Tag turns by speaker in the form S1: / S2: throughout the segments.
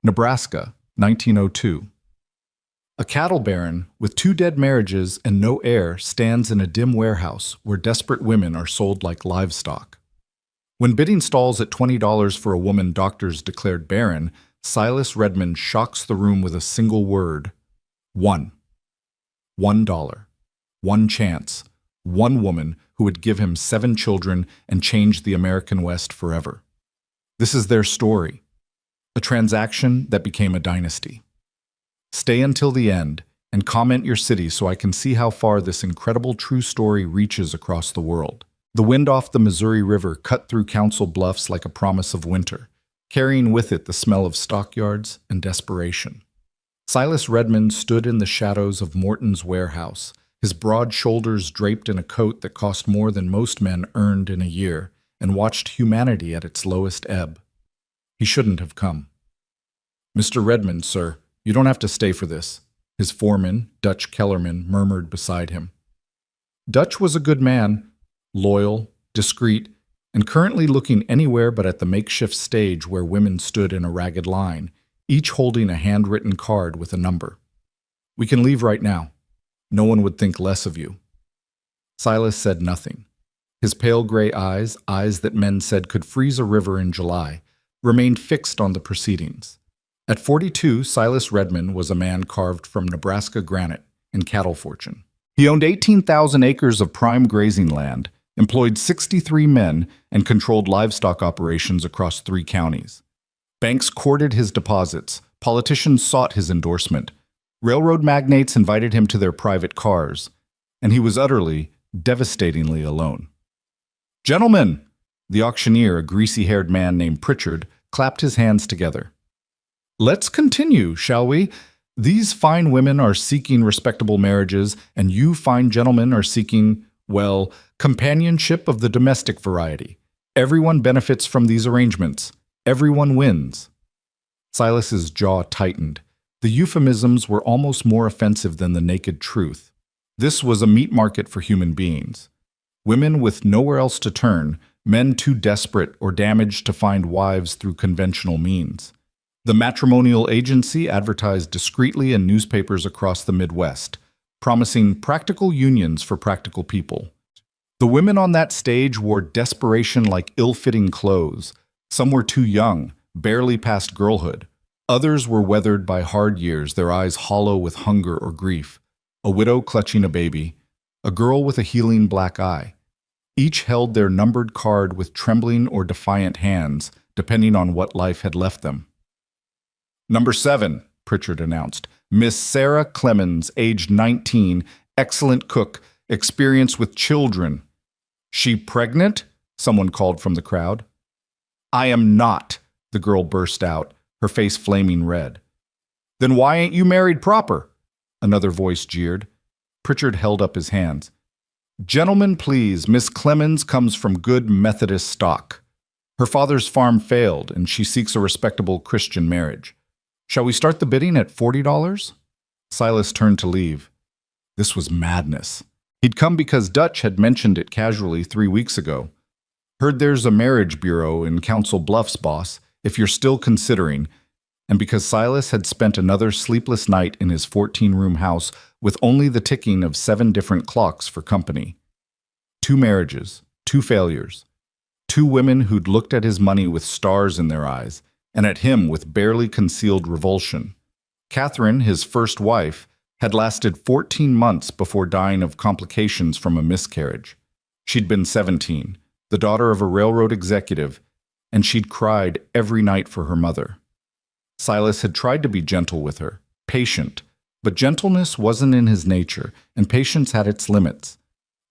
S1: Nebraska, 1902. A cattle baron with 2 dead marriages and no heir stands in a dim warehouse where desperate women are sold like livestock. When bidding stalls at $20 for a woman doctors declared barren, Silas Redmond shocks the room with a single word: one. $1. One chance. One woman who would give him 7 children and change the American West forever. This is their story. A transaction that became a dynasty. Stay until the end and comment your city so I can see how far this incredible true story reaches across the world. The wind off the Missouri River cut through Council Bluffs like a promise of winter, carrying with it the smell of stockyards and desperation. Silas Redmond stood in the shadows of Morton's warehouse, his broad shoulders draped in a coat that cost more than most men earned in a year, and watched humanity at its lowest ebb. He shouldn't have come. "Mr. Redmond, sir, you don't have to stay for this," his foreman, Dutch Kellerman, murmured beside him. Dutch was a good man, loyal, discreet, and currently looking anywhere but at the makeshift stage where women stood in a ragged line, each holding a handwritten card with a number. "We can leave right now. No one would think less of you." Silas said nothing. His pale gray eyes that men said could freeze a river in July, remained fixed on the proceedings. At 42, Silas Redmond was a man carved from Nebraska granite and cattle fortune. He owned 18,000 acres of prime grazing land, employed 63 men, and controlled livestock operations across 3 counties. Banks courted his deposits, politicians sought his endorsement, railroad magnates invited him to their private cars, and he was utterly, devastatingly alone. "Gentlemen!" The auctioneer, a greasy-haired man named Pritchard, clapped his hands together. "Let's continue, shall we? These fine women are seeking respectable marriages, and you fine gentlemen are seeking, well, companionship of the domestic variety. Everyone benefits from these arrangements. Everyone wins." Silas's jaw tightened. The euphemisms were almost more offensive than the naked truth. This was a meat market for human beings. Women with nowhere else to turn, men too desperate or damaged to find wives through conventional means. The matrimonial agency advertised discreetly in newspapers across the Midwest, promising practical unions for practical people. The women on that stage wore desperation like ill-fitting clothes. Some were too young, barely past girlhood. Others were weathered by hard years, their eyes hollow with hunger or grief. A widow clutching a baby, a girl with a healing black eye. Each held their numbered card with trembling or defiant hands, depending on what life had left them. "Number 7, Pritchard announced. "Miss Sarah Clemens, age 19, excellent cook, experience with children." "She pregnant?" someone called from the crowd. "I am not," the girl burst out, her face flaming red. "Then why ain't you married proper?" another voice jeered. Pritchard held up his hands. "Gentlemen, please, Miss Clemens comes from good Methodist stock. Her father's farm failed, and she seeks a respectable Christian marriage. Shall we start the bidding at $40? Silas turned to leave. This was madness. He'd come because Dutch had mentioned it casually 3 weeks ago. "Heard there's a marriage bureau in Council Bluffs, boss, if you're still considering," and because Silas had spent another sleepless night in his 14-room house with only the ticking of 7 different clocks for company. 2 marriages, 2 failures, 2 women who'd looked at his money with stars in their eyes, and at him with barely concealed revulsion. Catherine, his first wife, had lasted 14 months before dying of complications from a miscarriage. She'd been 17, the daughter of a railroad executive, and she'd cried every night for her mother. Silas had tried to be gentle with her, patient, but gentleness wasn't in his nature, and patience had its limits.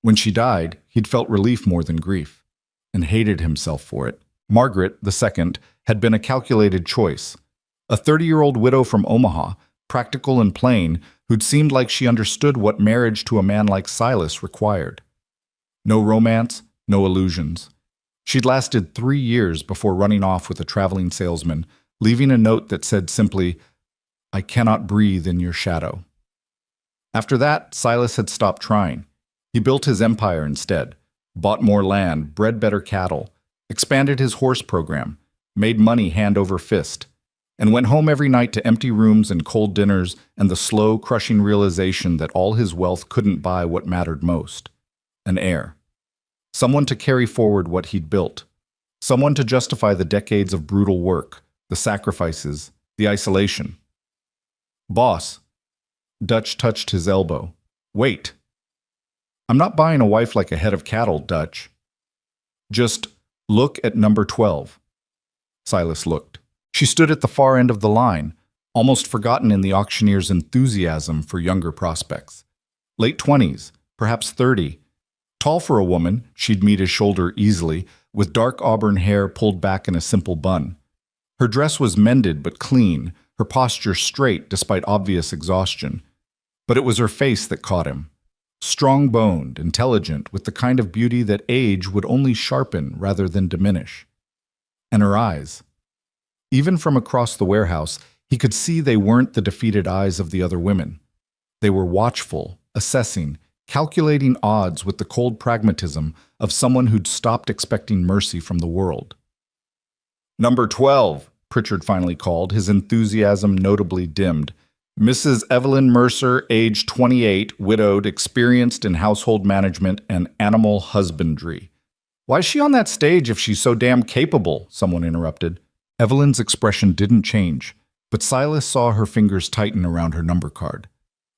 S1: When she died, he'd felt relief more than grief, and hated himself for it. Margaret, the second, had been a calculated choice. A 30-year-old widow from Omaha, practical and plain, who'd seemed like she understood what marriage to a man like Silas required. No romance, no illusions. She'd lasted 3 years before running off with a traveling salesman, leaving a note that said simply, "I cannot breathe in your shadow." After that, Silas had stopped trying. He built his empire instead, bought more land, bred better cattle, expanded his horse program, made money hand over fist. and went home every night to empty rooms and cold dinners and the slow, crushing realization that all his wealth couldn't buy what mattered most: an heir. Someone to carry forward what he'd built. Someone to justify the decades of brutal work, the sacrifices, the isolation. Boss. Dutch touched his elbow. Wait. I'm not buying a wife like a head of cattle, Dutch. Just look at number 12. Silas looked. She stood at the far end of the line, almost forgotten in the auctioneer's enthusiasm for younger prospects. Late 20s, perhaps 30. Tall for a woman, she'd meet his shoulder easily, with dark auburn hair pulled back in a simple bun. Her dress was mended but clean, her posture straight despite obvious exhaustion. But it was her face that caught him. Strong-boned, intelligent, with the kind of beauty that age would only sharpen rather than diminish. And her eyes. Even from across the warehouse, he could see they weren't the defeated eyes of the other women. They were watchful, assessing, calculating odds with the cold pragmatism of someone who'd stopped expecting mercy from the world. Number 12, Pritchard finally called, his enthusiasm notably dimmed. Mrs. Evelyn Mercer, age 28, widowed, experienced in household management and animal husbandry. Why is she on that stage if she's so damn capable? Someone interrupted. Evelyn's expression didn't change, but Silas saw her fingers tighten around her number card.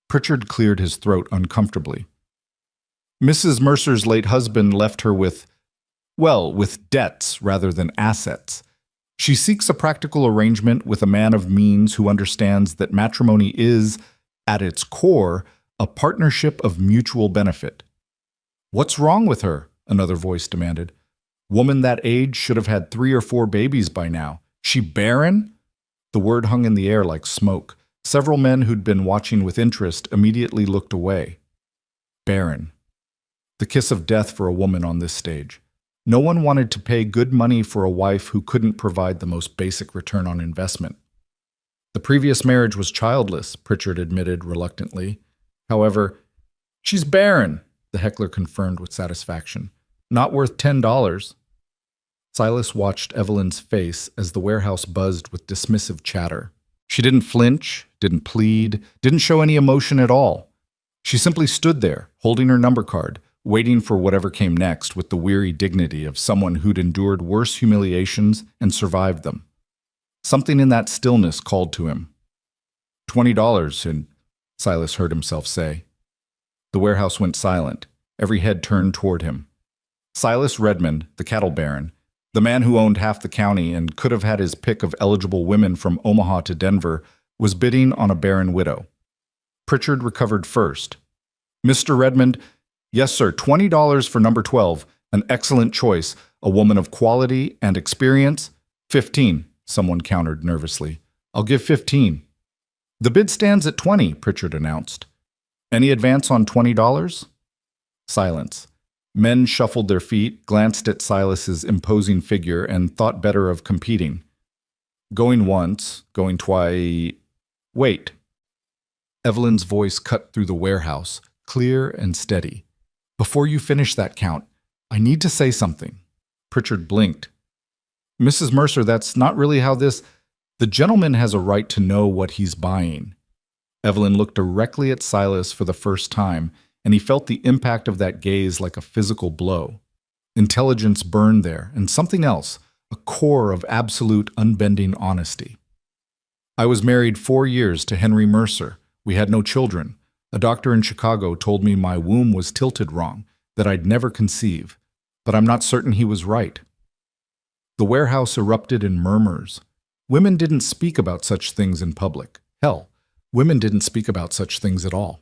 S1: Pritchard cleared his throat uncomfortably. Mrs. Mercer's late husband left her with debts rather than assets. She seeks a practical arrangement with a man of means who understands that matrimony is, at its core, a partnership of mutual benefit. What's wrong with her? Another voice demanded. Woman that age should have had 3 or 4 babies by now. She barren? The word hung in the air like smoke. Several men who'd been watching with interest immediately looked away. Barren. The kiss of death for a woman on this stage. No one wanted to pay good money for a wife who couldn't provide the most basic return on investment. The previous marriage was childless, Pritchard admitted reluctantly. However, she's barren, the heckler confirmed with satisfaction. Not worth $10. Silas watched Evelyn's face as the warehouse buzzed with dismissive chatter. She didn't flinch, didn't plead, didn't show any emotion at all. She simply stood there, holding her number card, waiting for whatever came next with the weary dignity of someone who'd endured worse humiliations and survived them. Something in that stillness called to him. $20, and Silas heard himself say. The warehouse went silent, every head turned toward him. Silas Redmond, the cattle baron, the man who owned half the county and could have had his pick of eligible women from Omaha to Denver, was bidding on a barren widow. Pritchard recovered first. Mr. Redmond, yes, sir, $20 for number 12, an excellent choice, a woman of quality and experience. 15, someone countered nervously. I'll give 15. The bid stands at 20, Pritchard announced. Any advance on $20? Silence. Men shuffled their feet, glanced at Silas's imposing figure, and thought better of competing. Going once, going twice. Wait. Evelyn's voice cut through the warehouse, clear and steady. Before you finish that count, I need to say something. Pritchard blinked. Mrs. Mercer, that's not really how this... The gentleman has a right to know what he's buying. Evelyn looked directly at Silas for the first time, and he felt the impact of that gaze like a physical blow. Intelligence burned there, and something else, a core of absolute unbending honesty. I was married 4 years to Henry Mercer. We had no children. A doctor in Chicago told me my womb was tilted wrong, that I'd never conceive, but I'm not certain he was right. The warehouse erupted in murmurs. Women didn't speak about such things in public. Hell, women didn't speak about such things at all.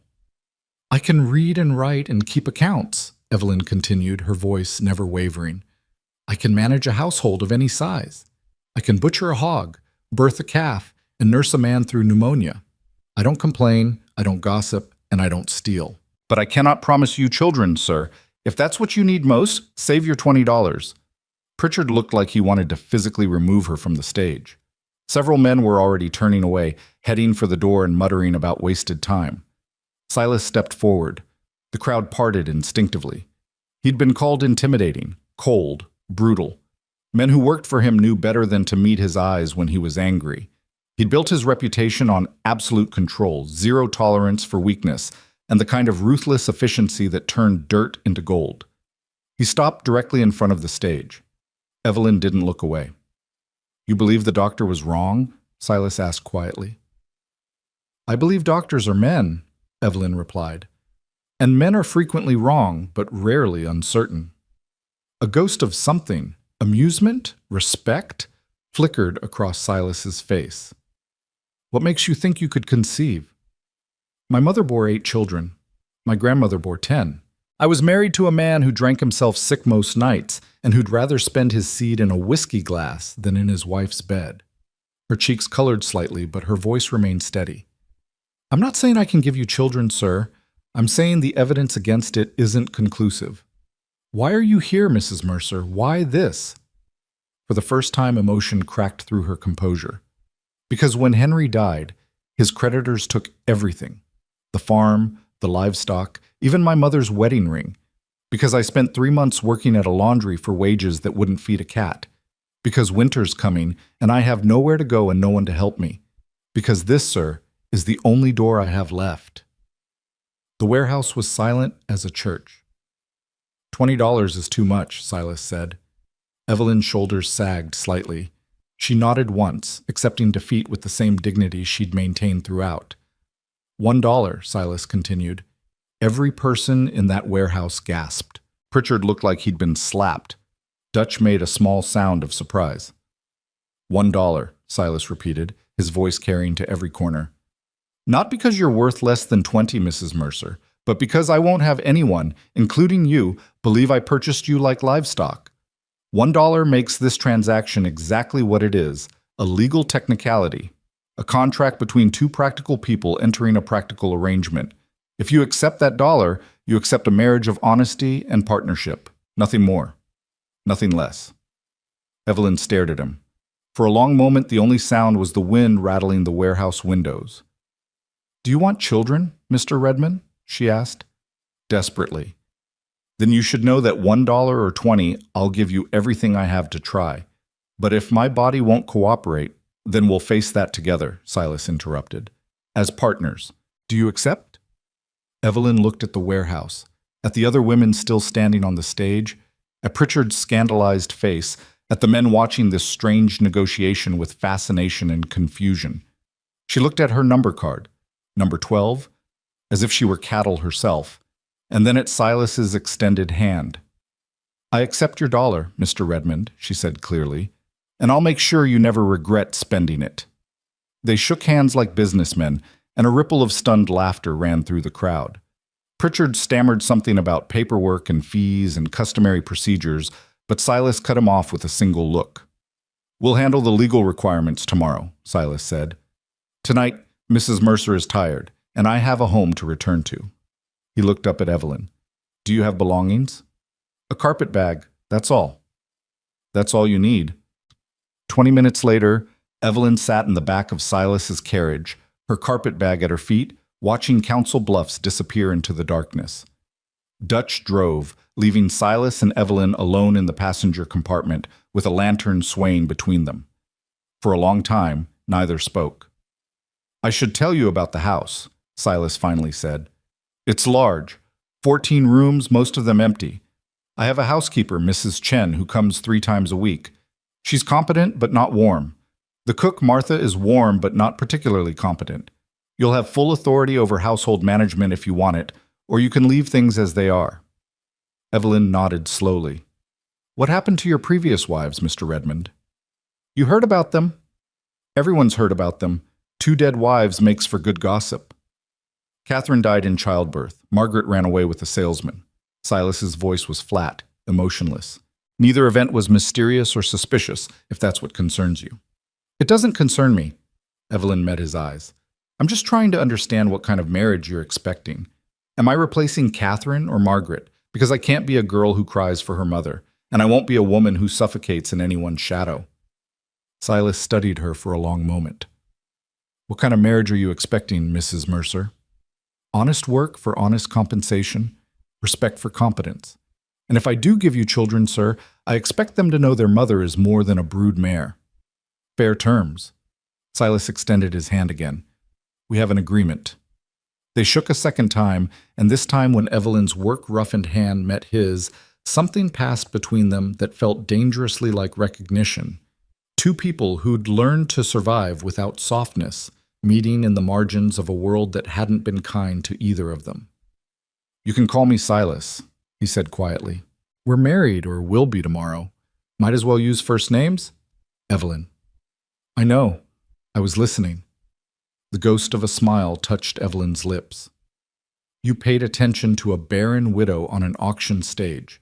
S1: I can read and write and keep accounts, Evelyn continued, her voice never wavering. I can manage a household of any size. I can butcher a hog, birth a calf, and nurse a man through pneumonia. I don't complain, I don't gossip, and I don't steal. But I cannot promise you children, sir. If that's what you need most, save your $20. Pritchard looked like he wanted to physically remove her from the stage. Several men were already turning away, heading for the door and muttering about wasted time. Silas stepped forward. The crowd parted instinctively. He'd been called intimidating, cold, brutal. Men who worked for him knew better than to meet his eyes when he was angry. He'd built his reputation on absolute control, zero tolerance for weakness, and the kind of ruthless efficiency that turned dirt into gold. He stopped directly in front of the stage. Evelyn didn't look away. "You believe the doctor was wrong?" Silas asked quietly. "I believe doctors are men," Evelyn replied. "And men are frequently wrong, but rarely uncertain." A ghost of something, amusement, respect, flickered across Silas's face. "What makes you think you could conceive?" "My mother bore 8 children. My grandmother bore 10. I was married to a man who drank himself sick most nights and who'd rather spend his seed in a whiskey glass than in his wife's bed." Her cheeks colored slightly, but her voice remained steady. "I'm not saying I can give you children, sir. I'm saying the evidence against it isn't conclusive." "Why are you here, Mrs. Mercer? Why this?" For the first time, emotion cracked through her composure. "Because when Henry died, his creditors took everything. The farm, the livestock, even my mother's wedding ring. Because I spent 3 months working at a laundry for wages that wouldn't feed a cat. Because winter's coming, and I have nowhere to go and no one to help me. Because this, sir, is the only door I have left." The warehouse was silent as a church. $20 is too much," Silas said. Evelyn's shoulders sagged slightly. She nodded once, accepting defeat with the same dignity she'd maintained throughout. $1, Silas continued. Every person in that warehouse gasped. Pritchard looked like he'd been slapped. Dutch made a small sound of surprise. $1, Silas repeated, his voice carrying to every corner. "Not because you're worth less than 20, Mrs. Mercer, but because I won't have anyone, including you, believe I purchased you like livestock. $1 makes this transaction exactly what it is, a legal technicality, a contract between 2 practical people entering a practical arrangement. If you accept that dollar, you accept a marriage of honesty and partnership. Nothing more. Nothing less." Evelyn stared at him. For a long moment, the only sound was the wind rattling the warehouse windows. "Do you want children, Mr. Redmond?" she asked. Desperately. "Then you should know that $1 or 20, I'll give you everything I have to try. But if my body won't cooperate, then we'll face that together," Silas interrupted. "As partners. Do you accept?" Evelyn looked at the warehouse, at the other women still standing on the stage, at Pritchard's scandalized face, at the men watching this strange negotiation with fascination and confusion. She looked at her number card, number 12, as if she were cattle herself, and then at Silas's extended hand. "I accept your dollar, Mr. Redmond," she said clearly, "and I'll make sure you never regret spending it." They shook hands like businessmen, and a ripple of stunned laughter ran through the crowd. Pritchard stammered something about paperwork and fees and customary procedures, but Silas cut him off with a single look. "We'll handle the legal requirements tomorrow," Silas said. "Tonight, Mrs. Mercer is tired, and I have a home to return to." He looked up at Evelyn. "Do you have belongings?" "A carpet bag, that's all." "That's all you need." 20 minutes later, Evelyn sat in the back of Silas's carriage, her carpet bag at her feet, watching Council Bluffs disappear into the darkness. Dutch drove, leaving Silas and Evelyn alone in the passenger compartment with a lantern swaying between them. For a long time, neither spoke. "I should tell you about the house," Silas finally said. "It's large, 14 rooms, most of them empty. I have a housekeeper, Mrs. Chen, who comes 3 times a week. She's competent but not warm. The cook, Martha, is warm but not particularly competent. You'll have full authority over household management if you want it, or you can leave things as they are." Evelyn nodded slowly. "What happened to your previous wives, Mr. Redmond?" "You heard about them." "Everyone's heard about them. 2 dead wives makes for good gossip." "Catherine died in childbirth. Margaret ran away with a salesman." Silas's voice was flat, emotionless. "Neither event was mysterious or suspicious, if that's what concerns you." "It doesn't concern me." Evelyn met his eyes. "I'm just trying to understand what kind of marriage you're expecting. Am I replacing Catherine or Margaret? Because I can't be a girl who cries for her mother, and I won't be a woman who suffocates in anyone's shadow." Silas studied her for a long moment. "What kind of marriage are you expecting, Mrs. Mercer?" "Honest work for honest compensation, respect for competence. And if I do give you children, sir, I expect them to know their mother is more than a brood mare." "Fair terms." Silas extended his hand again. We have an agreement. They shook a second time, and this time when Evelyn's work-roughened hand met his, something passed between them that felt dangerously like recognition. Two people who'd learned to survive without softness, meeting in the margins of a world that hadn't been kind to either of them. You can call me Silas, he said quietly. We're married, or will be tomorrow. Might as well use first names? Evelyn. I know. I was listening. The ghost of a smile touched Evelyn's lips. You paid attention to a barren widow on an auction stage.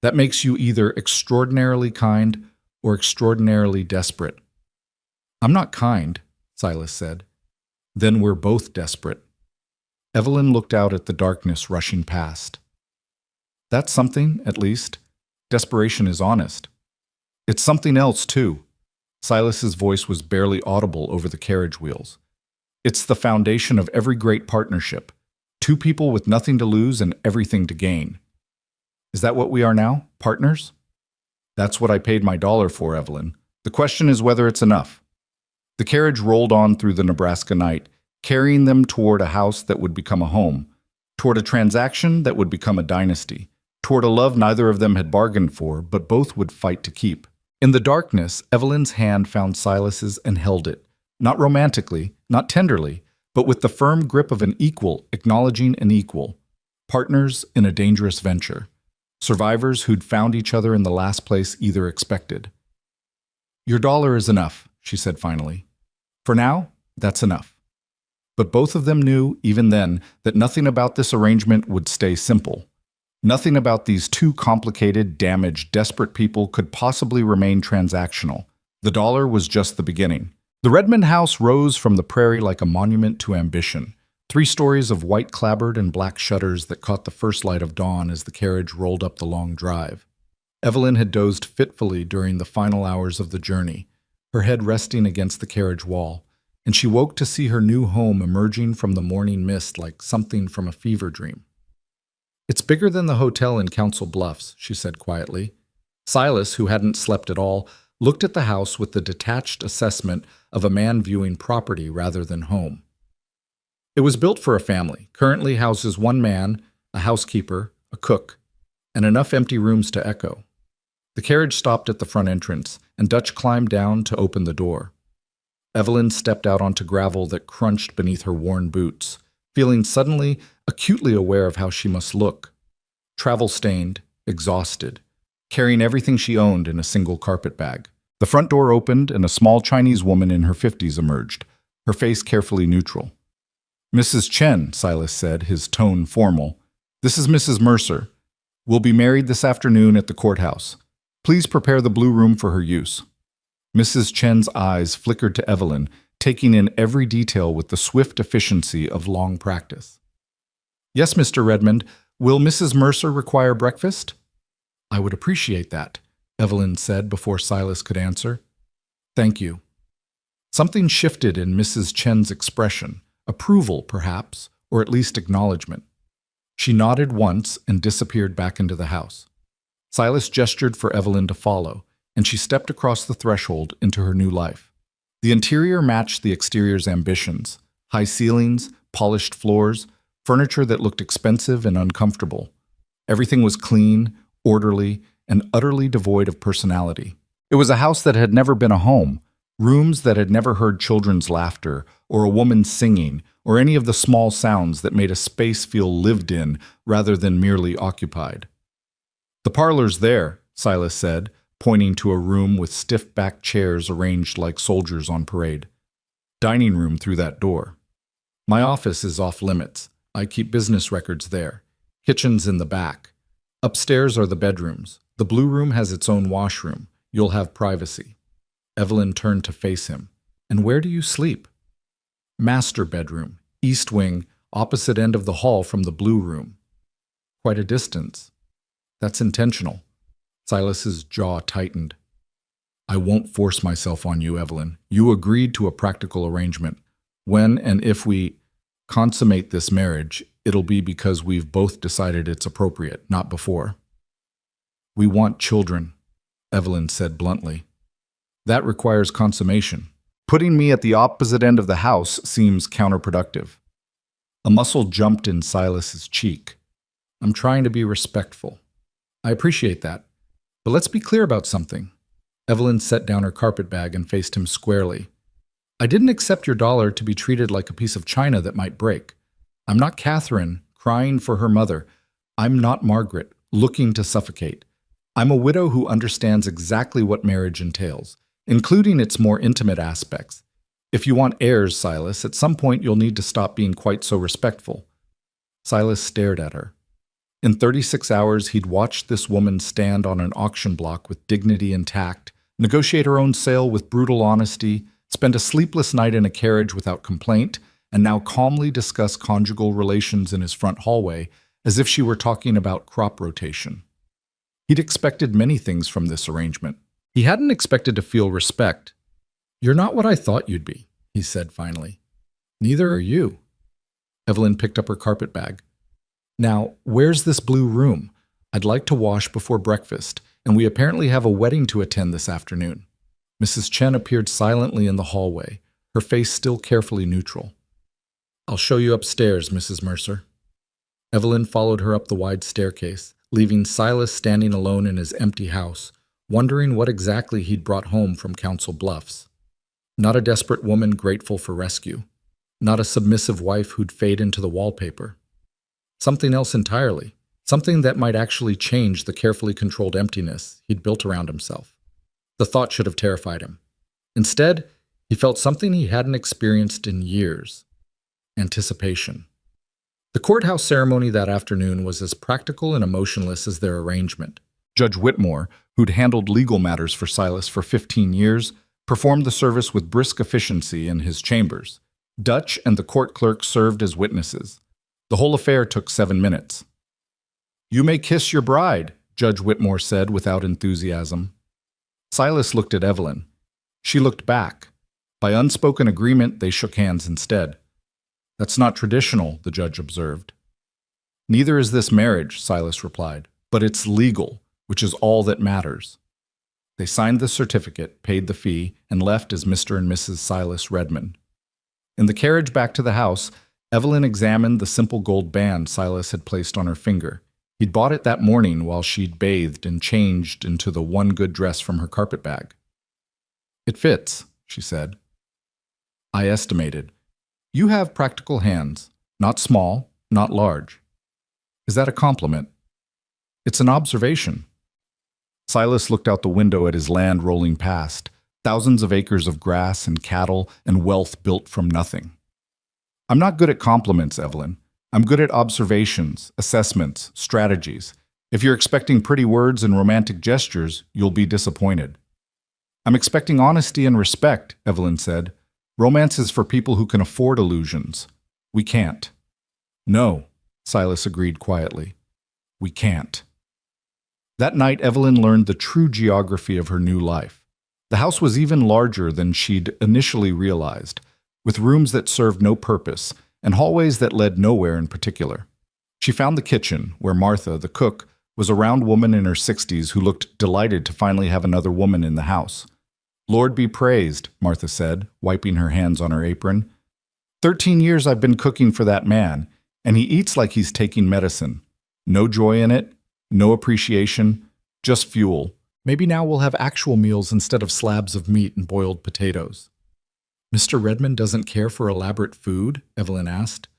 S1: That makes you either extraordinarily kind or extraordinarily desperate. I'm not kind, Silas said. Then we're both desperate. Evelyn looked out at the darkness rushing past. That's something, at least. Desperation is honest. It's something else, too. Silas's voice was barely audible over the carriage wheels. It's the foundation of every great partnership. Two people with nothing to lose and everything to gain. Is that what we are now? Partners? That's what I paid my dollar for, Evelyn. The question is whether it's enough. The carriage rolled on through the Nebraska night, carrying them toward a house that would become a home, toward a transaction that would become a dynasty, toward a love neither of them had bargained for, but both would fight to keep. In the darkness, Evelyn's hand found Silas's and held it, not romantically, not tenderly, but with the firm grip of an equal acknowledging an equal. Partners in a dangerous venture. Survivors who'd found each other in the last place either expected. Your dollar is enough, she said finally. For now, that's enough. But both of them knew, even then, that nothing about this arrangement would stay simple. Nothing about these two complicated, damaged, desperate people could possibly remain transactional. The dollar was just the beginning. The Redmond house rose from the prairie like a monument to ambition. 3 stories of white clapboard and black shutters that caught the first light of dawn as the carriage rolled up the long drive. Evelyn had dozed fitfully during the final hours of the journey, her head resting against the carriage wall, and she woke to see her new home emerging from the morning mist like something from a fever dream. It's bigger than the hotel in Council Bluffs, she said quietly. Silas, who hadn't slept at all, looked at the house with the detached assessment of a man viewing property rather than home. It was built for a family, currently houses 1 man, a housekeeper, a cook, and enough empty rooms to echo. The carriage stopped at the front entrance, and Dutch climbed down to open the door. Evelyn stepped out onto gravel that crunched beneath her worn boots, feeling suddenly acutely aware of how she must look. Travel-stained, exhausted, carrying everything she owned in a single carpet bag. The front door opened, and a small Chinese woman in her 50s emerged, her face carefully neutral. Mrs. Chen, Silas said, his tone formal. This is Mrs. Mercer. We'll be married this afternoon at the courthouse. Please prepare the blue room for her use. Mrs. Chen's eyes flickered to Evelyn, taking in every detail with the swift efficiency of long practice. Yes, Mr. Redmond, will Mrs. Mercer require breakfast? I would appreciate that, Evelyn said before Silas could answer. Thank you. Something shifted in Mrs. Chen's expression, approval perhaps, or at least acknowledgement. She nodded once and disappeared back into the house. Silas gestured for Evelyn to follow, and she stepped across the threshold into her new life. The interior matched the exterior's ambitions: high ceilings, polished floors, furniture that looked expensive and uncomfortable. Everything was clean, orderly, and utterly devoid of personality. It was a house that had never been a home, rooms that had never heard children's laughter, or a woman singing, or any of the small sounds that made a space feel lived in rather than merely occupied. The parlor's there, Silas said, pointing to a room with stiff-backed chairs arranged like soldiers on parade. Dining room through that door. My office is off limits. I keep business records there. Kitchen's in the back. Upstairs are the bedrooms. The blue room has its own washroom. You'll have privacy. Evelyn turned to face him. And where do you sleep? Master bedroom, east wing, opposite end of the hall from the blue room. Quite a distance. That's intentional. Silas's jaw tightened. I won't force myself on you, Evelyn. You agreed to a practical arrangement. When and if we consummate this marriage, it'll be because we've both decided it's appropriate, not before. We want children, Evelyn said bluntly. That requires consummation. Putting me at the opposite end of the house seems counterproductive. A muscle jumped in Silas's cheek. I'm trying to be respectful. I appreciate that. But let's be clear about something. Evelyn set down her carpet bag and faced him squarely. I didn't accept your dollar to be treated like a piece of china that might break. I'm not Catherine, crying for her mother. I'm not Margaret, looking to suffocate. I'm a widow who understands exactly what marriage entails, including its more intimate aspects. If you want heirs, Silas, at some point you'll need to stop being quite so respectful. Silas stared at her. In 36 hours, he'd watched this woman stand on an auction block with dignity intact, negotiate her own sale with brutal honesty, spend a sleepless night in a carriage without complaint, and now calmly discuss conjugal relations in his front hallway as if she were talking about crop rotation. He'd expected many things from this arrangement. He hadn't expected to feel respect. You're not what I thought you'd be, he said finally. Neither are you. Evelyn picked up her carpet bag. Now, where's this blue room? I'd like to wash before breakfast, and we apparently have a wedding to attend this afternoon. Mrs. Chen appeared silently in the hallway, her face still carefully neutral. I'll show you upstairs, Mrs. Mercer. Evelyn followed her up the wide staircase, leaving Silas standing alone in his empty house, wondering what exactly he'd brought home from Council Bluffs. Not a desperate woman grateful for rescue. Not a submissive wife who'd fade into the wallpaper. Something else entirely. Something that might actually change the carefully controlled emptiness he'd built around himself. The thought should have terrified him. Instead, he felt something he hadn't experienced in years. Anticipation. The courthouse ceremony that afternoon was as practical and emotionless as their arrangement. Judge Whitmore, who'd handled legal matters for Silas for 15 years, performed the service with brisk efficiency in his chambers. Dutch and the court clerk served as witnesses. The whole affair took 7 minutes. You may kiss your bride, Judge Whitmore said without enthusiasm. Silas looked at Evelyn. She looked back. By unspoken agreement, they shook hands instead. That's not traditional, the judge observed. Neither is this marriage, Silas replied, but it's legal, which is all that matters. They signed the certificate, paid the fee, and left as Mr. and Mrs. Silas Redmond. In the carriage back to the house, Evelyn examined the simple gold band Silas had placed on her finger. He'd bought it that morning while she'd bathed and changed into the one good dress from her carpet bag. It fits, she said. I estimated. You have practical hands, not small, not large. Is that a compliment? It's an observation. Silas looked out the window at his land rolling past, thousands of acres of grass and cattle and wealth built from nothing. I'm not good at compliments, Evelyn. I'm good at observations, assessments, strategies. If you're expecting pretty words and romantic gestures, you'll be disappointed. I'm expecting honesty and respect, Evelyn said. Romance is for people who can afford illusions. We can't. No, Silas agreed quietly. We can't. That night, Evelyn learned the true geography of her new life. The house was even larger than she'd initially realized, with rooms that served no purpose and hallways that led nowhere in particular. She found the kitchen, where Martha, the cook, was a round woman in her 60s who looked delighted to finally have another woman in the house. Lord be praised, Martha said, wiping her hands on her apron. 13 years I've been cooking for that man, and he eats like he's taking medicine. No joy in it, no appreciation, just fuel. Maybe now we'll have actual meals instead of slabs of meat and boiled potatoes. Mr. Redmond doesn't care for elaborate food? Evelyn asked.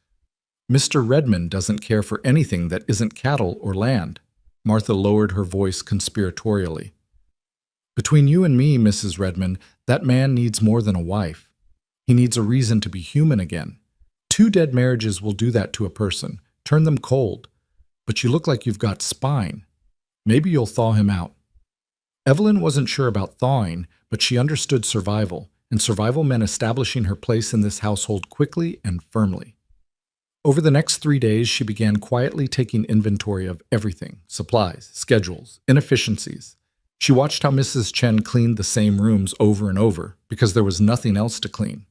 S1: Mr. Redmond doesn't care for anything that isn't cattle or land. Martha lowered her voice conspiratorially. Between you and me, Mrs. Redmond, that man needs more than a wife. He needs a reason to be human again. 2 dead marriages will do that to a person, turn them cold. But you look like you've got spine. Maybe you'll thaw him out. Evelyn wasn't sure about thawing, but she understood survival, and survival meant establishing her place in this household quickly and firmly. Over the next 3 days, she began quietly taking inventory of everything, supplies, schedules, inefficiencies. She watched how Mrs. Chen cleaned the same rooms over and over, because there was nothing else to clean.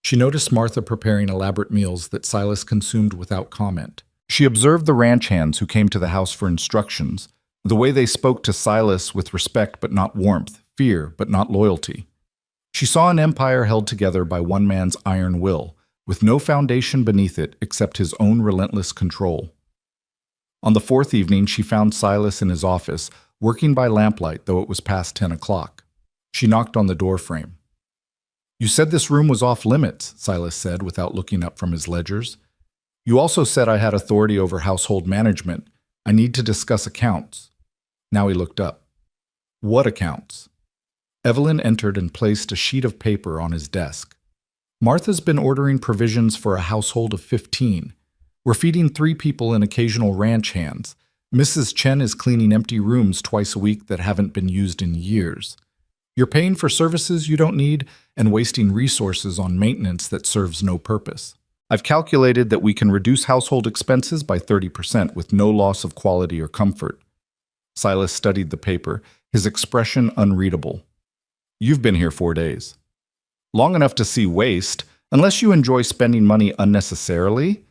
S1: She noticed Martha preparing elaborate meals that Silas consumed without comment. She observed the ranch hands who came to the house for instructions, the way they spoke to Silas with respect but not warmth, fear but not loyalty. She saw an empire held together by one man's iron will, with no foundation beneath it except his own relentless control. On the fourth evening, she found Silas in his office, working by lamplight, though it was past 10 o'clock. She knocked on the doorframe. "You said this room was off limits," Silas said without looking up from his ledgers. "You also said I had authority over household management. I need to discuss accounts." Now he looked up. "What accounts?" Evelyn entered and placed a sheet of paper on his desk. "Martha's been ordering provisions for a household of 15. We're feeding 3 people and occasional ranch hands. Mrs. Chen is cleaning empty rooms twice a week that haven't been used in years. You're paying for services you don't need and wasting resources on maintenance that serves no purpose. I've calculated that we can reduce household expenses by 30% with no loss of quality or comfort." Silas studied the paper, his expression unreadable. "You've been here 4 days. Long enough to see waste, unless you enjoy spending money unnecessarily."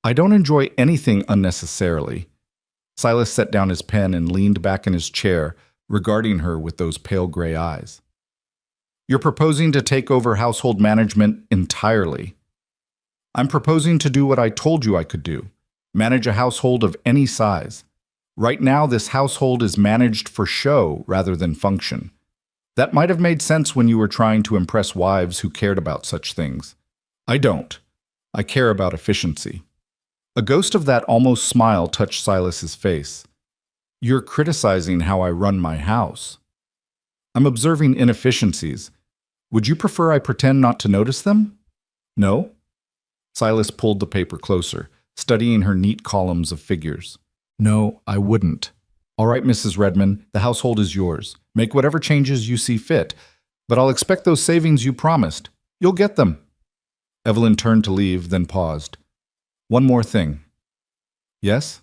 S1: "I don't enjoy anything unnecessarily." Silas set down his pen and leaned back in his chair, regarding her with those pale gray eyes. "You're proposing to take over household management entirely." "I'm proposing to do what I told you I could do, manage a household of any size. Right now, this household is managed for show rather than function. That might have made sense when you were trying to impress wives who cared about such things. I don't. I care about efficiency." A ghost of that almost smile touched Silas's face. "You're criticizing how I run my house." "I'm observing inefficiencies. Would you prefer I pretend not to notice them?" "No?" Silas pulled the paper closer, studying her neat columns of figures. "No, I wouldn't. All right, Mrs. Redmond, the household is yours. Make whatever changes you see fit, but I'll expect those savings you promised. You'll get them." Evelyn turned to leave, then paused. "One more thing." "Yes?"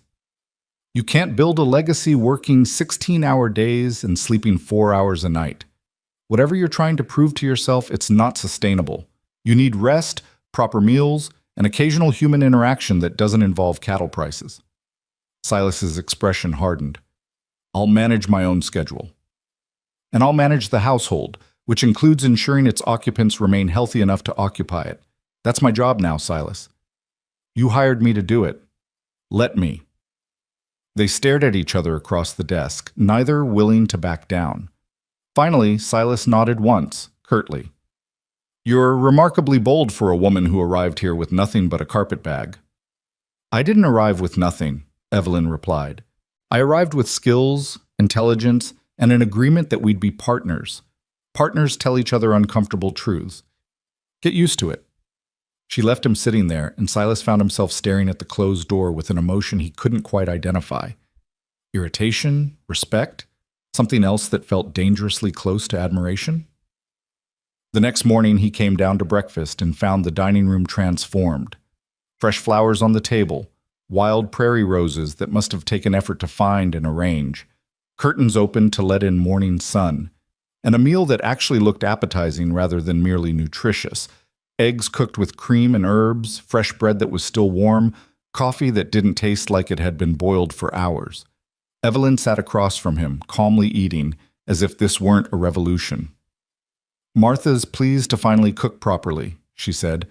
S1: "You can't build a legacy working 16-hour days and sleeping 4 hours a night. Whatever you're trying to prove to yourself, it's not sustainable. You need rest, proper meals, and occasional human interaction that doesn't involve cattle prices." Silas's expression hardened. "I'll manage my own schedule. And I'll manage the household, which includes ensuring its occupants remain healthy enough to occupy it. That's my job now, Silas. You hired me to do it. Let me." They stared at each other across the desk, neither willing to back down. Finally, Silas nodded once, curtly. "You're remarkably bold for a woman who arrived here with nothing but a carpetbag." "I didn't arrive with nothing," Evelyn replied. "I arrived with skills, intelligence, and an agreement that we'd be partners. Partners tell each other uncomfortable truths. Get used to it." She left him sitting there, and Silas found himself staring at the closed door with an emotion he couldn't quite identify. Irritation? Respect? Something else that felt dangerously close to admiration? The next morning he came down to breakfast and found the dining room transformed. Fresh flowers on the table, wild prairie roses that must have taken effort to find and arrange, curtains open to let in morning sun, and a meal that actually looked appetizing rather than merely nutritious. Eggs cooked with cream and herbs, fresh bread that was still warm, coffee that didn't taste like it had been boiled for hours. Evelyn sat across from him, calmly eating, as if this weren't a revolution. "Martha's pleased to finally cook properly," she said.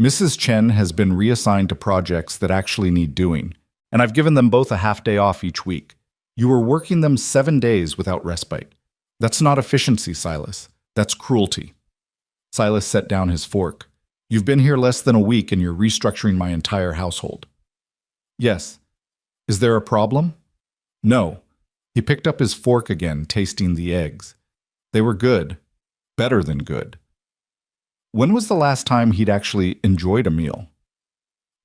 S1: "Mrs. Chen has been reassigned to projects that actually need doing, and I've given them both a half-day off each week. You were working them 7 days without respite. That's not efficiency, Silas. That's cruelty." Silas set down his fork. "You've been here less than a week and you're restructuring my entire household." "Yes. Is there a problem?" "No." He picked up his fork again, tasting the eggs. They were good. Better than good. When was the last time he'd actually enjoyed a meal?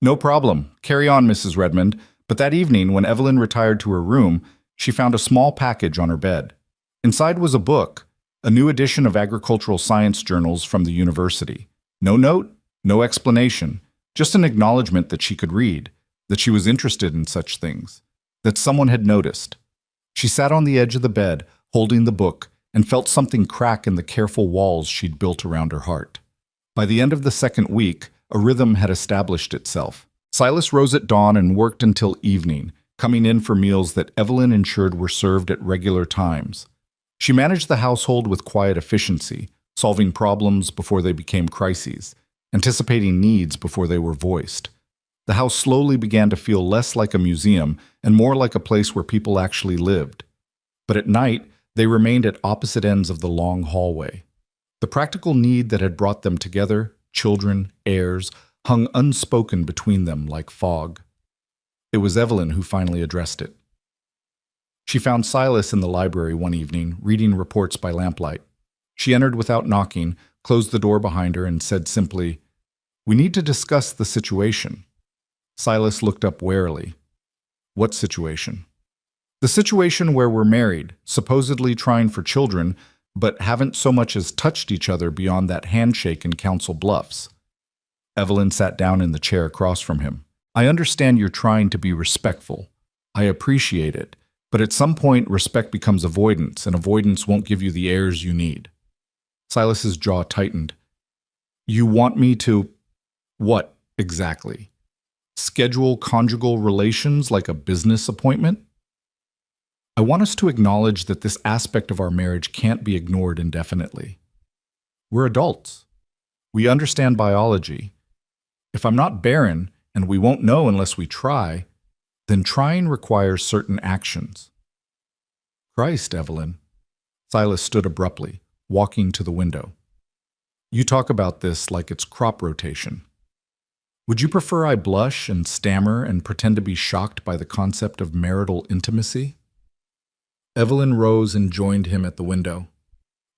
S1: "No problem. Carry on, Mrs. Redmond." But that evening, when Evelyn retired to her room, she found a small package on her bed. Inside was a book, a new edition of agricultural science journals from the university. No note, no explanation, just an acknowledgement that she could read, that she was interested in such things, that someone had noticed. She sat on the edge of the bed, holding the book, and felt something crack in the careful walls she'd built around her heart. By the end of the second week, a rhythm had established itself. Silas rose at dawn and worked until evening, coming in for meals that Evelyn ensured were served at regular times. She managed the household with quiet efficiency, solving problems before they became crises, anticipating needs before they were voiced. The house slowly began to feel less like a museum and more like a place where people actually lived. But at night, they remained at opposite ends of the long hallway. The practical need that had brought them together, children, heirs, hung unspoken between them like fog. It was Evelyn who finally addressed it. She found Silas in the library one evening, reading reports by lamplight. She entered without knocking, closed the door behind her, and said simply, "We need to discuss the situation." Silas looked up warily. "What situation?" "The situation where we're married, supposedly trying for children, but haven't so much as touched each other beyond that handshake in Council Bluffs." Evelyn sat down in the chair across from him. "I understand you're trying to be respectful. I appreciate it. But at some point, respect becomes avoidance, and avoidance won't give you the airs you need." Silas's jaw tightened. "You want me to— what, exactly? Schedule conjugal relations like a business appointment?" "I want us to acknowledge that this aspect of our marriage can't be ignored indefinitely. We're adults. We understand biology. If I'm not barren, and we won't know unless we try, then trying requires certain actions." "Christ, Evelyn." Silas stood abruptly, walking to the window. "You talk about this like it's crop rotation. Would you prefer I blush and stammer and pretend to be shocked by the concept of marital intimacy?" Evelyn rose and joined him at the window.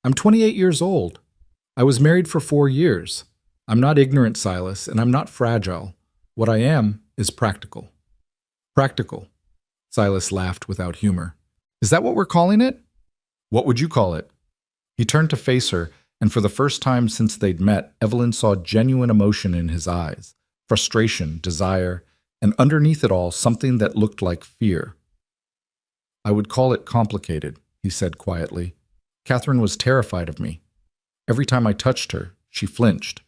S1: "I'm 28 years old. I was married for 4 years. I'm not ignorant, Silas, and I'm not fragile. What I am is practical." "Practical?" Silas laughed without humor. "Is that what we're calling it?" "What would you call it?" He turned to face her, and for the first time since they'd met, Evelyn saw genuine emotion in his eyes, frustration, desire, and underneath it all, something that looked like fear. "I would call it complicated," he said quietly. "Catherine was terrified of me. Every time I touched her, she flinched.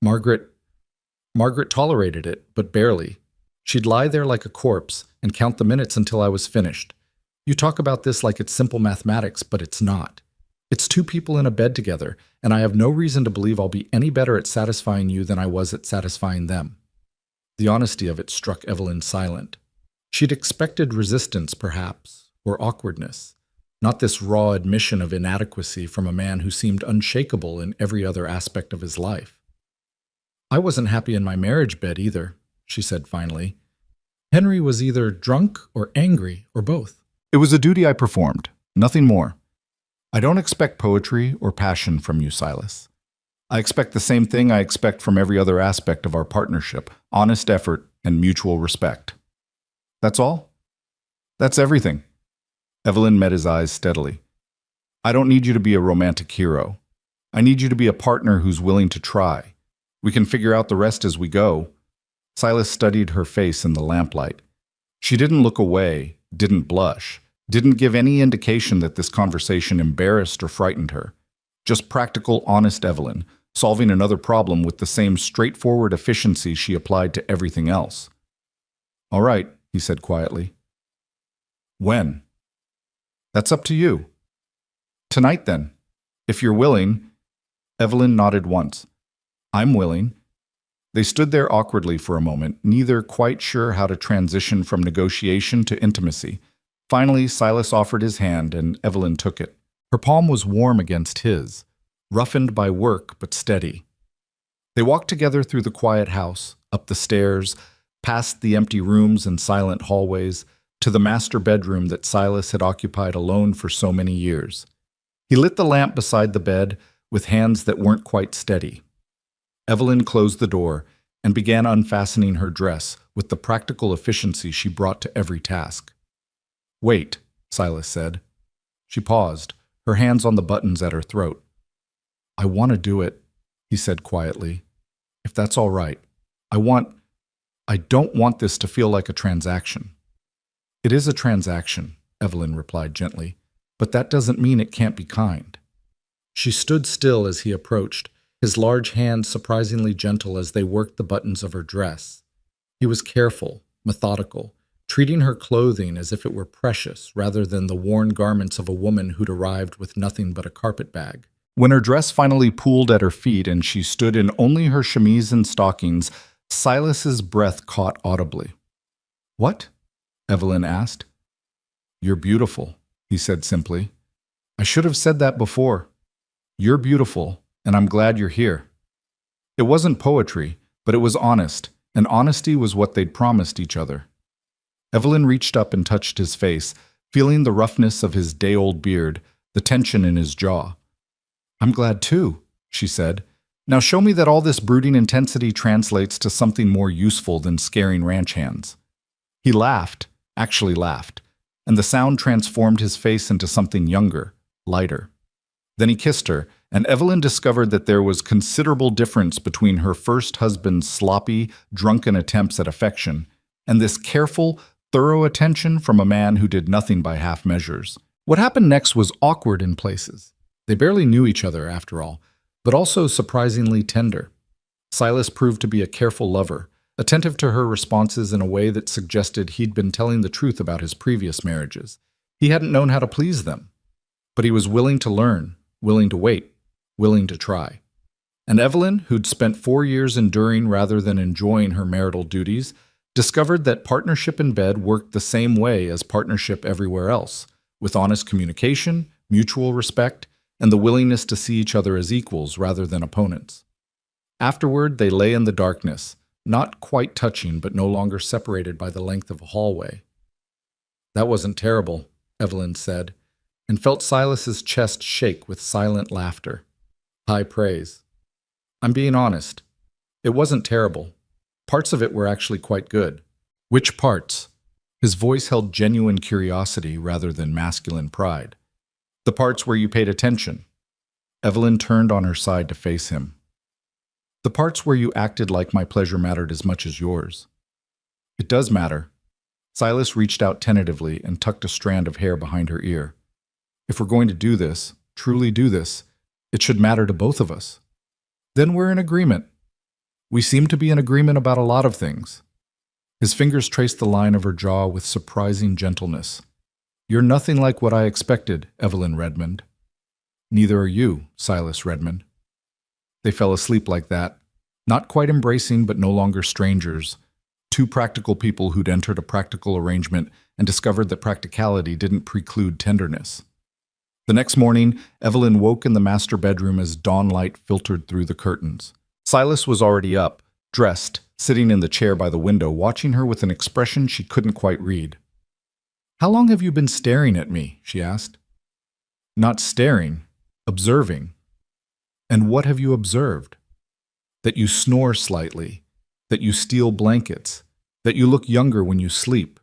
S1: Margaret tolerated it, but barely. She'd lie there like a corpse and count the minutes until I was finished. You talk about this like it's simple mathematics, but it's not. It's 2 people in a bed together, and I have no reason to believe I'll be any better at satisfying you than I was at satisfying them." The honesty of it struck Evelyn silent. She'd expected resistance, perhaps, or awkwardness, not this raw admission of inadequacy from a man who seemed unshakable in every other aspect of his life. "I wasn't happy in my marriage bed either," she said finally. "Henry was either drunk or angry or both. It was a duty I performed, nothing more. I don't expect poetry or passion from you, Silas. I expect the same thing I expect from every other aspect of our partnership: honest effort and mutual respect." "That's all?" "That's everything." Evelyn met his eyes steadily. "I don't need you to be a romantic hero. I need you to be a partner who's willing to try. We can figure out the rest as we go." Silas studied her face in the lamplight. She didn't look away, didn't blush, didn't give any indication that this conversation embarrassed or frightened her. Just practical, honest Evelyn, solving another problem with the same straightforward efficiency she applied to everything else. "All right," he said quietly. "When?" "That's up to you." "Tonight, then. If you're willing." Evelyn nodded once. "I'm willing." They stood there awkwardly for a moment, neither quite sure how to transition from negotiation to intimacy. Finally, Silas offered his hand, and Evelyn took it. Her palm was warm against his, roughened by work but steady. They walked together through the quiet house, up the stairs, past the empty rooms and silent hallways, to the master bedroom that Silas had occupied alone for so many years. He lit the lamp beside the bed with hands that weren't quite steady. Evelyn closed the door and began unfastening her dress with the practical efficiency she brought to every task. "Wait," Silas said. She paused, her hands on the buttons at her throat. "I want to do it," he said quietly. "If that's all right. I don't want this to feel like a transaction." "It is a transaction," Evelyn replied gently, "but that doesn't mean it can't be kind." She stood still as he approached, his large hands surprisingly gentle as they worked the buttons of her dress. He was careful, methodical, treating her clothing as if it were precious rather than the worn garments of a woman who'd arrived with nothing but a carpetbag. When her dress finally pooled at her feet and she stood in only her chemise and stockings, Silas's breath caught audibly. "What?" Evelyn asked. "You're beautiful," he said simply. "I should have said that before. You're beautiful, and I'm glad you're here." It wasn't poetry, but it was honest, and honesty was what they'd promised each other. Evelyn reached up and touched his face, feeling the roughness of his day-old beard, the tension in his jaw. "I'm glad too," she said. "Now show me that all this brooding intensity translates to something more useful than scaring ranch hands." He laughed, actually laughed, and the sound transformed his face into something younger, lighter. Then he kissed her, and Evelyn discovered that there was considerable difference between her first husband's sloppy, drunken attempts at affection and this careful, thorough attention from a man who did nothing by half measures. What happened next was awkward in places. They barely knew each other, after all, but also surprisingly tender. Silas proved to be a careful lover, attentive to her responses in a way that suggested he'd been telling the truth about his previous marriages. He hadn't known how to please them, but he was willing to learn, willing to wait, willing to try. And Evelyn, who'd spent 4 years enduring rather than enjoying her marital duties, discovered that partnership in bed worked the same way as partnership everywhere else, with honest communication, mutual respect, and the willingness to see each other as equals rather than opponents. Afterward, they lay in the darkness, not quite touching but no longer separated by the length of a hallway. "That wasn't terrible," Evelyn said, and felt Silas's chest shake with silent laughter. High praise. "I'm being honest. It wasn't terrible. Parts of it were actually quite good." "Which parts?" His voice held genuine curiosity rather than masculine pride. "The parts where you paid attention." Evelyn turned on her side to face him. "The parts where you acted like my pleasure mattered as much as yours." "It does matter." Silas reached out tentatively and tucked a strand of hair behind her ear. "If we're going to do this, truly do this, it should matter to both of us." "Then we're in agreement." "We seem to be in agreement about a lot of things." His fingers traced the line of her jaw with surprising gentleness. "You're nothing like what I expected, Evelyn Redmond." "Neither are you, Silas Redmond." They fell asleep like that, not quite embracing but no longer strangers, two practical people who'd entered a practical arrangement and discovered that practicality didn't preclude tenderness. The next morning, Evelyn woke in the master bedroom as dawn light filtered through the curtains. Silas was already up, dressed, sitting in the chair by the window, watching her with an expression she couldn't quite read. "How long have you been staring at me?" she asked. "Not staring, observing." "And what have you observed?" "That you snore slightly, that you steal blankets, that you look younger when you sleep."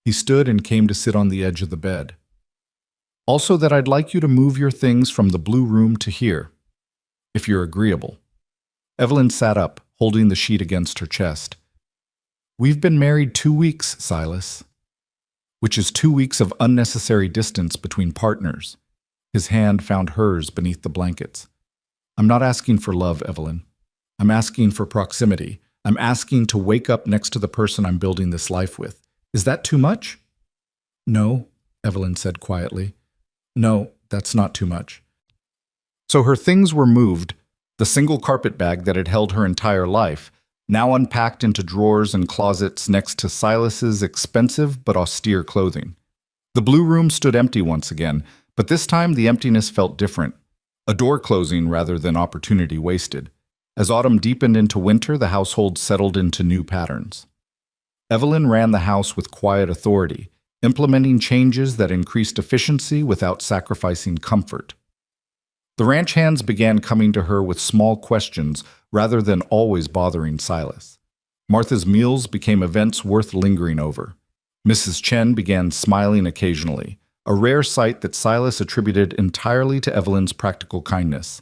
S1: He stood and came to sit on the edge of the bed. "Also that I'd like you to move your things from the blue room to here, if you're agreeable." Evelyn sat up, holding the sheet against her chest. "We've been married 2 weeks, Silas." "Which is 2 weeks of unnecessary distance between partners." His hand found hers beneath the blankets. "I'm not asking for love, Evelyn. I'm asking for proximity. I'm asking to wake up next to the person I'm building this life with. Is that too much?" "No," Evelyn said quietly. "No, that's not too much." So her things were moved, the single carpet bag that had held her entire life, now unpacked into drawers and closets next to Silas's expensive but austere clothing. The blue room stood empty once again, but this time the emptiness felt different. A door closing rather than opportunity wasted. As autumn deepened into winter, the household settled into new patterns. Evelyn ran the house with quiet authority, implementing changes that increased efficiency without sacrificing comfort. The ranch hands began coming to her with small questions rather than always bothering Silas. Martha's meals became events worth lingering over. Mrs. Chen began smiling occasionally, a rare sight that Silas attributed entirely to Evelyn's practical kindness.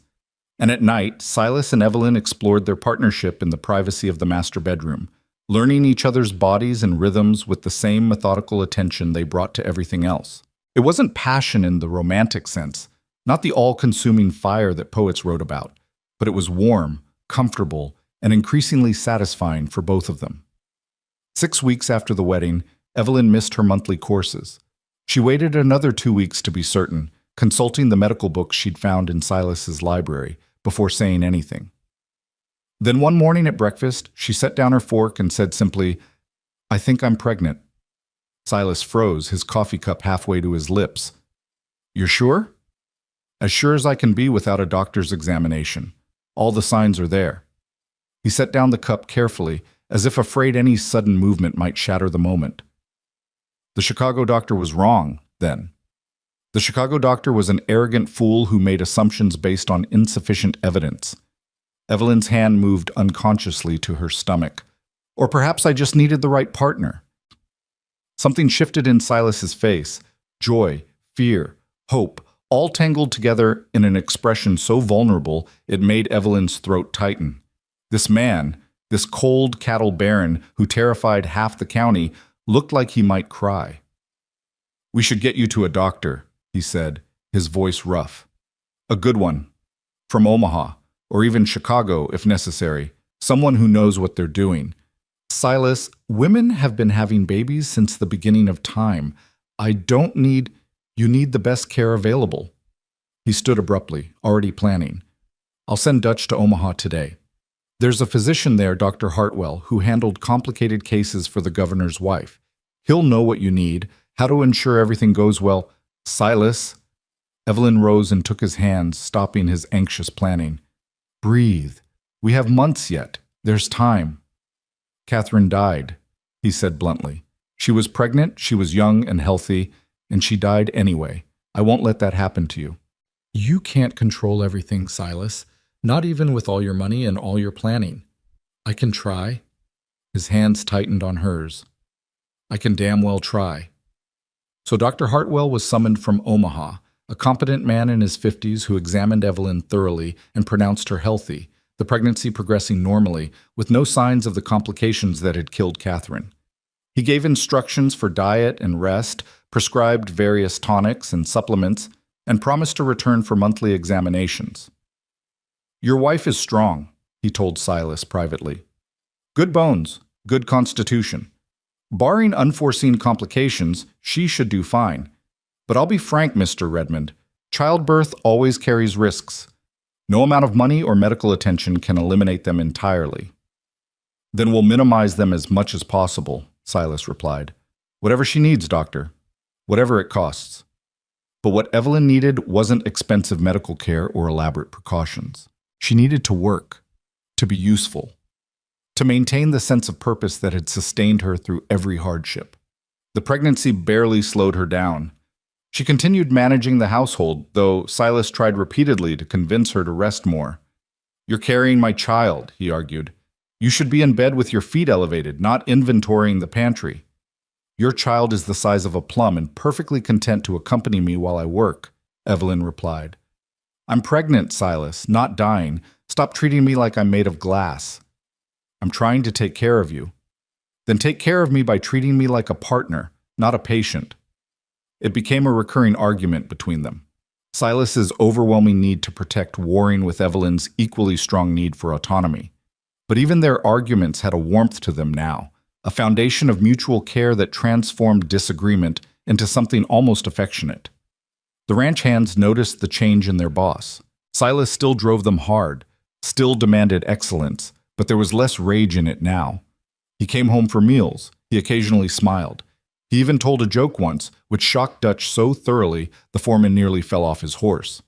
S1: And at night, Silas and Evelyn explored their partnership in the privacy of the master bedroom, learning each other's bodies and rhythms with the same methodical attention they brought to everything else. It wasn't passion in the romantic sense, not the all-consuming fire that poets wrote about, but it was warm, comfortable, and increasingly satisfying for both of them. 6 weeks after the wedding, Evelyn missed her monthly courses. She waited another 2 weeks to be certain, consulting the medical books she'd found in Silas's library before saying anything. Then one morning at breakfast, she set down her fork and said simply, "I think I'm pregnant." Silas froze, his coffee cup halfway to his lips. "You're sure?" "As sure as I can be without a doctor's examination. All the signs are there." He set down the cup carefully, as if afraid any sudden movement might shatter the moment. The Chicago doctor was wrong, then. The Chicago doctor was an arrogant fool who made assumptions based on insufficient evidence. Evelyn's hand moved unconsciously to her stomach. Or perhaps I just needed the right partner. Something shifted in Silas's face. Joy, fear, hope, all tangled together in an expression so vulnerable it made Evelyn's throat tighten. This man, this cold cattle baron who terrified half the county, looked like he might cry. "We should get you to a doctor," he said, his voice rough. "A good one. From Omaha, or even Chicago if necessary. Someone who knows what they're doing." "Silas, women have been having babies since the beginning of time. You need the best care available." He stood abruptly, already planning. "I'll send Dutch to Omaha today. There's a physician there, Dr. Hartwell, who handled complicated cases for the governor's wife. He'll know what you need, how to ensure everything goes well." "Silas." Evelyn rose and took his hand, stopping his anxious planning. "Breathe. We have months yet. There's time." "Catherine died," he said bluntly. "She was pregnant, she was young and healthy, and she died anyway. I won't let that happen to you." "You can't control everything, Silas, not even with all your money and all your planning." "I can try." His hands tightened on hers. "I can damn well try." So Dr. Hartwell was summoned from Omaha, a competent man in his 50s who examined Evelyn thoroughly and pronounced her healthy, the pregnancy progressing normally, with no signs of the complications that had killed Catherine. He gave instructions for diet and rest, prescribed various tonics and supplements, and promised to return for monthly examinations. "Your wife is strong," he told Silas privately. "Good bones, good constitution. Barring unforeseen complications, she should do fine. But I'll be frank, Mr. Redmond, childbirth always carries risks. No amount of money or medical attention can eliminate them entirely." "Then we'll minimize them as much as possible," Silas replied. "Whatever she needs, doctor. Whatever it costs." But what Evelyn needed wasn't expensive medical care or elaborate precautions. She needed to work, to be useful, to maintain the sense of purpose that had sustained her through every hardship. The pregnancy barely slowed her down. She continued managing the household, though Silas tried repeatedly to convince her to rest more. "You're carrying my child," he argued. "You should be in bed with your feet elevated, not inventorying the pantry. Your child is the size of a plum and perfectly content to accompany me while I work," Evelyn replied. "I'm pregnant, Silas, not dying. Stop treating me like I'm made of glass." "I'm trying to take care of you." "Then take care of me by treating me like a partner, not a patient." It became a recurring argument between them. Silas's overwhelming need to protect warring with Evelyn's equally strong need for autonomy. But even their arguments had a warmth to them now, a foundation of mutual care that transformed disagreement into something almost affectionate. The ranch hands noticed the change in their boss. Silas still drove them hard, still demanded excellence, but there was less rage in it now. He came home for meals. He occasionally smiled. He even told a joke once, which shocked Dutch so thoroughly the foreman nearly fell off his horse.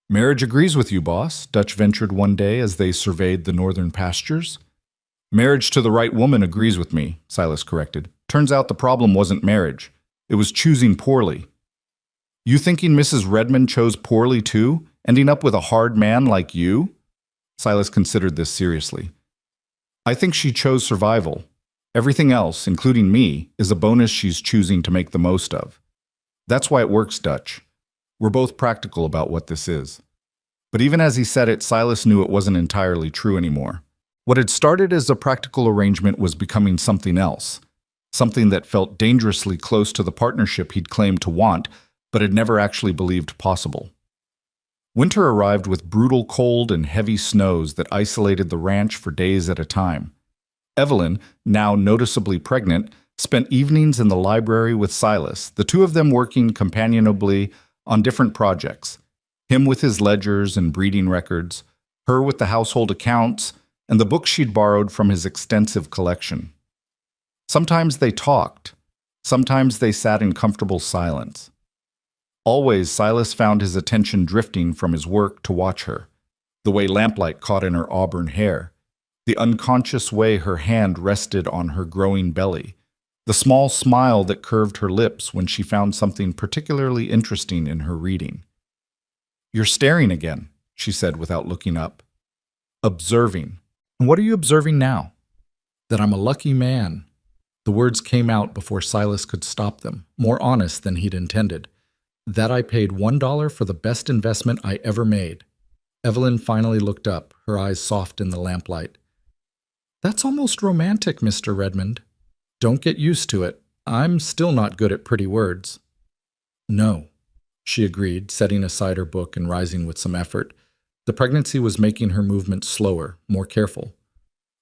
S1: "Marriage agrees with you, boss," Dutch ventured one day as they surveyed the northern pastures. "Marriage to the right woman agrees with me," Silas corrected. "Turns out the problem wasn't marriage. It was choosing poorly." "You thinking Mrs. Redmond chose poorly too, ending up with a hard man like you?" Silas considered this seriously. "I think she chose survival. Everything else, including me, is a bonus she's choosing to make the most of. That's why it works, Dutch. We're both practical about what this is." But even as he said it, Silas knew it wasn't entirely true anymore. What had started as a practical arrangement was becoming something else, something that felt dangerously close to the partnership he'd claimed to want, but had never actually believed possible. Winter arrived with brutal cold and heavy snows that isolated the ranch for days at a time. Evelyn, now noticeably pregnant, spent evenings in the library with Silas, the two of them working companionably on different projects. Him with his ledgers and breeding records, her with the household accounts, and the books she'd borrowed from his extensive collection. Sometimes they talked. Sometimes they sat in comfortable silence. Always, Silas found his attention drifting from his work to watch her, the way lamplight caught in her auburn hair, the unconscious way her hand rested on her growing belly, the small smile that curved her lips when she found something particularly interesting in her reading. "You're staring again," she said without looking up. "Observing. And what are you observing now?" "That I'm a lucky man." The words came out before Silas could stop them, more honest than he'd intended. "That I paid $1 for the best investment I ever made." Evelyn finally looked up, her eyes soft in the lamplight. "That's almost romantic, Mr. Redmond." "Don't get used to it. I'm still not good at pretty words." "No," she agreed, setting aside her book and rising with some effort. The pregnancy was making her movements slower, more careful.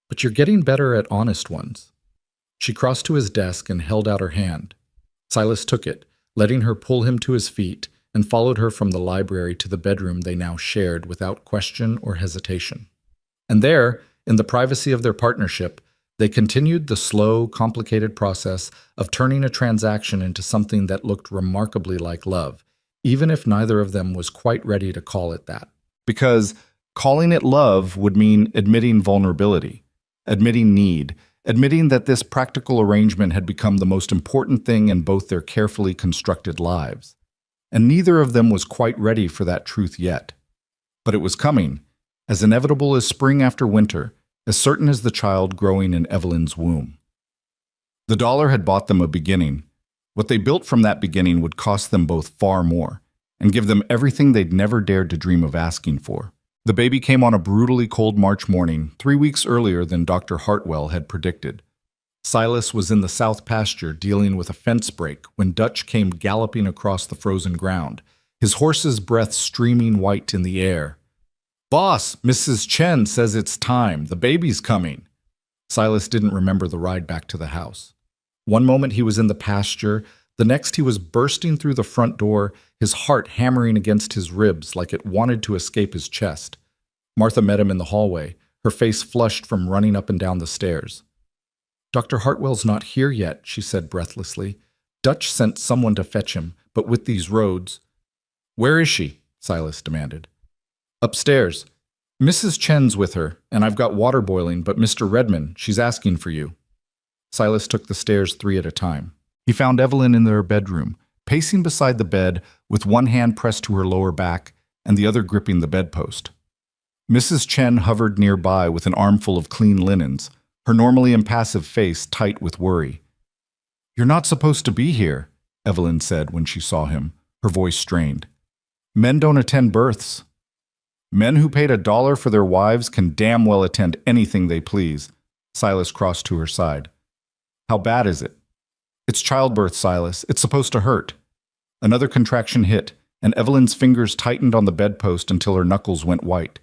S1: "But you're getting better at honest ones." She crossed to his desk and held out her hand. Silas took it, letting her pull him to his feet, and followed her from the library to the bedroom they now shared without question or hesitation. And there, in the privacy of their partnership, they continued the slow, complicated process of turning a transaction into something that looked remarkably like love, even if neither of them was quite ready to call it that. Because calling it love would mean admitting vulnerability, admitting need, admitting that this practical arrangement had become the most important thing in both their carefully constructed lives. And neither of them was quite ready for that truth yet. But it was coming, as inevitable as spring after winter, as certain as the child growing in Evelyn's womb. The dollar had bought them a beginning. What they built from that beginning would cost them both far more, and give them everything they'd never dared to dream of asking for. The baby came on a brutally cold March morning, 3 weeks earlier than Dr. Hartwell had predicted. Silas was in the south pasture dealing with a fence break when Dutch came galloping across the frozen ground, his horse's breath streaming white in the air. "Boss, Mrs. Chen says it's time. The baby's coming." Silas didn't remember the ride back to the house. One moment he was in the pasture, the next he was bursting through the front door, his heart hammering against his ribs like it wanted to escape his chest. Martha met him in the hallway, her face flushed from running up and down the stairs. "Dr. Hartwell's not here yet," she said breathlessly. "Dutch sent someone to fetch him, but with these roads—" "Where is she?" Silas demanded. "Upstairs. Mrs. Chen's with her, and I've got water boiling, but Mr. Redmond, she's asking for you." Silas took the stairs 3 at a time. He found Evelyn in their bedroom, pacing beside the bed with one hand pressed to her lower back and the other gripping the bedpost. Mrs. Chen hovered nearby with an armful of clean linens, her normally impassive face tight with worry. "You're not supposed to be here," Evelyn said when she saw him, her voice strained. "Men don't attend births." "Men who paid $1 for their wives can damn well attend anything they please." Silas crossed to her side. "How bad is it?" "It's childbirth, Silas. It's supposed to hurt." Another contraction hit, and Evelyn's fingers tightened on the bedpost until her knuckles went white.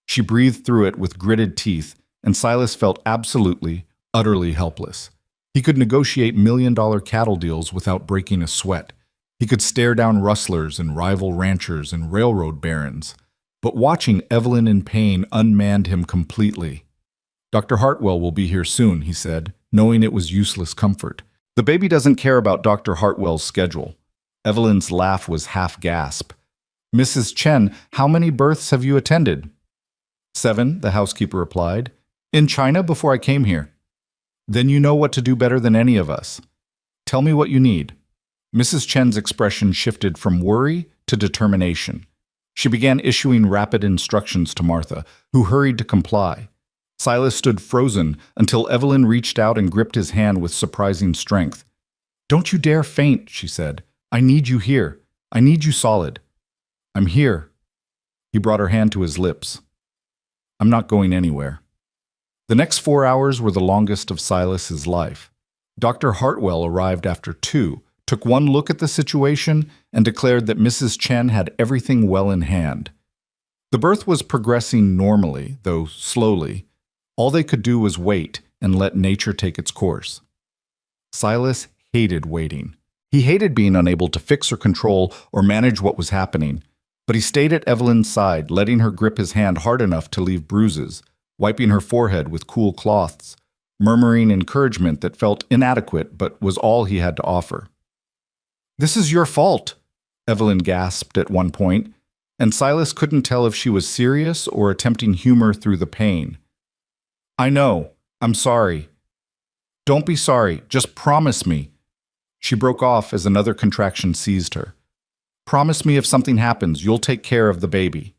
S1: She breathed through it with gritted teeth, and Silas felt absolutely, utterly helpless. He could negotiate million-dollar cattle deals without breaking a sweat. He could stare down rustlers and rival ranchers and railroad barons. But watching Evelyn in pain unmanned him completely. "Dr. Hartwell will be here soon," he said, knowing it was useless comfort. "The baby doesn't care about Dr. Hartwell's schedule." Evelyn's laugh was half-gasp. "Mrs. Chen, how many births have you attended?" 7, the housekeeper replied. "In China before I came here." "Then you know what to do better than any of us. Tell me what you need." Mrs. Chen's expression shifted from worry to determination. She began issuing rapid instructions to Martha, who hurried to comply. Silas stood frozen until Evelyn reached out and gripped his hand with surprising strength. "Don't you dare faint," she said. "I need you here. I need you solid." "I'm here." He brought her hand to his lips. "I'm not going anywhere." The next 4 hours were the longest of Silas's life. Dr. Hartwell arrived after 2, took one look at the situation, and declared that Mrs. Chen had everything well in hand. The birth was progressing normally, though slowly. All they could do was wait and let nature take its course. Silas hated waiting. He hated being unable to fix or control or manage what was happening, but he stayed at Evelyn's side, letting her grip his hand hard enough to leave bruises, wiping her forehead with cool cloths, murmuring encouragement that felt inadequate but was all he had to offer. "This is your fault," Evelyn gasped at one point, and Silas couldn't tell if she was serious or attempting humor through the pain. "I know. I'm sorry." "Don't be sorry. Just promise me." She broke off as another contraction seized her. "Promise me if something happens, you'll take care of the baby."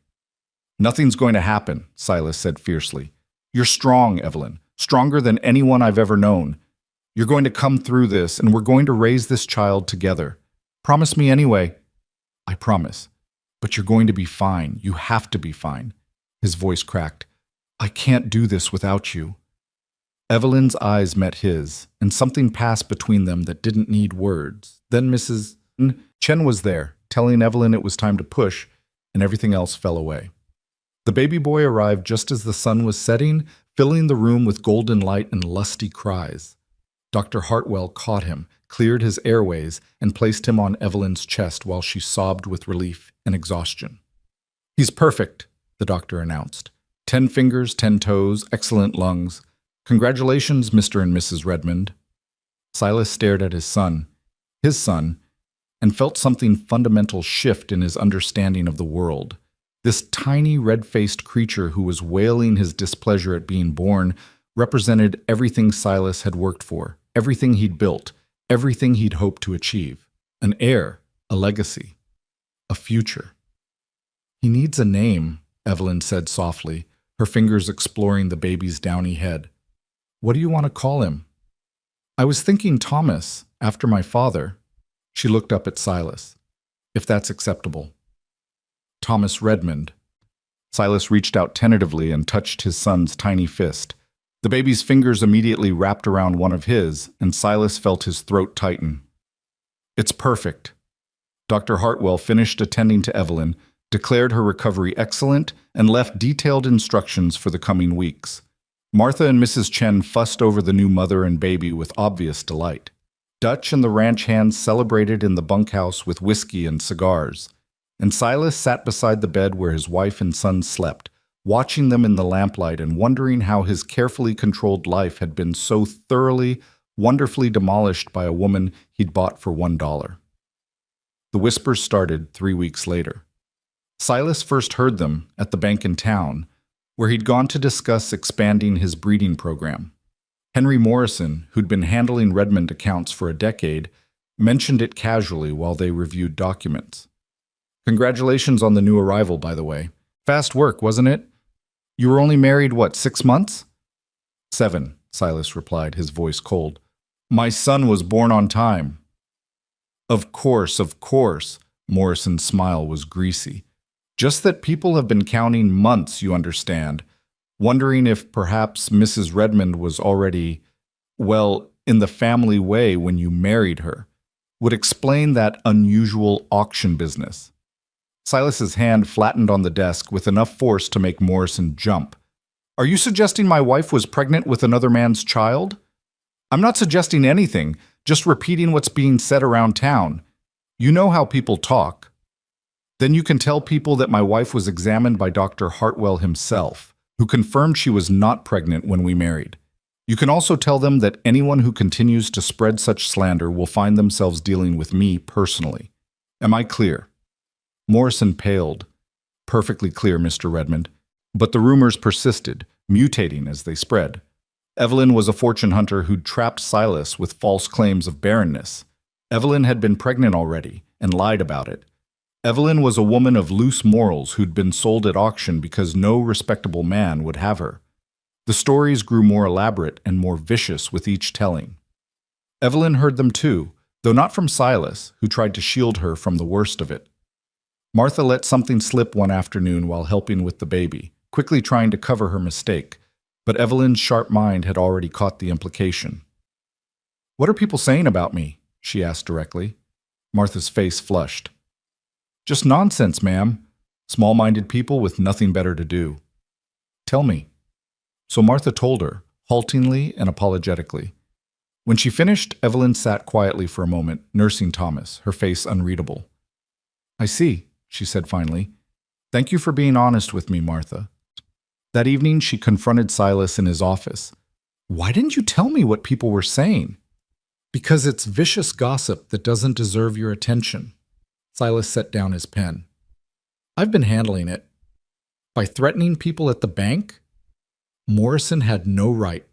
S1: "Nothing's going to happen," Silas said fiercely. "You're strong, Evelyn. Stronger than anyone I've ever known. You're going to come through this, and we're going to raise this child together. Promise me anyway." "I promise. But you're going to be fine. You have to be fine." His voice cracked. "I can't do this without you." Evelyn's eyes met his, and something passed between them that didn't need words. Then Mrs. Chen was there, telling Evelyn it was time to push, and everything else fell away. The baby boy arrived just as the sun was setting, filling the room with golden light and lusty cries. Dr. Hartwell caught him, cleared his airways, and placed him on Evelyn's chest while she sobbed with relief and exhaustion. "He's perfect," the doctor announced. 10 fingers, 10 toes, excellent lungs. "Congratulations, Mr. and Mrs. Redmond." Silas stared at his son, and felt something fundamental shift in his understanding of the world. This tiny, red-faced creature who was wailing his displeasure at being born represented everything Silas had worked for, everything he'd built, everything he'd hoped to achieve. An heir, a legacy, a future. "He needs a name," Evelyn said softly, her fingers exploring the baby's downy head. "What do you want to call him?" "I was thinking Thomas, after my father." She looked up at Silas. "If that's acceptable." "Thomas Redmond." Silas reached out tentatively and touched his son's tiny fist. The baby's fingers immediately wrapped around one of his, and Silas felt his throat tighten. "It's perfect." Dr. Hartwell finished attending to Evelyn, declared her recovery excellent, and left detailed instructions for the coming weeks. Martha and Mrs. Chen fussed over the new mother and baby with obvious delight. Dutch and the ranch hands celebrated in the bunkhouse with whiskey and cigars, and Silas sat beside the bed where his wife and son slept, watching them in the lamplight and wondering how his carefully controlled life had been so thoroughly, wonderfully demolished by a woman he'd bought for $1. The whispers started 3 weeks later. Silas first heard them at the bank in town, where he'd gone to discuss expanding his breeding program. Henry Morrison, who'd been handling Redmond accounts for a decade, mentioned it casually while they reviewed documents. "Congratulations on the new arrival, by the way. Fast work, wasn't it? You were only married, 6 months?" "7, Silas replied, his voice cold. "My son was born on time." Of course. Morrison's smile was greasy. "Just that people have been counting months, you understand. Wondering if perhaps Mrs. Redmond was already, in the family way when you married her. Would explain that unusual auction business." Silas's hand flattened on the desk with enough force to make Morrison jump. "Are you suggesting my wife was pregnant with another man's child?" "I'm not suggesting anything, just repeating what's being said around town. You know how people talk." "Then you can tell people that my wife was examined by Dr. Hartwell himself, who confirmed she was not pregnant when we married. You can also tell them that anyone who continues to spread such slander will find themselves dealing with me personally. Am I clear?" Morrison paled. "Perfectly clear, Mr. Redmond." But the rumors persisted, mutating as they spread. Evelyn was a fortune hunter who'd trapped Silas with false claims of barrenness. Evelyn had been pregnant already and lied about it. Evelyn was a woman of loose morals who'd been sold at auction because no respectable man would have her. The stories grew more elaborate and more vicious with each telling. Evelyn heard them too, though not from Silas, who tried to shield her from the worst of it. Martha let something slip one afternoon while helping with the baby, quickly trying to cover her mistake, but Evelyn's sharp mind had already caught the implication. "What are people saying about me?" she asked directly. Martha's face flushed. "Just nonsense, ma'am. Small-minded people with nothing better to do." "Tell me." So Martha told her, haltingly and apologetically. When she finished, Evelyn sat quietly for a moment, nursing Thomas, her face unreadable. "I see," she said finally. "Thank you for being honest with me, Martha." That evening, she confronted Silas in his office. "Why didn't you tell me what people were saying?" "Because it's vicious gossip that doesn't deserve your attention." Silas set down his pen. "I've been handling it. By threatening people at the bank? Morrison had no right.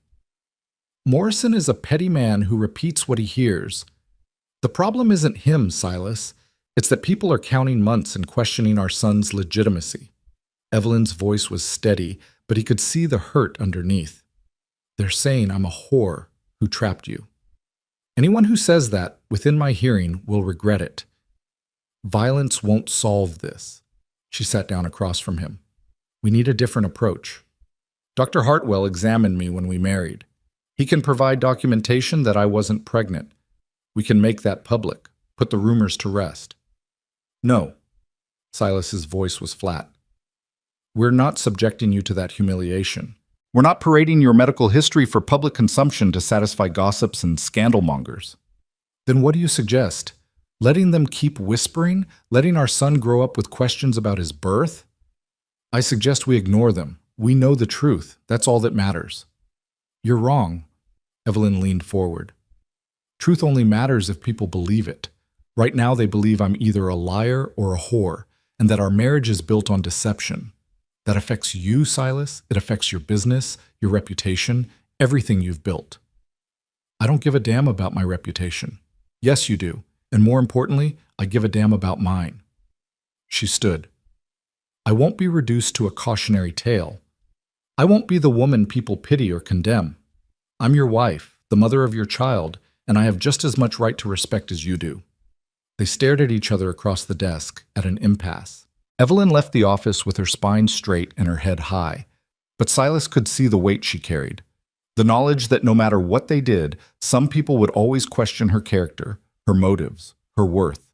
S1: Morrison is a petty man who repeats what he hears. The problem isn't him, Silas. It's that people are counting months and questioning our son's legitimacy." Evelyn's voice was steady, but he could see the hurt underneath. "They're saying I'm a whore who trapped you. Anyone who says that, within my hearing, will regret it. Violence won't solve this." She sat down across from him. "We need a different approach. Dr. Hartwell examined me when we married. He can provide documentation that I wasn't pregnant. We can make that public, put the rumors to rest." "No." Silas's voice was flat. "We're not subjecting you to that humiliation. We're not parading your medical history for public consumption to satisfy gossips and scandalmongers." "Then what do you suggest? Letting them keep whispering? Letting our son grow up with questions about his birth?" "I suggest we ignore them. We know the truth. That's all that matters." "You're wrong." Evelyn leaned forward. "Truth only matters if people believe it. Right now they believe I'm either a liar or a whore, and that our marriage is built on deception. That affects you, Silas. It affects your business, your reputation, everything you've built." "I don't give a damn about my reputation." "Yes, you do. And more importantly, I give a damn about mine." She stood. "I won't be reduced to a cautionary tale. I won't be the woman people pity or condemn. I'm your wife, the mother of your child, and I have just as much right to respect as you do." They stared at each other across the desk, at an impasse. Evelyn left the office with her spine straight and her head high, but Silas could see the weight she carried. The knowledge that no matter what they did, some people would always question her character, her motives, her worth.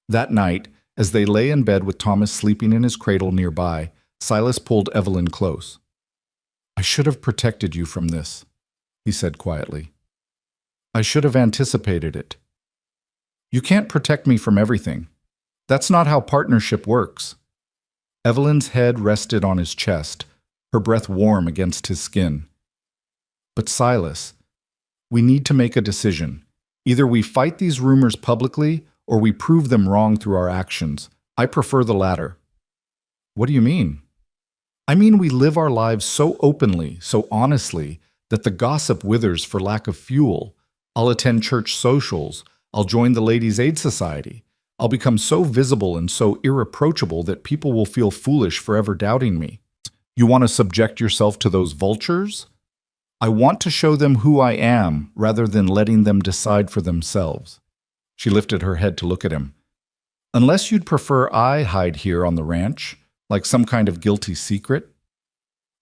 S1: That night, as they lay in bed with Thomas sleeping in his cradle nearby, Silas pulled Evelyn close. "I should have protected you from this," he said quietly. "I should have anticipated it. You can't protect me from everything. That's not how partnership works." Evelyn's head rested on his chest, her breath warm against his skin. "But Silas, we need to make a decision. Either we fight these rumors publicly, or we prove them wrong through our actions. I prefer the latter." "What do you mean?" "I mean we live our lives so openly, so honestly, that the gossip withers for lack of fuel. I'll attend church socials. I'll join the Ladies' Aid Society. I'll become so visible and so irreproachable that people will feel foolish forever doubting me." "You want to subject yourself to those vultures?" "I want to show them who I am, rather than letting them decide for themselves." She lifted her head to look at him. "Unless you'd prefer I hide here on the ranch, like some kind of guilty secret?"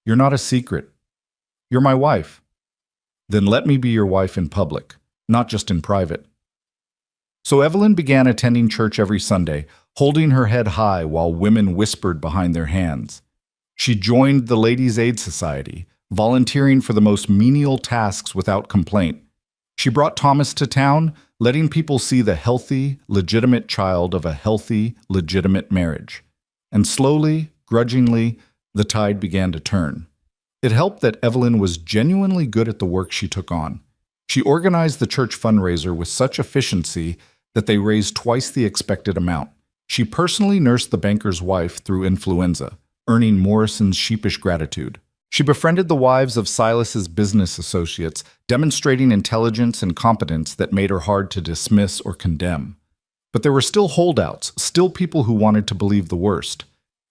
S1: "You're not a secret. You're my wife." "Then let me be your wife in public, not just in private." So Evelyn began attending church every Sunday, holding her head high while women whispered behind their hands. She joined the Ladies' Aid Society, volunteering for the most menial tasks without complaint. She brought Thomas to town, letting people see the healthy, legitimate child of a healthy, legitimate marriage. And slowly, grudgingly, the tide began to turn. It helped that Evelyn was genuinely good at the work she took on. She organized the church fundraiser with such efficiency that they raised twice the expected amount. She personally nursed the banker's wife through influenza, earning Morrison's sheepish gratitude. She befriended the wives of Silas's business associates, demonstrating intelligence and competence that made her hard to dismiss or condemn. But there were still holdouts, still people who wanted to believe the worst.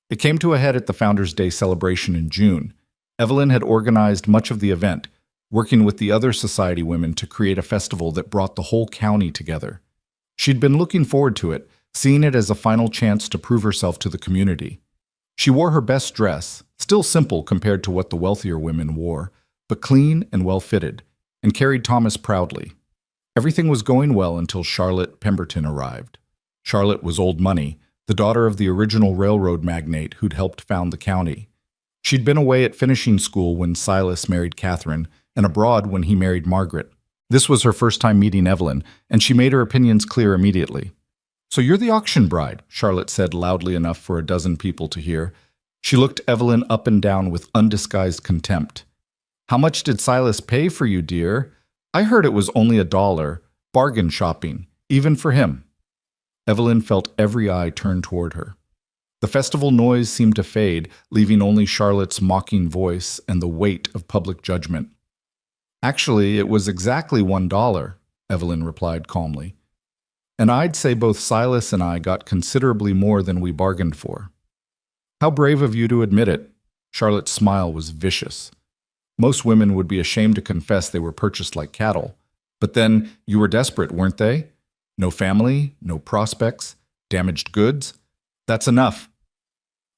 S1: It came to a head at the Founders' Day celebration in June. Evelyn had organized much of the event, working with the other society women to create a festival that brought the whole county together. She'd been looking forward to it, seeing it as a final chance to prove herself to the community. She wore her best dress, still simple compared to what the wealthier women wore, but clean and well-fitted, and carried Thomas proudly. Everything was going well until Charlotte Pemberton arrived. Charlotte was old money, the daughter of the original railroad magnate who'd helped found the county. She'd been away at finishing school when Silas married Catherine, and abroad when he married Margaret. This was her first time meeting Evelyn, and she made her opinions clear immediately. "So you're the auction bride," Charlotte said loudly enough for a dozen people to hear. She looked Evelyn up and down with undisguised contempt. "How much did Silas pay for you, dear? I heard it was only $1. Bargain shopping, even for him." Evelyn felt every eye turn toward her. The festival noise seemed to fade, leaving only Charlotte's mocking voice and the weight of public judgment. "Actually, it was exactly $1, Evelyn replied calmly. "And I'd say both Silas and I got considerably more than we bargained for." "How brave of you to admit it." Charlotte's smile was vicious. Most women would be ashamed to confess they were purchased like cattle. But then, you were desperate, weren't they? No family, no prospects, damaged goods. That's enough.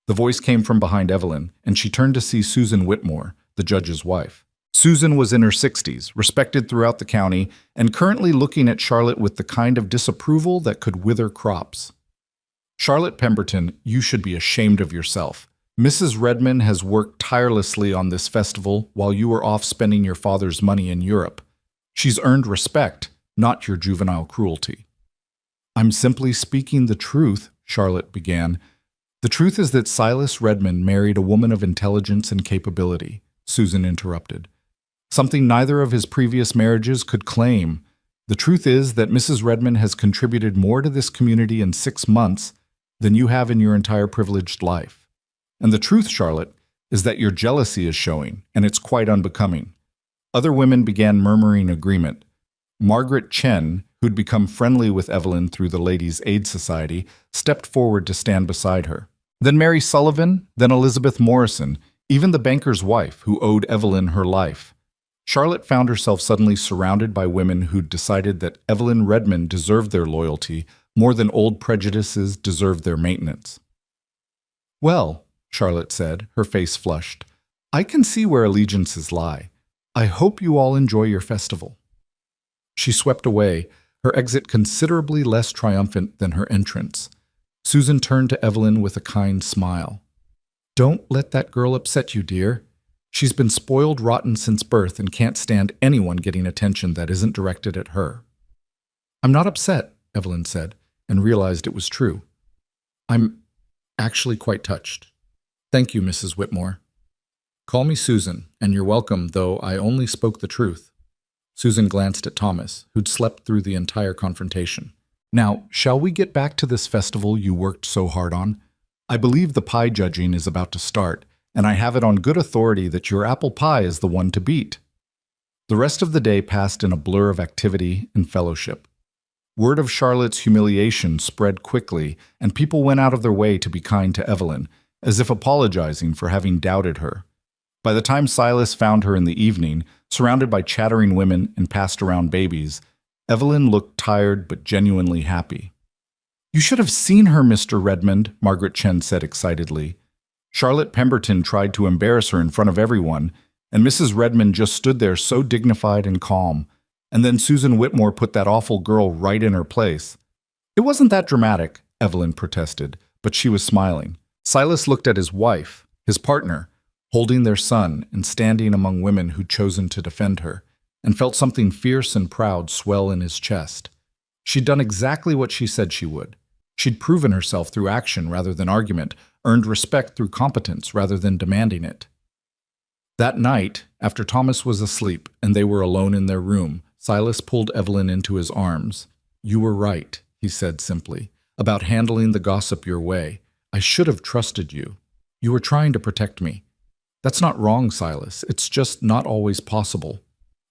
S1: The voice came from behind Evelyn, and she turned to see Susan Whitmore, the judge's wife. Susan was in her 60s, respected throughout the county, and currently looking at Charlotte with the kind of disapproval that could wither crops. "Charlotte Pemberton, you should be ashamed of yourself. Mrs. Redmond has worked tirelessly on this festival while you were off spending your father's money in Europe. She's earned respect, not your juvenile cruelty." "I'm simply speaking the truth," Charlotte began. "The truth is that Silas Redmond married a woman of intelligence and capability," Susan interrupted. "Something neither of his previous marriages could claim. The truth is that Mrs. Redmond has contributed more to this community in 6 months than you have in your entire privileged life. And the truth, Charlotte, is that your jealousy is showing, and it's quite unbecoming." Other women began murmuring agreement. Margaret Chen, who'd become friendly with Evelyn through the Ladies' Aid Society, stepped forward to stand beside her. Then Mary Sullivan, then Elizabeth Morrison, even the banker's wife, who owed Evelyn her life. Charlotte found herself suddenly surrounded by women who'd decided that Evelyn Redmond deserved their loyalty more than old prejudices deserved their maintenance. "Well," Charlotte said, her face flushed, "I can see where allegiances lie. I hope you all enjoy your festival." She swept away, her exit considerably less triumphant than her entrance. Susan turned to Evelyn with a kind smile. "Don't let that girl upset you, dear. She's been spoiled rotten since birth and can't stand anyone getting attention that isn't directed at her." "I'm not upset," Evelyn said, and realized it was true. "I'm actually quite touched. Thank you, Mrs. Whitmore." "Call me Susan, and you're welcome, though I only spoke the truth." Susan glanced at Thomas, who'd slept through the entire confrontation. "Now, shall we get back to this festival you worked so hard on? I believe the pie judging is about to start, and I have it on good authority that your apple pie is the one to beat." The rest of the day passed in a blur of activity and fellowship. Word of Charlotte's humiliation spread quickly, and people went out of their way to be kind to Evelyn, as if apologizing for having doubted her. By the time Silas found her in the evening, surrounded by chattering women and passed-around babies, Evelyn looked tired but genuinely happy. "You should have seen her, Mr. Redmond," Margaret Chen said excitedly. Charlotte Pemberton tried to embarrass her in front of everyone, and Mrs. Redmond just stood there so dignified and calm. And then Susan Whitmore put that awful girl right in her place. "It wasn't that dramatic," Evelyn protested, but she was smiling. Silas looked at his wife, his partner, holding their son and standing among women who'd chosen to defend her, and felt something fierce and proud swell in his chest. She'd done exactly what she said she would. She'd proven herself through action rather than argument, earned respect through competence rather than demanding it. That night, after Thomas was asleep and they were alone in their room, Silas pulled Evelyn into his arms. "You were right," he said simply, "about handling the gossip your way. I should have trusted you. You were trying to protect me. That's not wrong, Silas. It's just not always possible."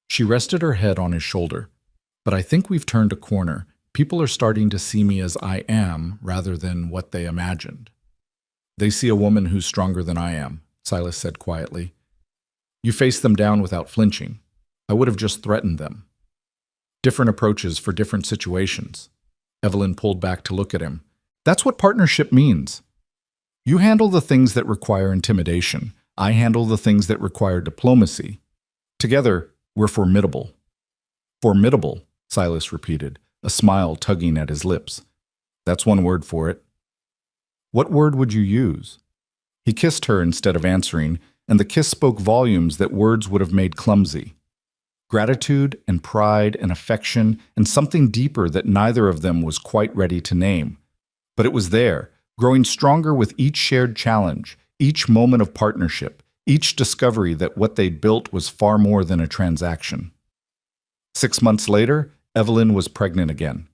S1: She rested her head on his shoulder. "But I think we've turned a corner. People are starting to see me as I am rather than what they imagined." "They see a woman who's stronger than I am," Silas said quietly. "You faced them down without flinching. I would have just threatened them." Different approaches for different situations. Evelyn pulled back to look at him. "That's what partnership means. You handle the things that require intimidation. I handle the things that require diplomacy. Together, we're formidable." "Formidable," Silas repeated, a smile tugging at his lips. "That's one word for it." "What word would you use?" He kissed her instead of answering, and the kiss spoke volumes that words would have made clumsy. gratitude and pride and affection and something deeper that neither of them was quite ready to name. But it was there, growing stronger with each shared challenge, each moment of partnership, each discovery that what they'd built was far more than a transaction. 6 months later, Evelyn was pregnant again.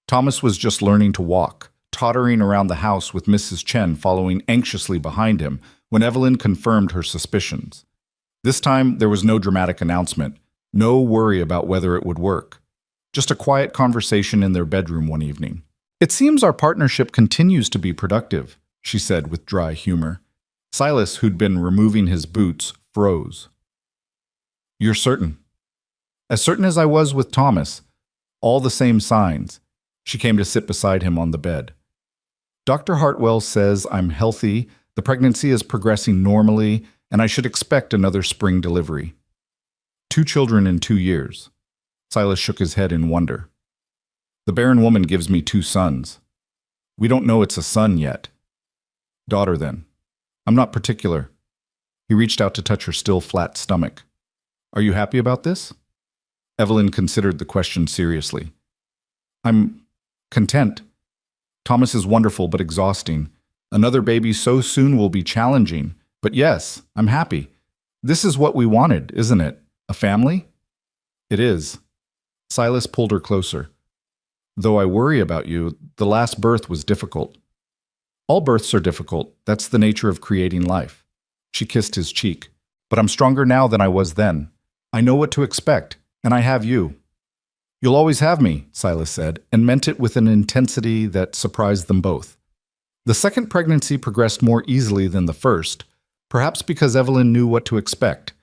S1: Thomas was just learning to walk, tottering around the house with Mrs. Chen following anxiously behind him when Evelyn confirmed her suspicions. This time, there was no dramatic announcement, no worry about whether it would work. Just a quiet conversation in their bedroom one evening. "It seems our partnership continues to be productive," she said with dry humor. Silas, who'd been removing his boots, froze. "You're certain?" "As certain as I was with Thomas. All the same signs." She came to sit beside him on the bed. "Dr. Hartwell says I'm healthy, the pregnancy is progressing normally, and I should expect another spring delivery. 2 children in 2 years. Silas shook his head in wonder. "The Barren woman gives me 2 sons. We don't know it's a son yet." "Daughter, then." "I'm not particular." He reached out to touch her still flat stomach. "Are you happy about this?" Evelyn considered the question seriously. "I'm content. Thomas is wonderful but exhausting. Another baby so soon will be challenging. But yes, I'm happy. This is what we wanted, isn't it? A family?" "It is." Silas pulled her closer. "Though I worry about you, the last birth was difficult." "All births are difficult. That's the nature of creating life." She kissed his cheek. "But I'm stronger now than I was then. I know what to expect, and I have you." "You'll always have me," Silas said, and meant it with an intensity that surprised them both. The second pregnancy progressed more easily than the first, perhaps because Evelyn knew what to expect,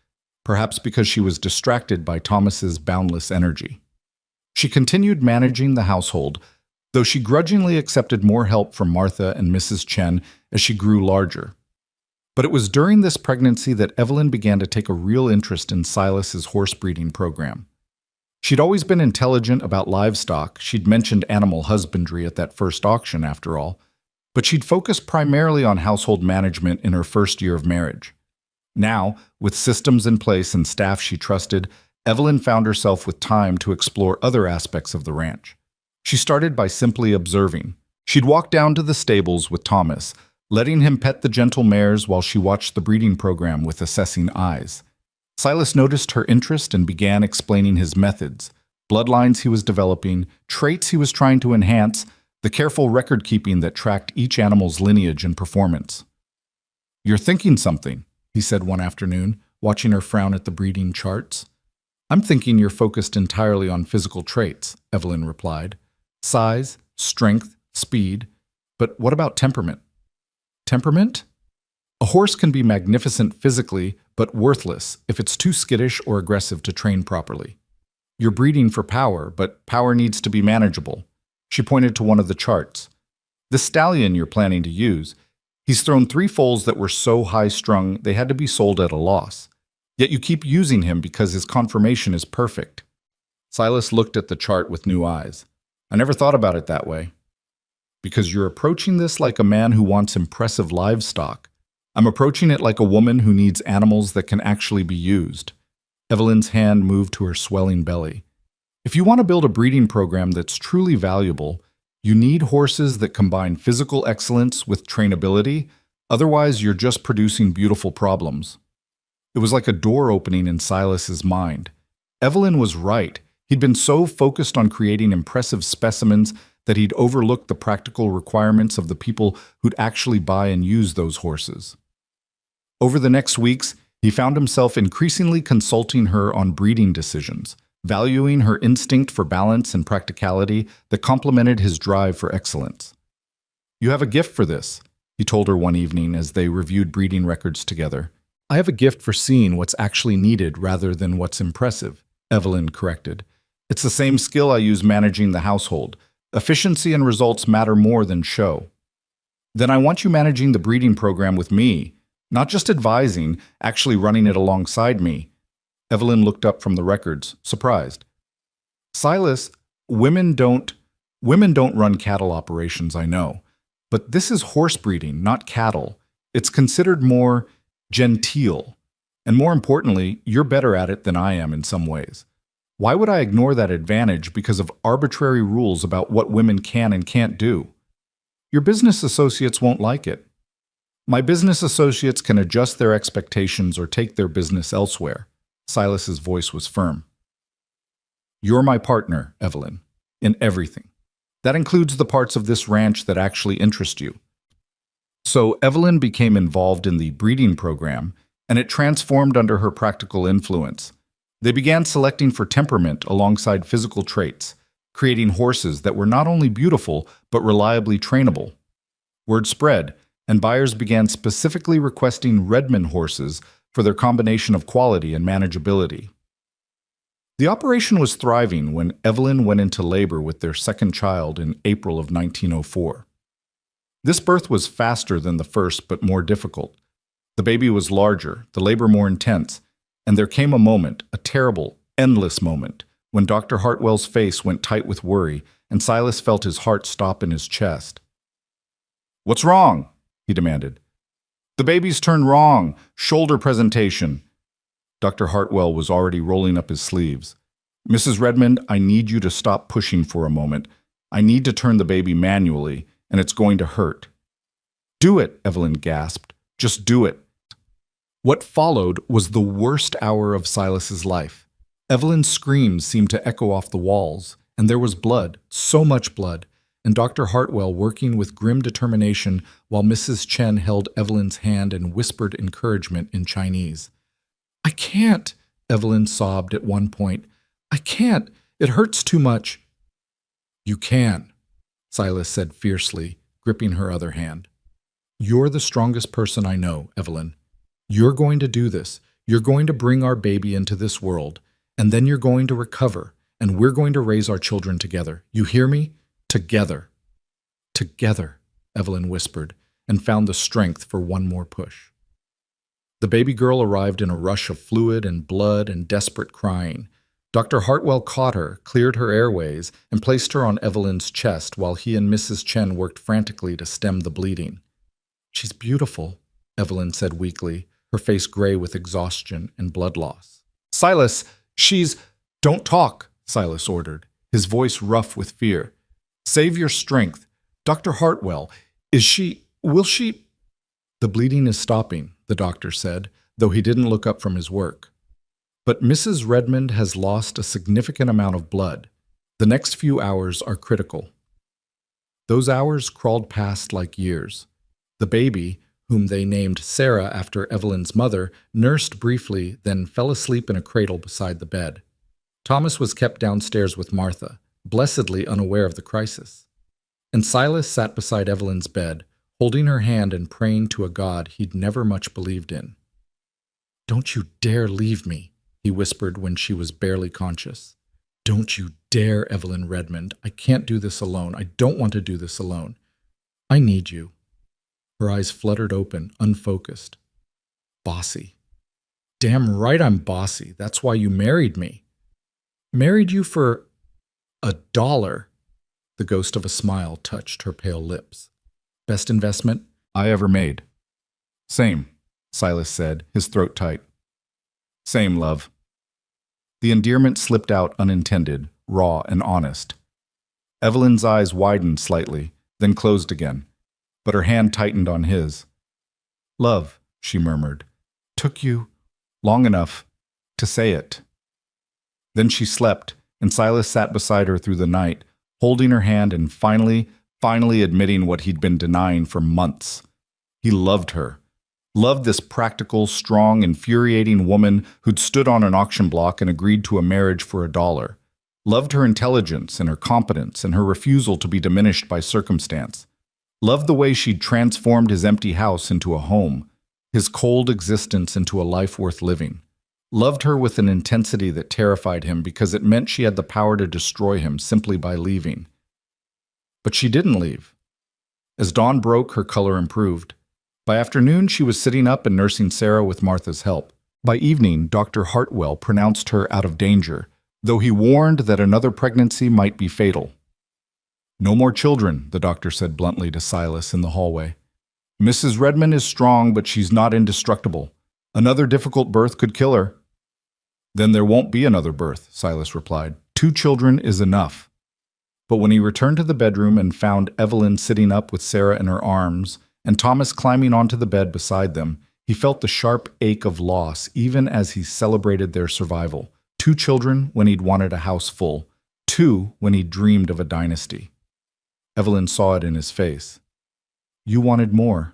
S1: perhaps because she was distracted by Thomas's boundless energy. She continued managing the household, though she grudgingly accepted more help from Martha and Mrs. Chen as she grew larger. But it was during this pregnancy that Evelyn began to take a real interest in Silas's horse breeding program. She'd always been intelligent about livestock. She'd mentioned animal husbandry at that first auction, after all. But she'd focused primarily on household management in her first year of marriage. Now, with systems in place and staff she trusted, Evelyn found herself with time to explore other aspects of the ranch. She started by simply observing. She'd walk down to the stables with Thomas, letting him pet the gentle mares while she watched the breeding program with assessing eyes. Silas noticed her interest and began explaining his methods, bloodlines he was developing, traits he was trying to enhance, the careful record-keeping that tracked each animal's lineage and performance. "You're thinking something," he said one afternoon, watching her frown at the breeding charts. "I'm thinking you're focused entirely on physical traits," Evelyn replied. "Size, strength, speed. But what about temperament?" "Temperament? A horse can be magnificent physically, but worthless if it's too skittish or aggressive to train properly. You're breeding for power, but power needs to be manageable." She pointed to one of the charts. "The stallion you're planning to use, he's thrown 3 foals that were so high-strung they had to be sold at a loss. Yet you keep using him because his conformation is perfect." Silas looked at the chart with new eyes. "I never thought about it that way." "Because you're approaching this like a man who wants impressive livestock. I'm approaching it like a woman who needs animals that can actually be used." Evelyn's hand moved to her swelling belly. "If you want to build a breeding program that's truly valuable, you need horses that combine physical excellence with trainability, otherwise you're just producing beautiful problems." It was like a door opening in Silas's mind. Evelyn was right. He'd been so focused on creating impressive specimens that he'd overlooked the practical requirements of the people who'd actually buy and use those horses. Over the next weeks, he found himself increasingly consulting her on breeding decisions, valuing her instinct for balance and practicality that complemented his drive for excellence. "You have a gift for this," he told her one evening as they reviewed breeding records together. "I have a gift for seeing what's actually needed rather than what's impressive," Evelyn corrected. "It's the same skill I use managing the household. Efficiency and results matter more than show." "Then I want you managing the breeding program with me. Not just advising, actually running it alongside me." Evelyn looked up from the records, surprised. "Silas, women don't run cattle operations, I know. But this is horse breeding, not cattle. It's considered more genteel. And more importantly, you're better at it than I am in some ways. Why would I ignore that advantage because of arbitrary rules about what women can and can't do? Your business associates won't like it. My business associates can adjust their expectations or take their business elsewhere. Silas's voice was firm. You're my partner, Evelyn, in everything. That includes the parts of this ranch that actually interest you. So Evelyn became involved in the breeding program, and it transformed under her practical influence. They began selecting for temperament alongside physical traits, creating horses that were not only beautiful, but reliably trainable. Word spread, and buyers began specifically requesting Redmond horses for their combination of quality and manageability. The operation was thriving when Evelyn went into labor with their second child in April of 1904. This birth was faster than the first, but more difficult. The baby was larger, the labor more intense, and there came a moment, a terrible, endless moment, when Dr. Hartwell's face went tight with worry and Silas felt his heart stop in his chest. "What's wrong?" he demanded. "The baby's turned wrong. Shoulder presentation." Dr. Hartwell was already rolling up his sleeves. "Mrs. Redmond, I need you to stop pushing for a moment. I need to turn the baby manually, and it's going to hurt." "Do it," Evelyn gasped. "Just do it." What followed was the worst hour of Silas's life. Evelyn's screams seemed to echo off the walls, and there was blood, so much blood, and Dr. Hartwell working with grim determination while Mrs. Chen held Evelyn's hand and whispered encouragement in Chinese. "I can't," Evelyn sobbed at one point. "I can't. It hurts too much." "You can," Silas said fiercely, gripping her other hand. "You're the strongest person I know, Evelyn. You're going to do this. You're going to bring our baby into this world, and then you're going to recover, and we're going to raise our children together. You hear me? Together." "Together," Evelyn whispered, and found the strength for one more push. The baby girl arrived in a rush of fluid and blood and desperate crying. Dr. Hartwell caught her, cleared her airways, and placed her on Evelyn's chest while he and Mrs. Chen worked frantically to stem the bleeding. "She's beautiful," Evelyn said weakly, her face gray with exhaustion and blood loss. "Silas, she's—" "Don't talk," Silas ordered, his voice rough with fear. "Save your strength. Dr. Hartwell, will she—" "The bleeding is stopping," the doctor said, though he didn't look up from his work. "But Mrs. Redmond has lost a significant amount of blood. The next few hours are critical." Those hours crawled past like years. The baby, whom they named Sarah after Evelyn's mother, nursed briefly, then fell asleep in a cradle beside the bed. Thomas was kept downstairs with Martha, blessedly unaware of the crisis. And Silas sat beside Evelyn's bed, holding her hand and praying to a God he'd never much believed in. "Don't you dare leave me," he whispered when she was barely conscious. "Don't you dare, Evelyn Redmond. I can't do this alone. I don't want to do this alone. I need you." Her eyes fluttered open, unfocused. "Bossy. Damn right I'm bossy. That's why you married me." "Married you for $1. The ghost of a smile touched her pale lips. "Best investment I ever made." "Same," Silas said, his throat tight. "Same, love." The endearment slipped out unintended, raw and honest. Evelyn's eyes widened slightly, then closed again, but her hand tightened on his. "Love," she murmured, "took you long enough to say it." Then she slept, and Silas sat beside her through the night, holding her hand and finally admitting what he'd been denying for months. He loved her. Loved this practical, strong, infuriating woman who'd stood on an auction block and agreed to a marriage for $1. Loved her intelligence and her competence and her refusal to be diminished by circumstance. Loved the way she'd transformed his empty house into a home, his cold existence into a life worth living. Loved her with an intensity that terrified him because it meant she had the power to destroy him simply by leaving. But she didn't leave. As dawn broke, her color improved. By afternoon, she was sitting up and nursing Sarah with Martha's help. By evening, Dr. Hartwell pronounced her out of danger, though he warned that another pregnancy might be fatal. "No more children," the doctor said bluntly to Silas in the hallway. "Mrs. Redmond is strong, but she's not indestructible. Another difficult birth could kill her." Then there won't be another birth, Silas replied. 2 children is enough. But when he returned to the bedroom and found Evelyn sitting up with Sarah in her arms and Thomas climbing onto the bed beside them, he felt the sharp ache of loss even as he celebrated their survival. 2 children when he'd wanted a house full. 2 when he dreamed of a dynasty. Evelyn saw it in his face. You wanted more.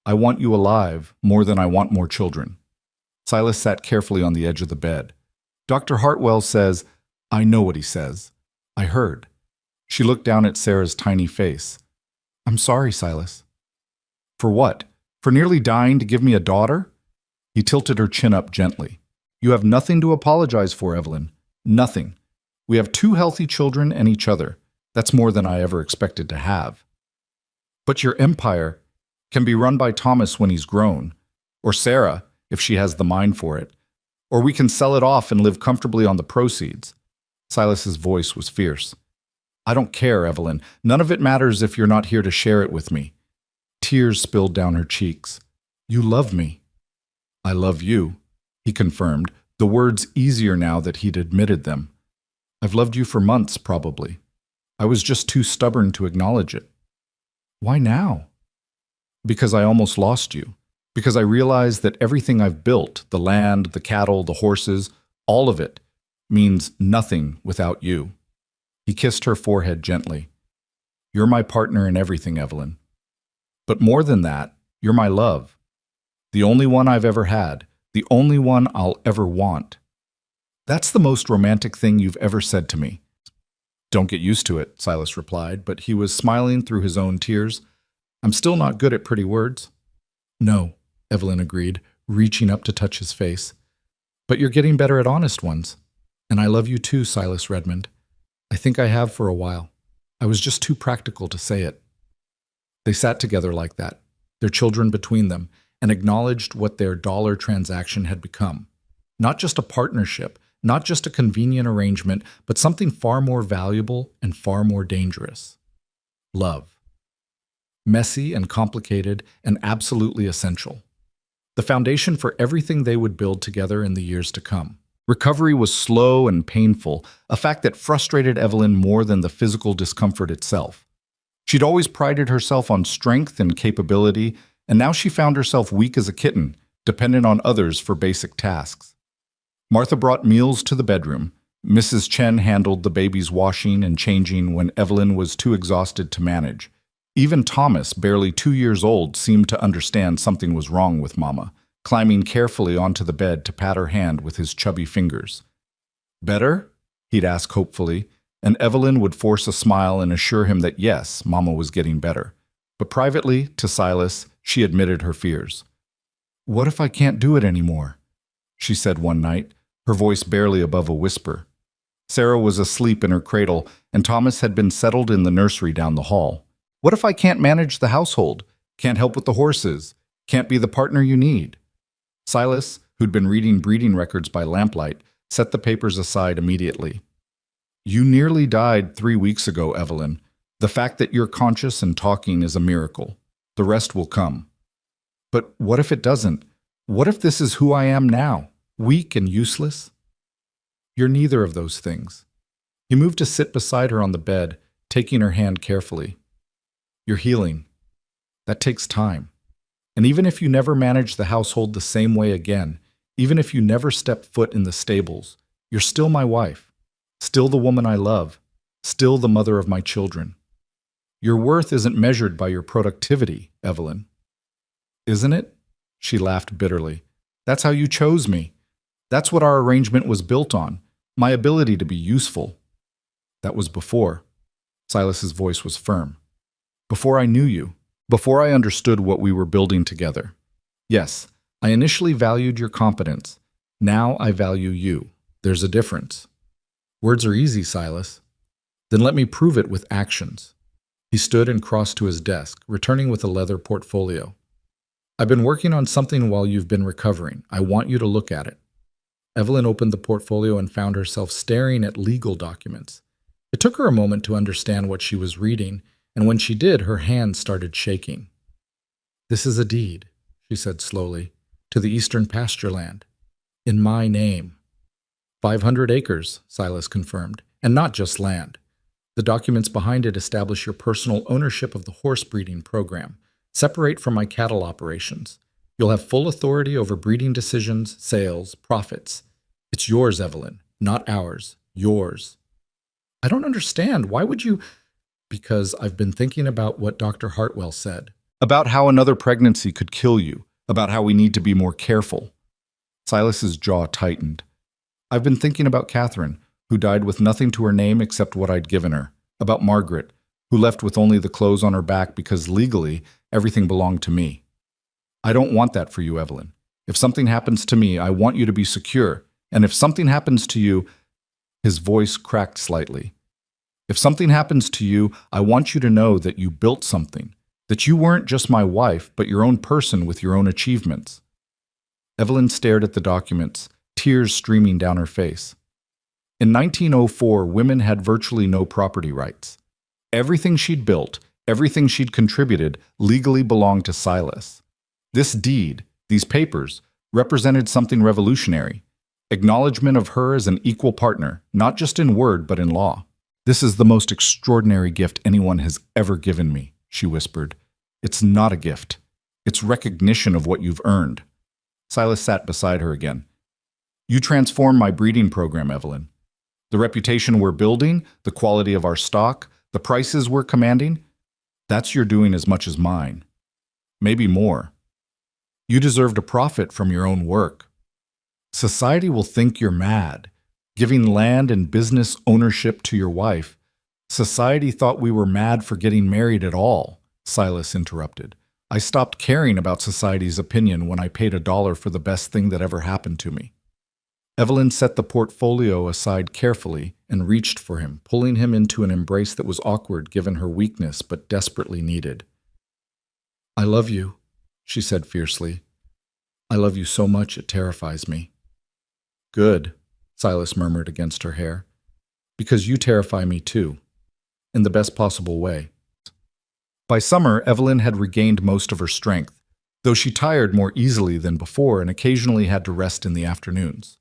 S1: I want you alive more than I want more children. Silas sat carefully on the edge of the bed. Dr. Hartwell says, I know what he says. I heard. She looked down at Sarah's tiny face. I'm sorry, Silas. For what? For nearly dying to give me a daughter? He tilted her chin up gently. You have nothing to apologize for, Evelyn. Nothing. We have 2 healthy children and each other. That's more than I ever expected to have. But your empire can be run by Thomas when he's grown, or Sarah, if she has the mind for it, or we can sell it off and live comfortably on the proceeds. Silas's voice was fierce. I don't care, Evelyn. None of it matters if you're not here to share it with me. Tears spilled down her cheeks. You love me. I love you, he confirmed, the words easier now that he'd admitted them. I've loved you for months, probably. I was just too stubborn to acknowledge it. Why now? Because I almost lost you. Because I realized that everything I've built, the land, the cattle, the horses, all of it, means nothing without you. He kissed her forehead gently. You're my partner in everything, Evelyn. But more than that, you're my love. The only one I've ever had. The only one I'll ever want. That's the most romantic thing you've ever said to me. Don't get used to it, Silas replied, but he was smiling through his own tears. I'm still not good at pretty words. No, Evelyn agreed, reaching up to touch his face. But you're getting better at honest ones. And I love you too, Silas Redmond. I think I have for a while. I was just too practical to say it. They sat together like that, their children between them, and acknowledged what their dollar transaction had become. Not just a partnership, not just a convenient arrangement, but something far more valuable and far more dangerous. Love. Messy and complicated and absolutely essential. The foundation for everything they would build together in the years to come. Recovery was slow and painful, a fact that frustrated Evelyn more than the physical discomfort itself. She'd always prided herself on strength and capability, and now she found herself weak as a kitten, dependent on others for basic tasks. Martha brought meals to the bedroom. Mrs. Chen handled the baby's washing and changing when Evelyn was too exhausted to manage. Even Thomas, barely 2 years old, seemed to understand something was wrong with Mama, climbing carefully onto the bed to pat her hand with his chubby fingers. Better? He'd ask hopefully, and Evelyn would force a smile and assure him that yes, Mama was getting better. But privately, to Silas, she admitted her fears. What if I can't do it anymore? She said one night, her voice barely above a whisper. Sarah was asleep in her cradle, and Thomas had been settled in the nursery down the hall. What if I can't manage the household? Can't help with the horses? Can't be the partner you need? Silas, who'd been reading breeding records by lamplight, set the papers aside immediately. You nearly died 3 weeks ago, Evelyn. The fact that you're conscious and talking is a miracle. The rest will come. But what if it doesn't? What if this is who I am now, weak and useless? You're neither of those things. He moved to sit beside her on the bed, taking her hand carefully. You're healing. That takes time. And even if you never manage the household the same way again, even if you never step foot in the stables, you're still my wife, still the woman I love, still the mother of my children. Your worth isn't measured by your productivity, Evelyn. Isn't it? She laughed bitterly. That's how you chose me. That's what our arrangement was built on, my ability to be useful. That was before. Silas's voice was firm. Before I knew you, before I understood what we were building together. Yes, I initially valued your competence. Now I value you. There's a difference. Words are easy, Silas. Then let me prove it with actions. He stood and crossed to his desk, returning with a leather portfolio. I've been working on something while you've been recovering. I want you to look at it. Evelyn opened the portfolio and found herself staring at legal documents. It took her a moment to understand what she was reading, and when she did, her hands started shaking. This is a deed, she said slowly, to the eastern pasture land. In my name. 500 acres, Silas confirmed, and not just land. The documents behind it establish your personal ownership of the horse breeding program, separate from my cattle operations. You'll have full authority over breeding decisions, sales, profits. It's yours, Evelyn, not ours. Yours. I don't understand. Why would you? Because I've been thinking about what Dr. Hartwell said. About how another pregnancy could kill you, about how we need to be more careful. Silas's jaw tightened. I've been thinking about Catherine, who died with nothing to her name except what I'd given her. About Margaret, who left with only the clothes on her back because legally everything belonged to me. I don't want that for you, Evelyn. If something happens to me, I want you to be secure. And if something happens to you, his voice cracked slightly. If something happens to you, I want you to know that you built something, that you weren't just my wife, but your own person with your own achievements. Evelyn stared at the documents, tears streaming down her face. In 1904, women had virtually no property rights. Everything she'd built, everything she'd contributed, legally belonged to Silas. This deed, these papers, represented something revolutionary. Acknowledgement of her as an equal partner, not just in word but in law. This is the most extraordinary gift anyone has ever given me, she whispered. It's not a gift. It's recognition of what you've earned. Silas sat beside her again. You transformed my breeding program, Evelyn. The reputation we're building, the quality of our stock, the prices we're commanding, that's your doing as much as mine. Maybe more. You deserve to profit from your own work. Society will think you're mad, giving land and business ownership to your wife. Society thought we were mad for getting married at all, Silas interrupted. I stopped caring about society's opinion when I paid $1 for the best thing that ever happened to me. Evelyn set the portfolio aside carefully and reached for him, pulling him into an embrace that was awkward given her weakness but desperately needed. I love you, she said fiercely. I love you so much it terrifies me. Good, Silas murmured against her hair. Because you terrify me too, in the best possible way. By summer, Evelyn had regained most of her strength, though she tired more easily than before and occasionally had to rest in the afternoons.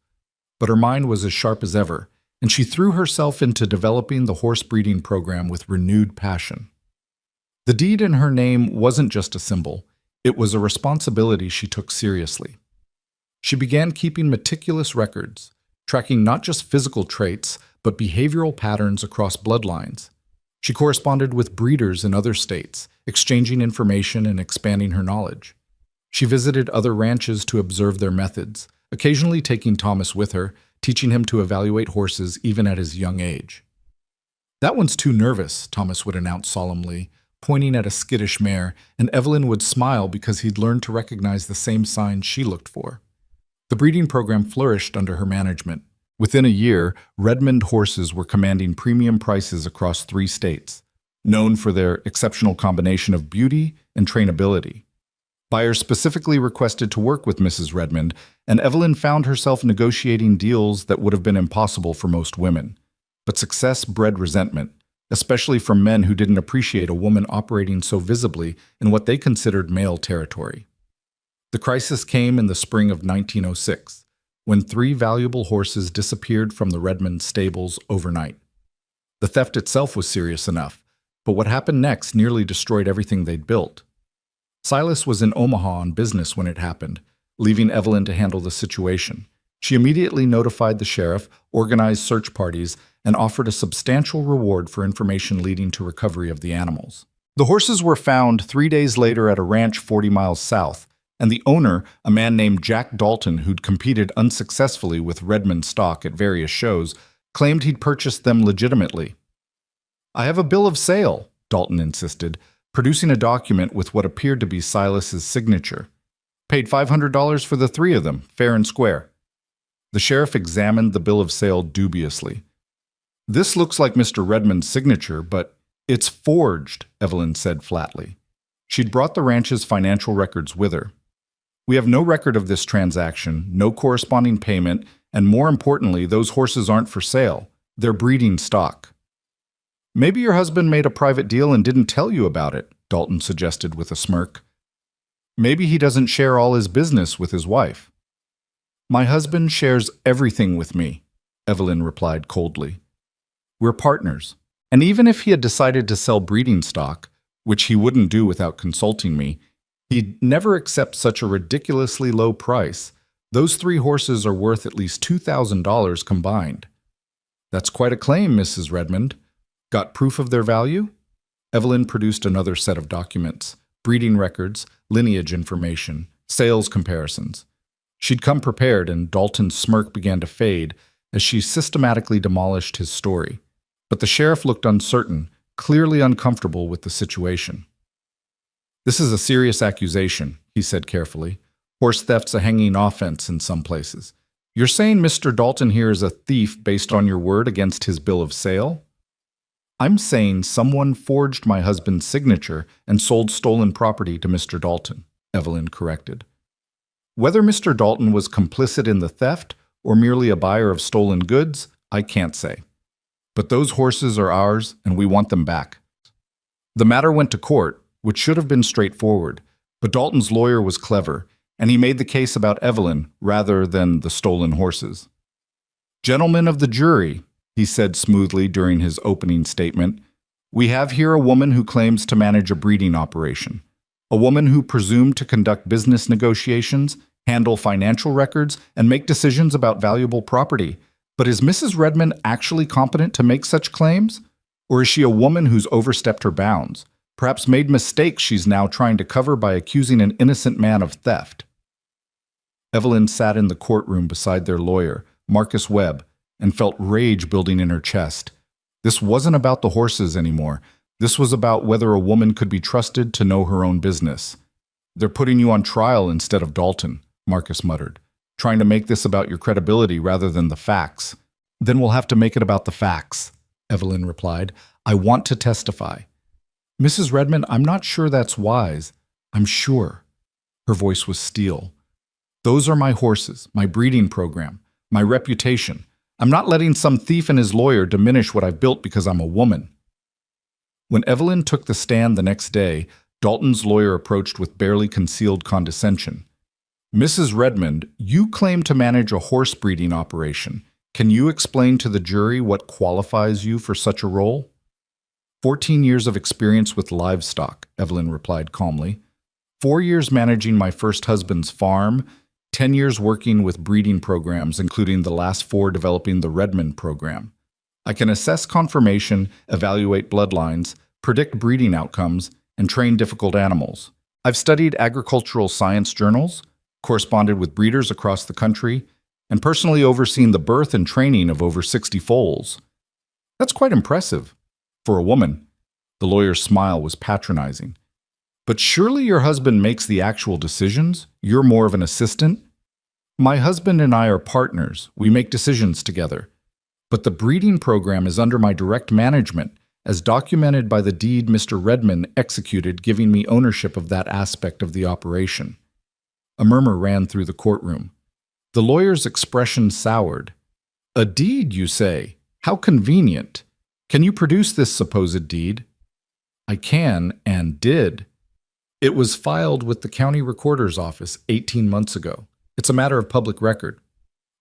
S1: But her mind was as sharp as ever, and she threw herself into developing the horse breeding program with renewed passion. The deed in her name wasn't just a symbol, it was a responsibility she took seriously. She began keeping meticulous records, tracking not just physical traits, but behavioral patterns across bloodlines. She corresponded with breeders in other states, exchanging information and expanding her knowledge. She visited other ranches to observe their methods, occasionally taking Thomas with her, teaching him to evaluate horses even at his young age. That one's too nervous, Thomas would announce solemnly, pointing at a skittish mare, and Evelyn would smile because he'd learned to recognize the same signs she looked for. The breeding program flourished under her management. Within a year, Redmond horses were commanding premium prices across 3 states, known for their exceptional combination of beauty and trainability. Buyers specifically requested to work with Mrs. Redmond, and Evelyn found herself negotiating deals that would have been impossible for most women. But success bred resentment, especially from men who didn't appreciate a woman operating so visibly in what they considered male territory. The crisis came in the spring of 1906, when 3 valuable horses disappeared from the Redmond stables overnight. The theft itself was serious enough, but what happened next nearly destroyed everything they'd built. Silas was in Omaha on business when it happened, leaving Evelyn to handle the situation. She immediately notified the sheriff, organized search parties, and offered a substantial reward for information leading to recovery of the animals. The horses were found 3 days later at a ranch 40 miles south, and the owner, a man named Jack Dalton who'd competed unsuccessfully with Redmond stock at various shows, claimed he'd purchased them legitimately. I have a bill of sale, Dalton insisted, producing a document with what appeared to be Silas's signature. Paid $500 for the 3 of them, fair and square. The sheriff examined the bill of sale dubiously. This looks like Mr. Redmond's signature, but it's forged, Evelyn said flatly. She'd brought the ranch's financial records with her. We have no record of this transaction, no corresponding payment, and more importantly, those horses aren't for sale. They're breeding stock. Maybe your husband made a private deal and didn't tell you about it, Dalton suggested with a smirk. Maybe he doesn't share all his business with his wife. My husband shares everything with me, Evelyn replied coldly. We're partners. And even if he had decided to sell breeding stock, which he wouldn't do without consulting me, he'd never accept such a ridiculously low price. Those 3 horses are worth at least $2,000 combined. That's quite a claim, Mrs. Redmond. Got proof of their value? Evelyn produced another set of documents, breeding records, lineage information, sales comparisons. She'd come prepared, and Dalton's smirk began to fade as she systematically demolished his story. But the sheriff looked uncertain, clearly uncomfortable with the situation. This is a serious accusation, he said carefully. Horse theft's a hanging offense in some places. You're saying Mr. Dalton here is a thief based on your word against his bill of sale? I'm saying someone forged my husband's signature and sold stolen property to Mr. Dalton, Evelyn corrected. Whether Mr. Dalton was complicit in the theft or merely a buyer of stolen goods, I can't say. But those horses are ours, and we want them back. The matter went to court, which should have been straightforward, but Dalton's lawyer was clever, and he made the case about Evelyn rather than the stolen horses. Gentlemen of the jury, he said smoothly during his opening statement, we have here a woman who claims to manage a breeding operation, a woman who presumed to conduct business negotiations, handle financial records, and make decisions about valuable property. But is Mrs. Redmond actually competent to make such claims? Or is she a woman who's overstepped her bounds, perhaps made mistakes she's now trying to cover by accusing an innocent man of theft? Evelyn sat in the courtroom beside their lawyer, Marcus Webb, and felt rage building in her chest. This wasn't about the horses anymore. This was about whether a woman could be trusted to know her own business. They're putting you on trial instead of Dalton, Marcus muttered, trying to make this about your credibility rather than the facts. Then we'll have to make it about the facts, Evelyn replied. I want to testify. Mrs. Redmond, I'm not sure that's wise. I'm sure. Her voice was steel. Those are my horses, my breeding program, my reputation. I'm not letting some thief and his lawyer diminish what I've built because I'm a woman. When Evelyn took the stand the next day, Dalton's lawyer approached with barely concealed condescension. Mrs. Redmond, you claim to manage a horse breeding operation. Can you explain to the jury what qualifies you for such a role? 14 years of experience with livestock, Evelyn replied calmly. 4 years managing my first husband's farm, 10 years working with breeding programs, including the last 4 developing the Redmond program. I can assess conformation, evaluate bloodlines, predict breeding outcomes, and train difficult animals. I've studied agricultural science journals, corresponded with breeders across the country, and personally overseen the birth and training of over 60 foals. That's quite impressive. For a woman, the lawyer's smile was patronizing. But surely your husband makes the actual decisions? You're more of an assistant? My husband and I are partners. We make decisions together. But the breeding program is under my direct management, as documented by the deed Mr. Redmond executed giving me ownership of that aspect of the operation. A murmur ran through the courtroom. The lawyer's expression soured. A deed, you say? How convenient. Can you produce this supposed deed? I can, and did. It was filed with the county recorder's office 18 months ago. It's a matter of public record.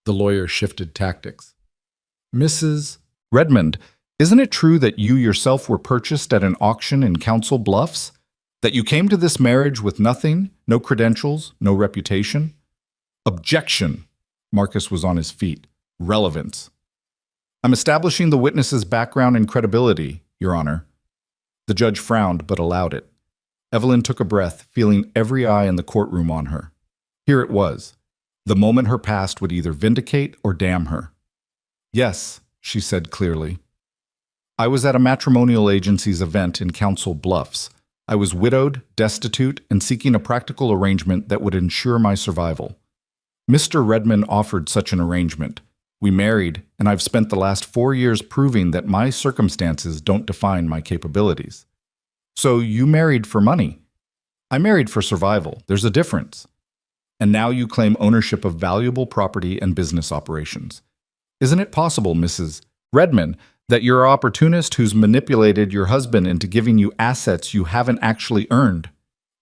S1: The lawyer shifted tactics. Mrs. Redmond, isn't it true that you yourself were purchased at an auction in Council Bluffs? That you came to this marriage with nothing, no credentials, no reputation? Objection! Marcus was on his feet. Relevance. I'm establishing the witness's background and credibility, Your Honor. The judge frowned but allowed it. Evelyn took a breath, feeling every eye in the courtroom on her. Here it was. The moment her past would either vindicate or damn her. Yes, she said clearly. I was at a matrimonial agency's event in Council Bluffs. I was widowed, destitute, and seeking a practical arrangement that would ensure my survival. Mr. Redmond offered such an arrangement. We married, and I've spent the last 4 years proving that my circumstances don't define my capabilities. So you married for money. I married for survival. There's a difference. And now you claim ownership of valuable property and business operations. Isn't it possible, Mrs. Redmond, that you're an opportunist who's manipulated your husband into giving you assets you haven't actually earned?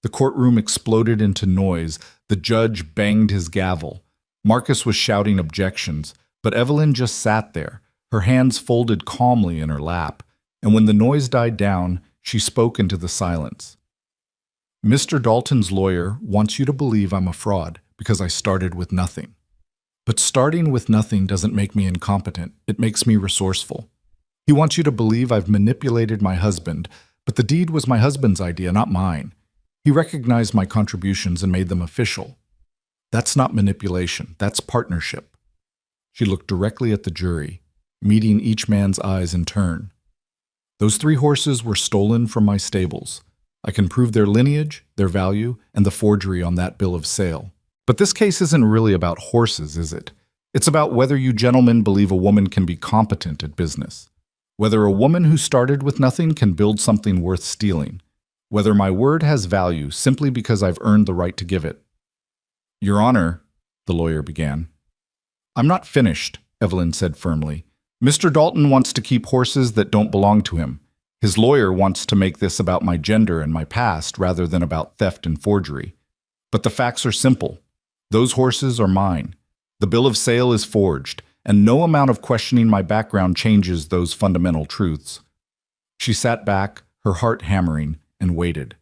S1: The courtroom exploded into noise. The judge banged his gavel. Marcus was shouting objections, But Evelyn just sat there, her hands folded calmly in her lap, and when the noise died down, she spoke into the silence. Mr. Dalton's lawyer wants you to believe I'm a fraud because I started with nothing. But starting with nothing doesn't make me incompetent, it makes me resourceful. He wants you to believe I've manipulated my husband, but the deed was my husband's idea, not mine. He recognized my contributions and made them official. That's not manipulation, that's partnership. She looked directly at the jury, meeting each man's eyes in turn. Those 3 horses were stolen from my stables. I can prove their lineage, their value, and the forgery on that bill of sale. But this case isn't really about horses, is it? It's about whether you gentlemen believe a woman can be competent at business. Whether a woman who started with nothing can build something worth stealing. Whether my word has value simply because I've earned the right to give it. Your Honor, the lawyer began. I'm not finished, Evelyn said firmly. Mr. Dalton wants to keep horses that don't belong to him. His lawyer wants to make this about my gender and my past rather than about theft and forgery. But the facts are simple. Those horses are mine. The bill of sale is forged, and no amount of questioning my background changes those fundamental truths. She sat back, her heart hammering, and waited.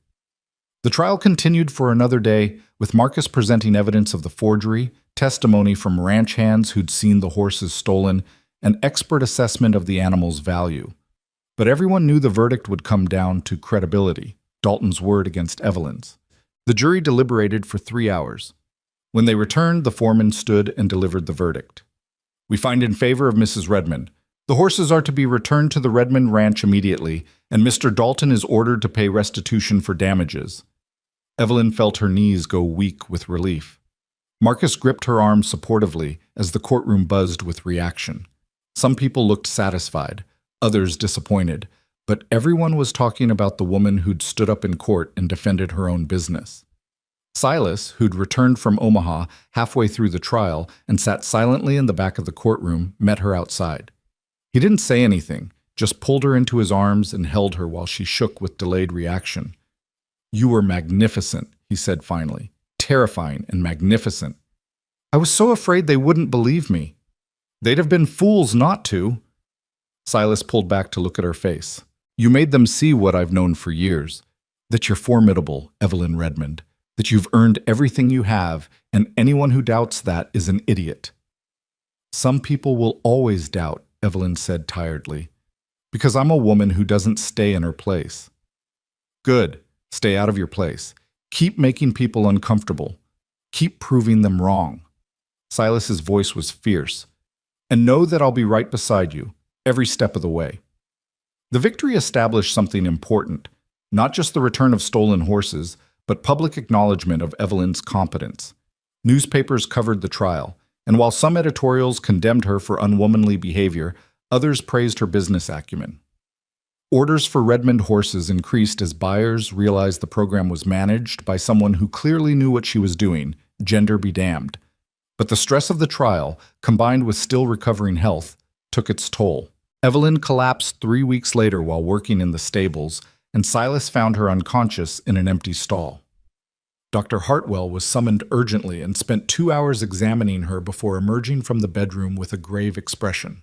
S1: The trial continued for another day, with Marcus presenting evidence of the forgery, testimony from ranch hands who'd seen the horses stolen, and expert assessment of the animal's value. But everyone knew the verdict would come down to credibility, Dalton's word against Evelyn's. The jury deliberated for 3 hours. When they returned, the foreman stood and delivered the verdict. We find in favor of Mrs. Redmond. The horses are to be returned to the Redmond Ranch immediately, and Mr. Dalton is ordered to pay restitution for damages. Evelyn felt her knees go weak with relief. Marcus gripped her arm supportively as the courtroom buzzed with reaction. Some people looked satisfied, others disappointed, but everyone was talking about the woman who'd stood up in court and defended her own business. Silas, who'd returned from Omaha halfway through the trial and sat silently in the back of the courtroom, met her outside. He didn't say anything, just pulled her into his arms and held her while she shook with delayed reaction. You were magnificent, he said finally. Terrifying and magnificent. I was so afraid they wouldn't believe me. They'd have been fools not to. Silas pulled back to look at her face. You made them see what I've known for years, that you're formidable, Evelyn Redmond, that you've earned everything you have, and anyone who doubts that is an idiot. Some people will always doubt, Evelyn said tiredly, because I'm a woman who doesn't stay in her place. Good. Stay out of your place. Keep making people uncomfortable. Keep proving them wrong. Silas's voice was fierce. And know that I'll be right beside you, every step of the way. The victory established something important, not just the return of stolen horses, but public acknowledgement of Evelyn's competence. Newspapers covered the trial, and while some editorials condemned her for unwomanly behavior, others praised her business acumen. Orders for Redmond horses increased as buyers realized the program was managed by someone who clearly knew what she was doing, gender be damned. But the stress of the trial, combined with still recovering health, took its toll. Evelyn collapsed 3 weeks later while working in the stables, and Silas found her unconscious in an empty stall. Dr. Hartwell was summoned urgently and spent 2 hours examining her before emerging from the bedroom with a grave expression.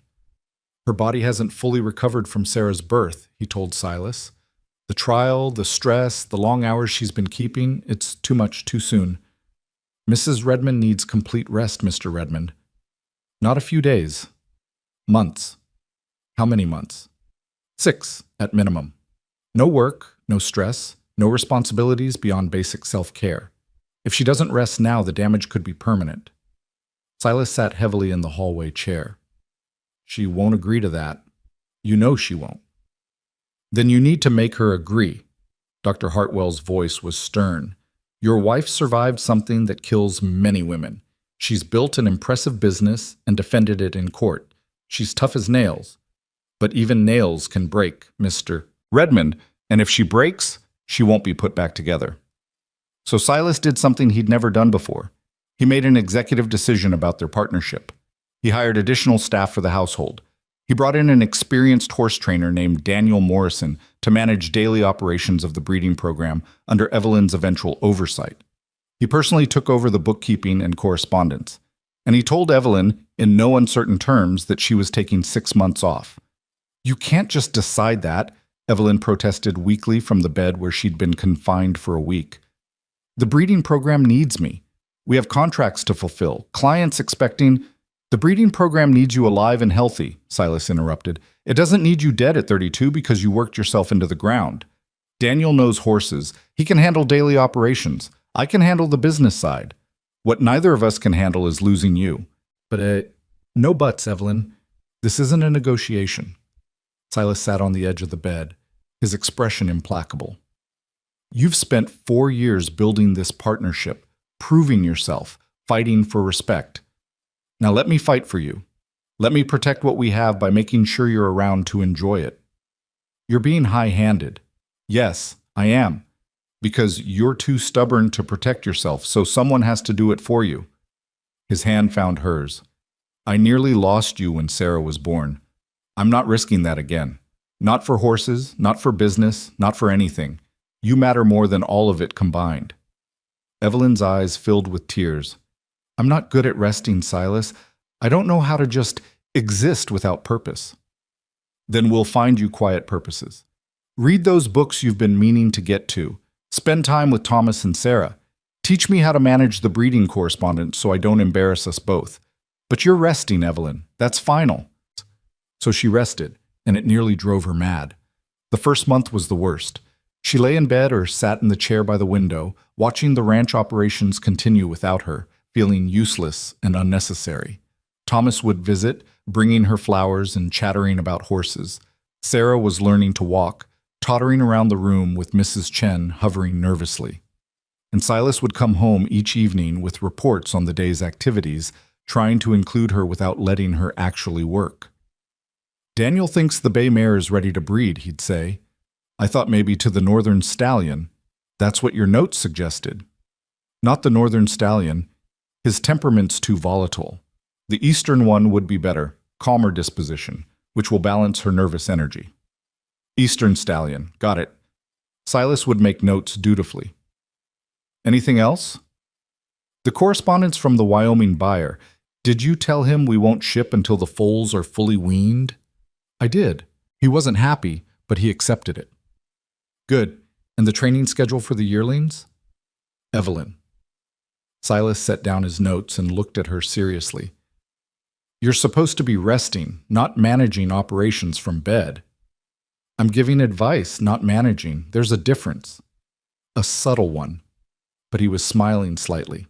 S1: Her body hasn't fully recovered from Sarah's birth, he told Silas. The trial, the stress, the long hours she's been keeping, it's too much too soon. Mrs. Redmond needs complete rest, Mr. Redmond. Not a few days. Months. How many months? 6, at minimum. No work, no stress, no responsibilities beyond basic self-care. If she doesn't rest now, the damage could be permanent. Silas sat heavily in the hallway chair. She won't agree to that. You know she won't. Then you need to make her agree. Dr. Hartwell's voice was stern. Your wife survived something that kills many women. She's built an impressive business and defended it in court. She's tough as nails. But even nails can break, Mr. Redmond, and if she breaks, she won't be put back together. So Silas did something he'd never done before. He made an executive decision about their partnership. He hired additional staff for the household. He brought in an experienced horse trainer named Daniel Morrison to manage daily operations of the breeding program under Evelyn's eventual oversight. He personally took over the bookkeeping and correspondence. And he told Evelyn, in no uncertain terms, that she was taking 6 months off. You can't just decide that, Evelyn protested weakly from the bed where she'd been confined for a week. The breeding program needs me. We have contracts to fulfill, clients expecting. The breeding program needs you alive and healthy, Silas interrupted. It doesn't need you dead at 32 because you worked yourself into the ground. Daniel knows horses. He can handle daily operations. I can handle the business side. What neither of us can handle is losing you. But, no buts, Evelyn. This isn't a negotiation. Silas sat on the edge of the bed, his expression implacable. You've spent 4 years building this partnership, proving yourself, fighting for respect. Now let me fight for you. Let me protect what we have by making sure you're around to enjoy it. You're being high-handed. Yes, I am. Because you're too stubborn to protect yourself, so someone has to do it for you. His hand found hers. I nearly lost you when Sarah was born. I'm not risking that again. Not for horses, not for business, not for anything. You matter more than all of it combined. Evelyn's eyes filled with tears. I'm not good at resting, Silas. I don't know how to just exist without purpose. Then we'll find you quiet purposes. Read those books you've been meaning to get to. Spend time with Thomas and Sarah. Teach me how to manage the breeding correspondence so I don't embarrass us both. But you're resting, Evelyn. That's final. So she rested, and it nearly drove her mad. The first month was the worst. She lay in bed or sat in the chair by the window, watching the ranch operations continue without her, feeling useless and unnecessary. Thomas would visit, bringing her flowers and chattering about horses. Sarah was learning to walk, tottering around the room with Mrs. Chen hovering nervously. And Silas would come home each evening with reports on the day's activities, trying to include her without letting her actually work. Daniel thinks the bay mare is ready to breed, he'd say. I thought maybe to the northern stallion. That's what your notes suggested. Not the northern stallion. His temperament's too volatile. The eastern one would be better, calmer disposition, which will balance her nervous energy. Eastern stallion, got it. Silas would make notes dutifully. Anything else? The correspondence from the Wyoming buyer. Did you tell him we won't ship until the foals are fully weaned? I did. He wasn't happy, but he accepted it. Good. And the training schedule for the yearlings? Evelyn. Silas set down his notes and looked at her seriously. You're supposed to be resting, not managing operations from bed. I'm giving advice, not managing. There's a difference. A subtle one. But he was smiling slightly.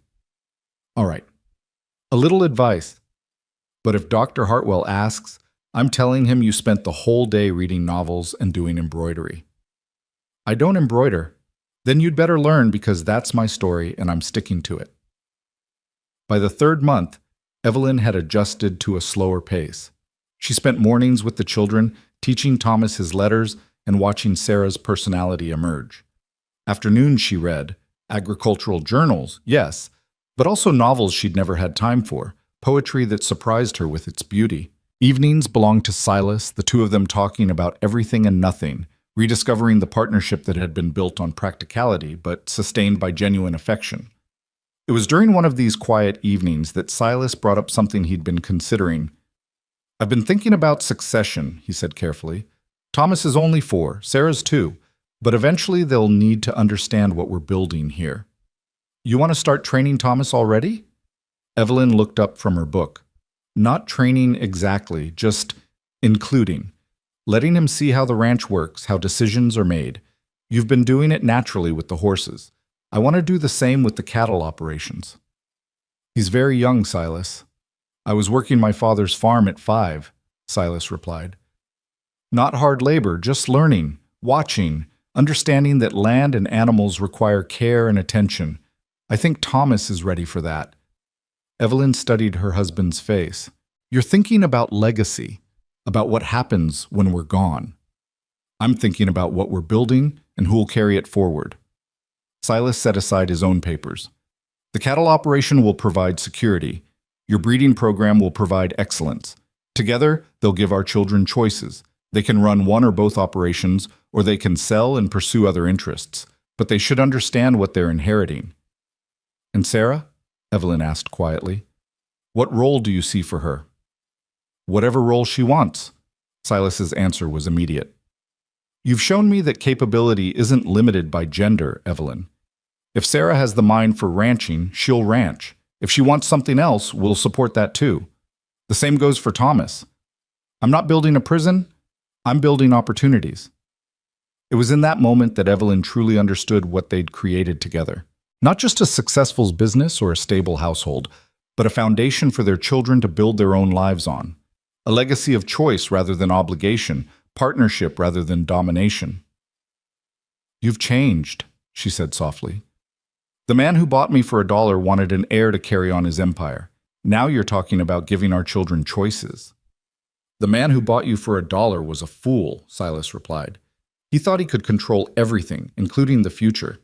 S1: All right. A little advice. But if Dr. Hartwell asks, I'm telling him you spent the whole day reading novels and doing embroidery. I don't embroider. Then you'd better learn because that's my story and I'm sticking to it. By the 3rd month, Evelyn had adjusted to a slower pace. She spent mornings with the children, teaching Thomas his letters and watching Sarah's personality emerge. Afternoons she read, agricultural journals, yes, but also novels she'd never had time for, poetry that surprised her with its beauty. Evenings belonged to Silas, the two of them talking about everything and nothing, rediscovering the partnership that had been built on practicality but sustained by genuine affection. It was during one of these quiet evenings that Silas brought up something he'd been considering. I've been thinking about succession, he said carefully. Thomas is only 4, Sarah's 2, but eventually they'll need to understand what we're building here. You want to start training Thomas already? Evelyn looked up from her book. Not training exactly, just including. Letting him see how the ranch works, how decisions are made. You've been doing it naturally with the horses. I want to do the same with the cattle operations. He's very young, Silas. I was working my father's farm at 5, Silas replied. Not hard labor, just learning, watching, understanding that land and animals require care and attention. I think Thomas is ready for that. Evelyn studied her husband's face. You're thinking about legacy, about what happens when we're gone. I'm thinking about what we're building and who'll carry it forward. Silas set aside his own papers. The cattle operation will provide security. Your breeding program will provide excellence. Together, they'll give our children choices. They can run one or both operations, or they can sell and pursue other interests. But they should understand what they're inheriting. And Sarah? Evelyn asked quietly. What role do you see for her? Whatever role she wants. Silas's answer was immediate. You've shown me that capability isn't limited by gender, Evelyn. If Sarah has the mind for ranching, she'll ranch. If she wants something else, we'll support that too. The same goes for Thomas. I'm not building a prison, I'm building opportunities. It was in that moment that Evelyn truly understood what they'd created together. Not just a successful business or a stable household, but a foundation for their children to build their own lives on. A legacy of choice rather than obligation, partnership rather than domination. You've changed, she said softly. The man who bought me for $1 wanted an heir to carry on his empire. Now you're talking about giving our children choices. The man who bought you for $1 was a fool, Silas replied. He thought he could control everything, including the future.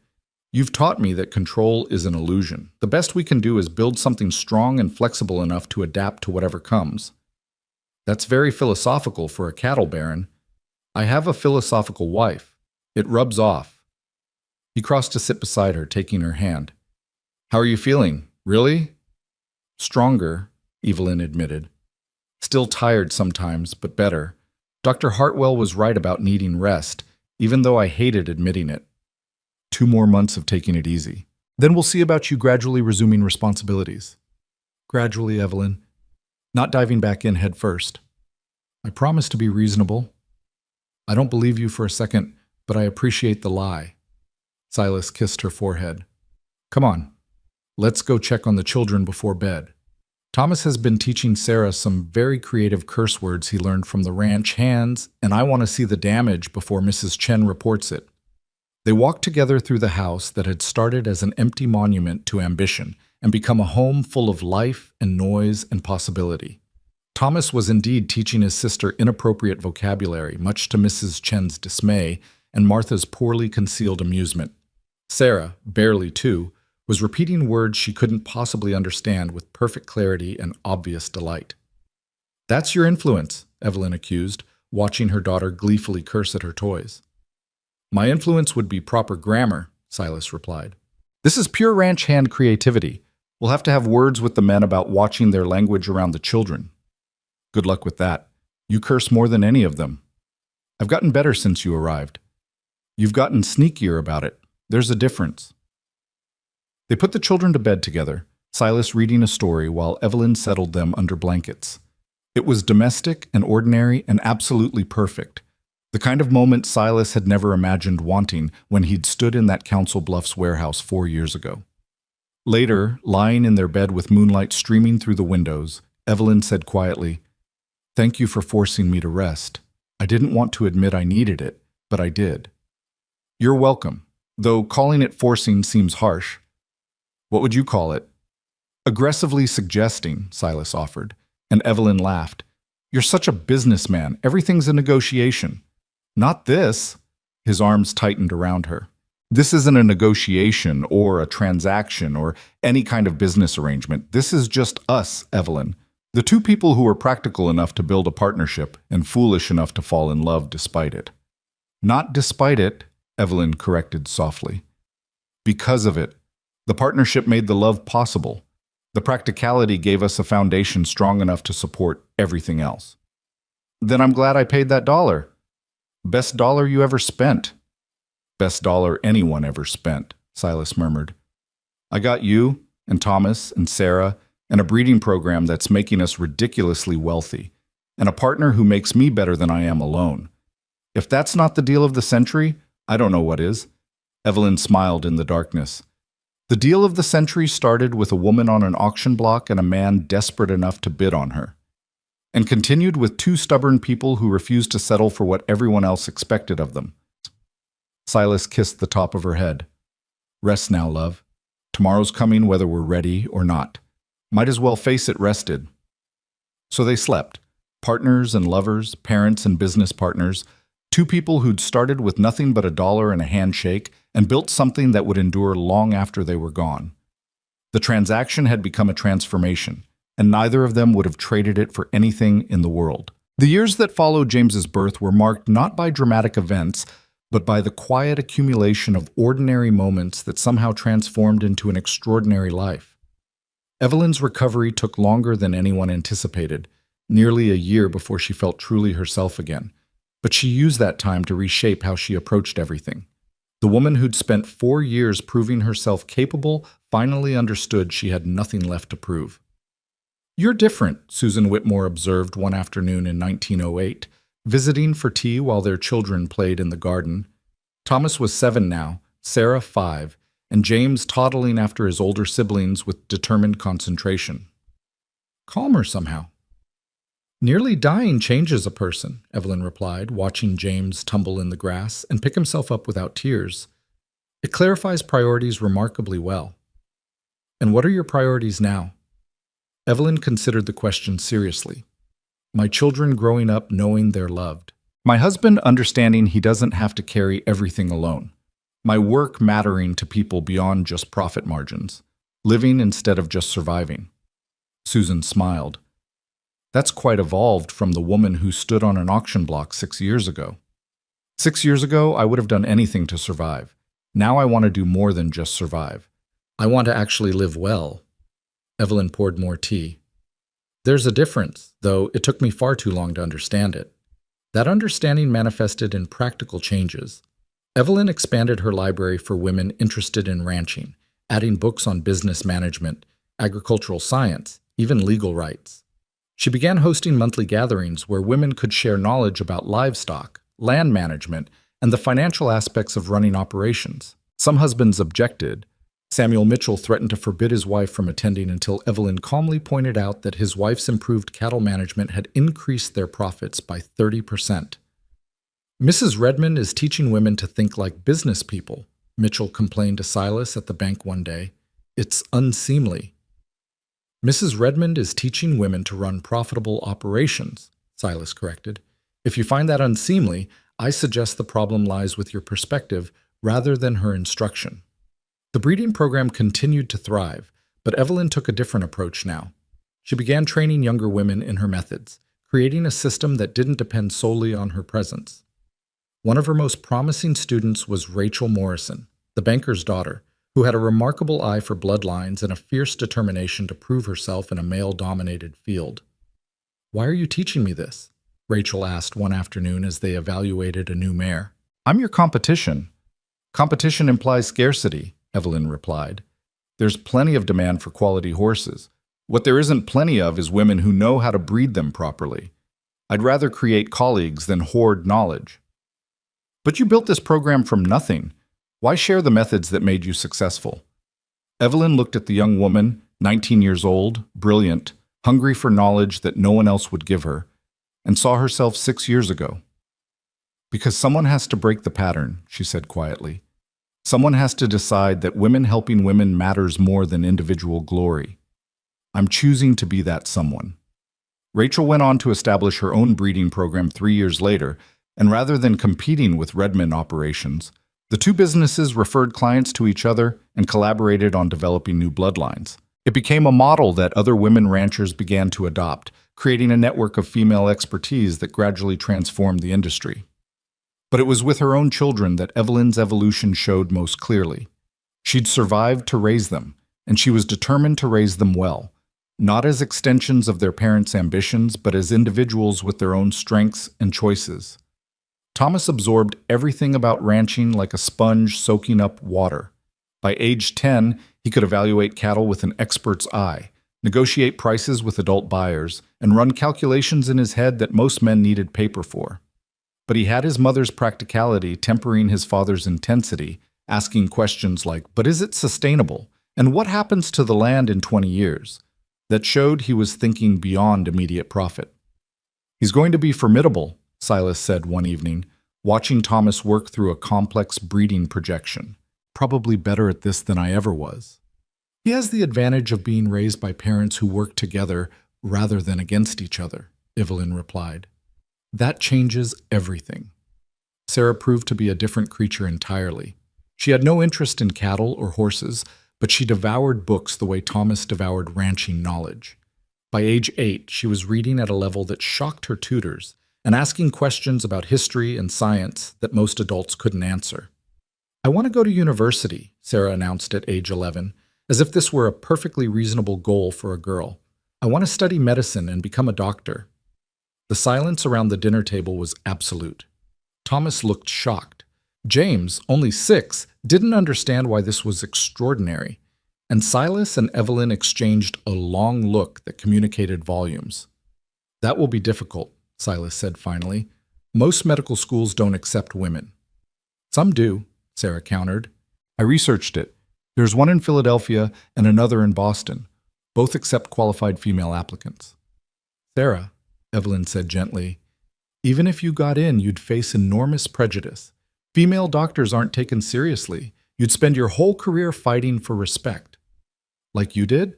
S1: You've taught me that control is an illusion. The best we can do is build something strong and flexible enough to adapt to whatever comes. That's very philosophical for a cattle baron. I have a philosophical wife. It rubs off. He crossed to sit beside her, taking her hand. How are you feeling? Really? Stronger, Evelyn admitted. Still tired sometimes, but better. Dr. Hartwell was right about needing rest, even though I hated admitting it. 2 more months of taking it easy. Then we'll see about you gradually resuming responsibilities. Gradually, Evelyn. Not diving back in head first. I promise to be reasonable. I don't believe you for a second, but I appreciate the lie. Silas kissed her forehead. Come on, let's go check on the children before bed. Thomas has been teaching Sarah some very creative curse words he learned from the ranch hands, and I want to see the damage before Mrs. Chen reports it. They walked together through the house that had started as an empty monument to ambition and become a home full of life and noise and possibility. Thomas was indeed teaching his sister inappropriate vocabulary, much to Mrs. Chen's dismay and Martha's poorly concealed amusement. Sarah, barely 2, was repeating words she couldn't possibly understand with perfect clarity and obvious delight. That's your influence, Evelyn accused, watching her daughter gleefully curse at her toys. My influence would be proper grammar, Silas replied. This is pure ranch hand creativity. We'll have to have words with the men about watching their language around the children. Good luck with that. You curse more than any of them. I've gotten better since you arrived. You've gotten sneakier about it. There's a difference. They put the children to bed together, Silas reading a story while Evelyn settled them under blankets. It was domestic and ordinary and absolutely perfect. The kind of moment Silas had never imagined wanting when he'd stood in that Council Bluffs warehouse 4 years ago. Later, lying in their bed with moonlight streaming through the windows, Evelyn said quietly, Thank you for forcing me to rest. I didn't want to admit I needed it, but I did. You're welcome, though calling it forcing seems harsh. What would you call it? Aggressively suggesting, Silas offered, and Evelyn laughed. You're such a businessman. Everything's a negotiation. Not this. His arms tightened around her. This isn't a negotiation or a transaction or any kind of business arrangement. This is just us, Evelyn. The 2 people who are practical enough to build a partnership and foolish enough to fall in love despite it. Not despite it, Evelyn corrected softly. Because of it. The partnership made the love possible. The practicality gave us a foundation strong enough to support everything else. Then I'm glad I paid that $1. Best dollar you ever spent. Best dollar anyone ever spent, Silas murmured. I got you and Thomas and Sarah and a breeding program that's making us ridiculously wealthy, and a partner who makes me better than I am alone. If that's not the deal of the century, I don't know what is. Evelyn smiled in the darkness. The deal of the century started with a woman on an auction block and a man desperate enough to bid on her, and continued with 2 stubborn people who refused to settle for what everyone else expected of them. Silas kissed the top of her head. Rest now, love. Tomorrow's coming whether we're ready or not. Might as well face it rested. So they slept, partners and lovers, parents and business partners, 2 people who'd started with nothing but $1 and a handshake and built something that would endure long after they were gone. The transaction had become a transformation, and neither of them would have traded it for anything in the world. The years that followed James's birth were marked not by dramatic events, but by the quiet accumulation of ordinary moments that somehow transformed into an extraordinary life. Evelyn's recovery took longer than anyone anticipated, nearly a year before she felt truly herself again. But she used that time to reshape how she approached everything. The woman who'd spent 4 years proving herself capable finally understood she had nothing left to prove. "You're different," Susan Whitmore observed one afternoon in 1908, visiting for tea while their children played in the garden. Thomas was 7 now, Sarah 5, and James toddling after his older siblings with determined concentration. "Calmer somehow." "Nearly dying changes a person," Evelyn replied, watching James tumble in the grass and pick himself up without tears. "It clarifies priorities remarkably well." "And what are your priorities now?" Evelyn considered the question seriously. "My children growing up knowing they're loved. My husband understanding he doesn't have to carry everything alone. My work mattering to people beyond just profit margins. Living instead of just surviving." Susan smiled. "That's quite evolved from the woman who stood on an auction block 6 years ago." "6 years ago, I would have done anything to survive. Now I want to do more than just survive. I want to actually live well." Evelyn poured more tea. "There's a difference, though it took me far too long to understand it." That understanding manifested in practical changes. Evelyn expanded her library for women interested in ranching, adding books on business management, agricultural science, even legal rights. She began hosting monthly gatherings where women could share knowledge about livestock, land management, and the financial aspects of running operations. Some husbands objected. Samuel Mitchell threatened to forbid his wife from attending until Evelyn calmly pointed out that his wife's improved cattle management had increased their profits by 30%. "Mrs. Redmond is teaching women to think like business people," Mitchell complained to Silas at the bank one day. "It's unseemly." "Mrs. Redmond is teaching women to run profitable operations," Silas corrected. "If you find that unseemly, I suggest the problem lies with your perspective rather than her instruction." The breeding program continued to thrive, but Evelyn took a different approach now. She began training younger women in her methods, creating a system that didn't depend solely on her presence. One of her most promising students was Rachel Morrison, the banker's daughter, who had a remarkable eye for bloodlines and a fierce determination to prove herself in a male-dominated field. "Why are you teaching me this?" Rachel asked one afternoon as they evaluated a new mare. "I'm your competition." "Competition implies scarcity," Evelyn replied. "There's plenty of demand for quality horses. What there isn't plenty of is women who know how to breed them properly. I'd rather create colleagues than hoard knowledge." "But you built this program from nothing. Why share the methods that made you successful?" Evelyn looked at the young woman, 19 years old, brilliant, hungry for knowledge that no one else would give her, and saw herself 6 years ago. "Because someone has to break the pattern," she said quietly. "Someone has to decide that women helping women matters more than individual glory. I'm choosing to be that someone." Rachel went on to establish her own breeding program 3 years later, and rather than competing with Redmond operations, the two businesses referred clients to each other and collaborated on developing new bloodlines. It became a model that other women ranchers began to adopt, creating a network of female expertise that gradually transformed the industry. But it was with her own children that Evelyn's evolution showed most clearly. She'd survived to raise them, and she was determined to raise them well, not as extensions of their parents' ambitions, but as individuals with their own strengths and choices. Thomas absorbed everything about ranching like a sponge soaking up water. By age 10, he could evaluate cattle with an expert's eye, negotiate prices with adult buyers, and run calculations in his head that most men needed paper for. But he had his mother's practicality tempering his father's intensity, asking questions like, "But is it sustainable? And what happens to the land in 20 years? That showed he was thinking beyond immediate profit. "He's going to be formidable," Silas said one evening, watching Thomas work through a complex breeding projection. "Probably better at this than I ever was." "He has the advantage of being raised by parents who work together rather than against each other," Evelyn replied. "That changes everything." Sarah proved to be a different creature entirely. She had no interest in cattle or horses, but she devoured books the way Thomas devoured ranching knowledge. By age 8, she was reading at a level that shocked her tutors and asking questions about history and science that most adults couldn't answer. "I want to go to university," Sarah announced at age 11, as if this were a perfectly reasonable goal for a girl. I want to study medicine and become a doctor. The silence around the dinner table was absolute. Thomas looked shocked. James, only 6, didn't understand why this was extraordinary, and Silas and Evelyn exchanged a long look that communicated volumes. That will be difficult, Silas said finally. Most medical schools don't accept women. Some do, Sarah countered. I researched it. There's one in Philadelphia and another in Boston. Both accept qualified female applicants. Sarah, Evelyn said gently, even if you got in, you'd face enormous prejudice. Female doctors aren't taken seriously. You'd spend your whole career fighting for respect. Like you did?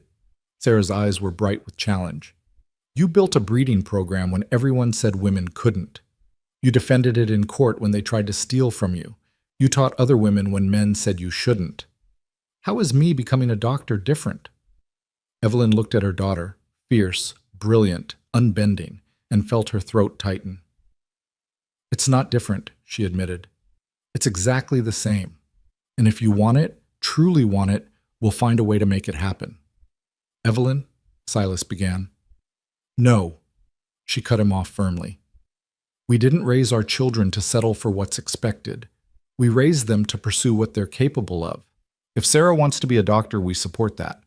S1: Sarah's eyes were bright with challenge. You built a breeding program when everyone said women couldn't. You defended it in court when they tried to steal from you. You taught other women when men said you shouldn't. How is me becoming a doctor different? Evelyn looked at her daughter, fierce, brilliant, unbending, and felt her throat tighten. It's not different, she admitted. It's exactly the same. And if you want it, truly want it, we'll find a way to make it happen. Evelyn, Silas began. No, she cut him off firmly. We didn't raise our children to settle for what's expected. We raised them to pursue what they're capable of. If Sarah wants to be a doctor, we support that.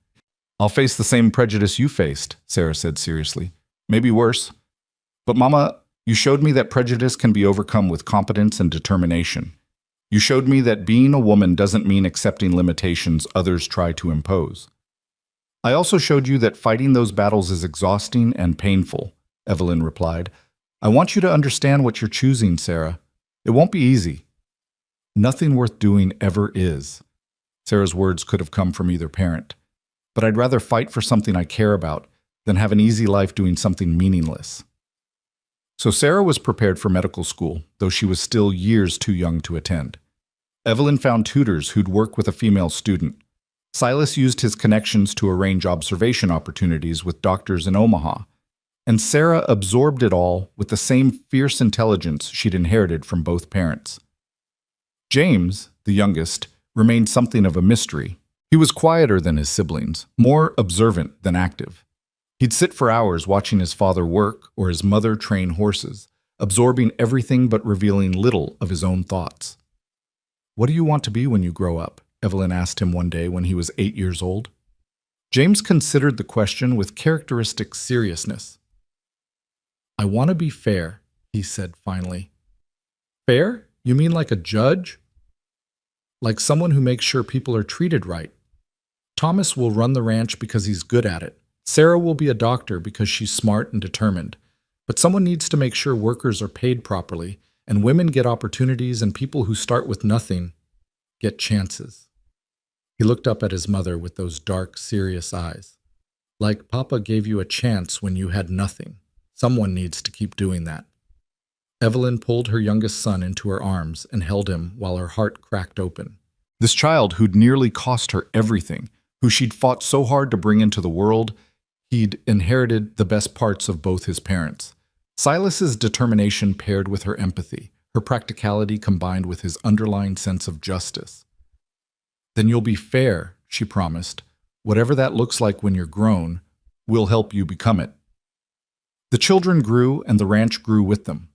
S1: I'll face the same prejudice you faced, Sarah said seriously. Maybe worse. But Mama, you showed me that prejudice can be overcome with competence and determination. You showed me that being a woman doesn't mean accepting limitations others try to impose. I also showed you that fighting those battles is exhausting and painful, Evelyn replied. I want you to understand what you're choosing, Sarah. It won't be easy. Nothing worth doing ever is. Sarah's words could have come from either parent. But I'd rather fight for something I care about than have an easy life doing something meaningless. So Sarah was prepared for medical school, though she was still years too young to attend. Evelyn found tutors who'd work with a female student. Silas used his connections to arrange observation opportunities with doctors in Omaha. And Sarah absorbed it all with the same fierce intelligence she'd inherited from both parents. James, the youngest, remained something of a mystery. He was quieter than his siblings, more observant than active. He'd sit for hours watching his father work or his mother train horses, absorbing everything but revealing little of his own thoughts. What do you want to be when you grow up? Evelyn asked him one day when he was 8 years old. James considered the question with characteristic seriousness. I want to be fair, he said finally. Fair? You mean like a judge? Like someone who makes sure people are treated right. Thomas will run the ranch because he's good at it. Sarah will be a doctor because she's smart and determined. But someone needs to make sure workers are paid properly, and women get opportunities, and people who start with nothing get chances. He looked up at his mother with those dark, serious eyes. Like Papa gave you a chance when you had nothing. Someone needs to keep doing that. Evelyn pulled her youngest son into her arms and held him while her heart cracked open. This child who'd nearly cost her everything, who she'd fought so hard to bring into the world, he'd inherited the best parts of both his parents. Silas's determination paired with her empathy, her practicality combined with his underlying sense of justice. Then you'll be fair, she promised. Whatever that looks like when you're grown, we'll help you become it. The children grew and the ranch grew with them.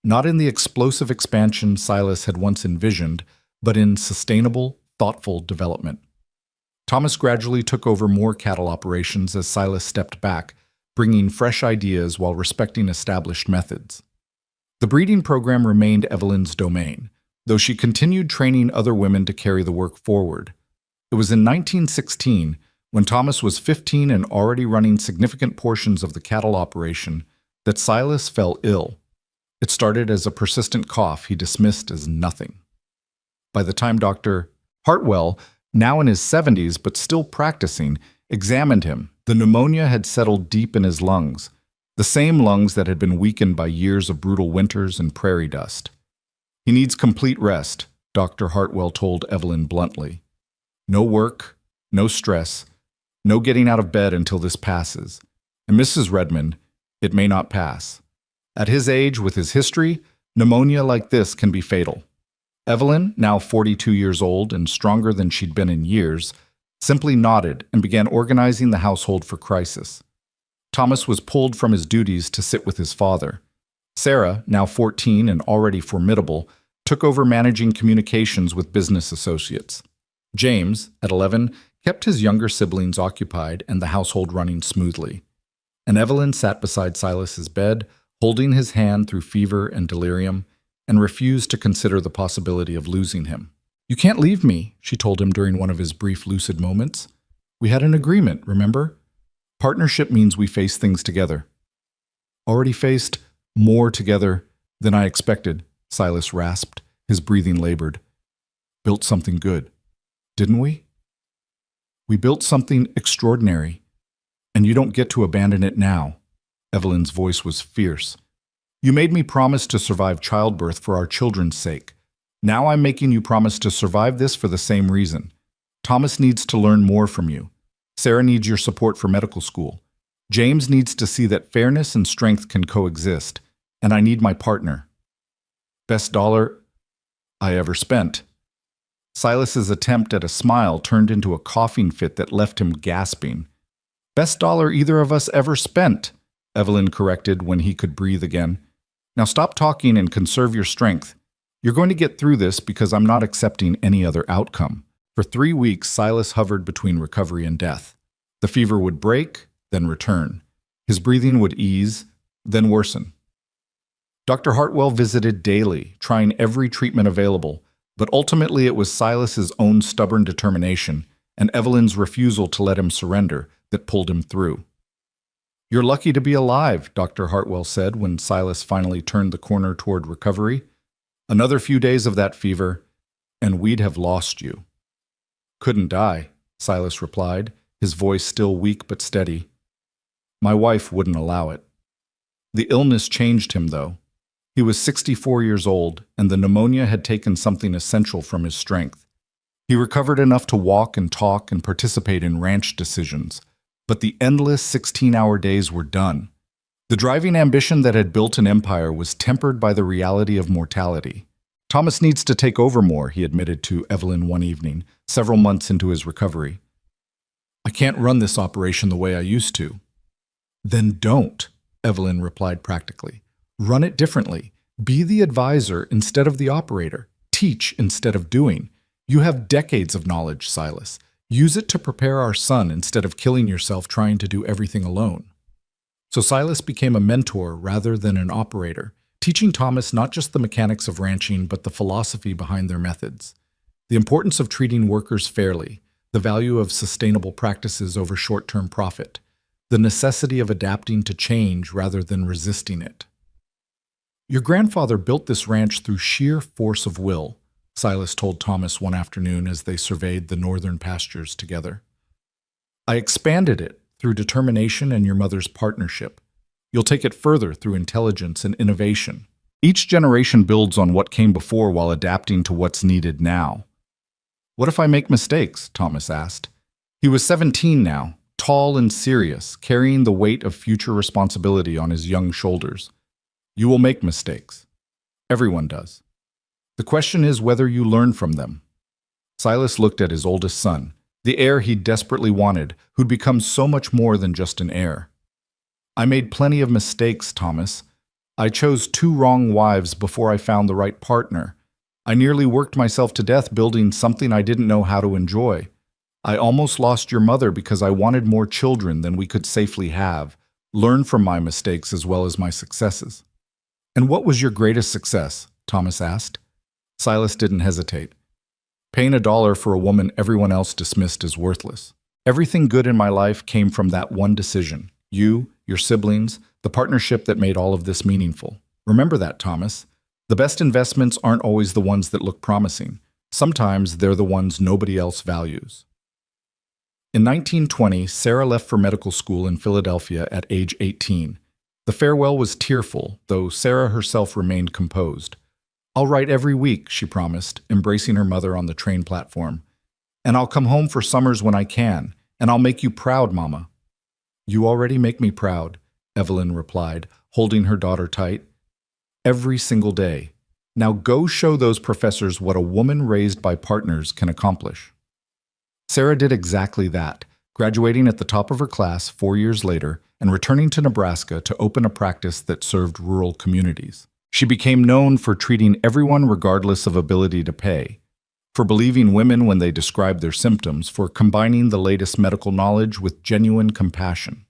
S1: Not in the explosive expansion Silas had once envisioned, but in sustainable, thoughtful development. Thomas gradually took over more cattle operations as Silas stepped back, bringing fresh ideas while respecting established methods. The breeding program remained Evelyn's domain, though she continued training other women to carry the work forward. It was in 1916, when Thomas was 15 and already running significant portions of the cattle operation, that Silas fell ill. It started as a persistent cough he dismissed as nothing. By the time Dr. Hartwell, now in his 70s but still practicing, examined him, the pneumonia had settled deep in his lungs, the same lungs that had been weakened by years of brutal winters and prairie dust. He needs complete rest, Dr. Hartwell told Evelyn bluntly. No work, no stress, no getting out of bed until this passes. And Mrs. Redmond, it may not pass. At his age, with his history, pneumonia like this can be fatal. Evelyn, now 42 years old and stronger than she'd been in years, simply nodded and began organizing the household for crisis. Thomas was pulled from his duties to sit with his father. Sarah, now 14 and already formidable, took over managing communications with business associates. James, at 11, kept his younger siblings occupied and the household running smoothly. And Evelyn sat beside Silas's bed, holding his hand through fever and delirium, and refused to consider the possibility of losing him. "You can't leave me," she told him during one of his brief lucid moments. "We had an agreement, remember? Partnership means we face things together." "Already faced more together than I expected," Silas rasped, his breathing labored. "Built something good, didn't we?" "We built something extraordinary, and you don't get to abandon it now." Evelyn's voice was fierce. "You made me promise to survive childbirth for our children's sake. Now I'm making you promise to survive this for the same reason. Thomas needs to learn more from you. Sarah needs your support for medical school. James needs to see that fairness and strength can coexist, and I need my partner. Best dollar I ever spent." Silas's attempt at a smile turned into a coughing fit that left him gasping. "Best dollar either of us ever spent," Evelyn corrected when he could breathe again. "Now stop talking and conserve your strength. You're going to get through this because I'm not accepting any other outcome." For 3 weeks, Silas hovered between recovery and death. The fever would break, then return. His breathing would ease, then worsen. Dr. Hartwell visited daily, trying every treatment available, but ultimately it was Silas's own stubborn determination and Evelyn's refusal to let him surrender that pulled him through. "You're lucky to be alive," Dr. Hartwell said when Silas finally turned the corner toward recovery. "Another few days of that fever, and we'd have lost you." "Couldn't die," Silas replied, his voice still weak but steady. "My wife wouldn't allow it." The illness changed him, though. He was 64 years old, and the pneumonia had taken something essential from his strength. He recovered enough to walk and talk and participate in ranch decisions, but the endless 16-hour days were done. The driving ambition that had built an empire was tempered by the reality of mortality. "Thomas needs to take over more," he admitted to Evelyn one evening, several months into his recovery. "I can't run this operation the way I used to." "Then don't," Evelyn replied practically. "Run it differently. Be the advisor instead of the operator. Teach instead of doing. You have decades of knowledge, Silas. Use it to prepare our son instead of killing yourself trying to do everything alone." So Silas became a mentor rather than an operator, teaching Thomas not just the mechanics of ranching but the philosophy behind their methods. The importance of treating workers fairly, the value of sustainable practices over short-term profit, the necessity of adapting to change rather than resisting it. "Your grandfather built this ranch through sheer force of will," Silas told Thomas one afternoon as they surveyed the northern pastures together. "I expanded it through determination and your mother's partnership. You'll take it further through intelligence and innovation. Each generation builds on what came before while adapting to what's needed now." "What if I make mistakes?" Thomas asked. He was 17 now, tall and serious, carrying the weight of future responsibility on his young shoulders. "You will make mistakes. Everyone does. The question is whether you learn from them." Silas looked at his oldest son, the heir he desperately wanted, who'd become so much more than just an heir. "I made plenty of mistakes, Thomas. I chose 2 wrong wives before I found the right partner. I nearly worked myself to death building something I didn't know how to enjoy. I almost lost your mother because I wanted more children than we could safely have. Learn from my mistakes as well as my successes." "And what was your greatest success?" Thomas asked. Silas didn't hesitate. "Paying $1 for a woman everyone else dismissed as worthless. Everything good in my life came from that one decision. You, your siblings, the partnership that made all of this meaningful. Remember that, Thomas. The best investments aren't always the ones that look promising. Sometimes they're the ones nobody else values." In 1920, Sarah left for medical school in Philadelphia at age 18. The farewell was tearful, though Sarah herself remained composed. "I'll write every week," she promised, embracing her mother on the train platform. "And I'll come home for summers when I can, and I'll make you proud, Mama." "You already make me proud," Evelyn replied, holding her daughter tight. "Every single day. Now go show those professors what a woman raised by partners can accomplish." Sarah did exactly that, graduating at the top of her class 4 years later and returning to Nebraska to open a practice that served rural communities. She became known for treating everyone regardless of ability to pay, for believing women when they described their symptoms, for combining the latest medical knowledge with genuine compassion.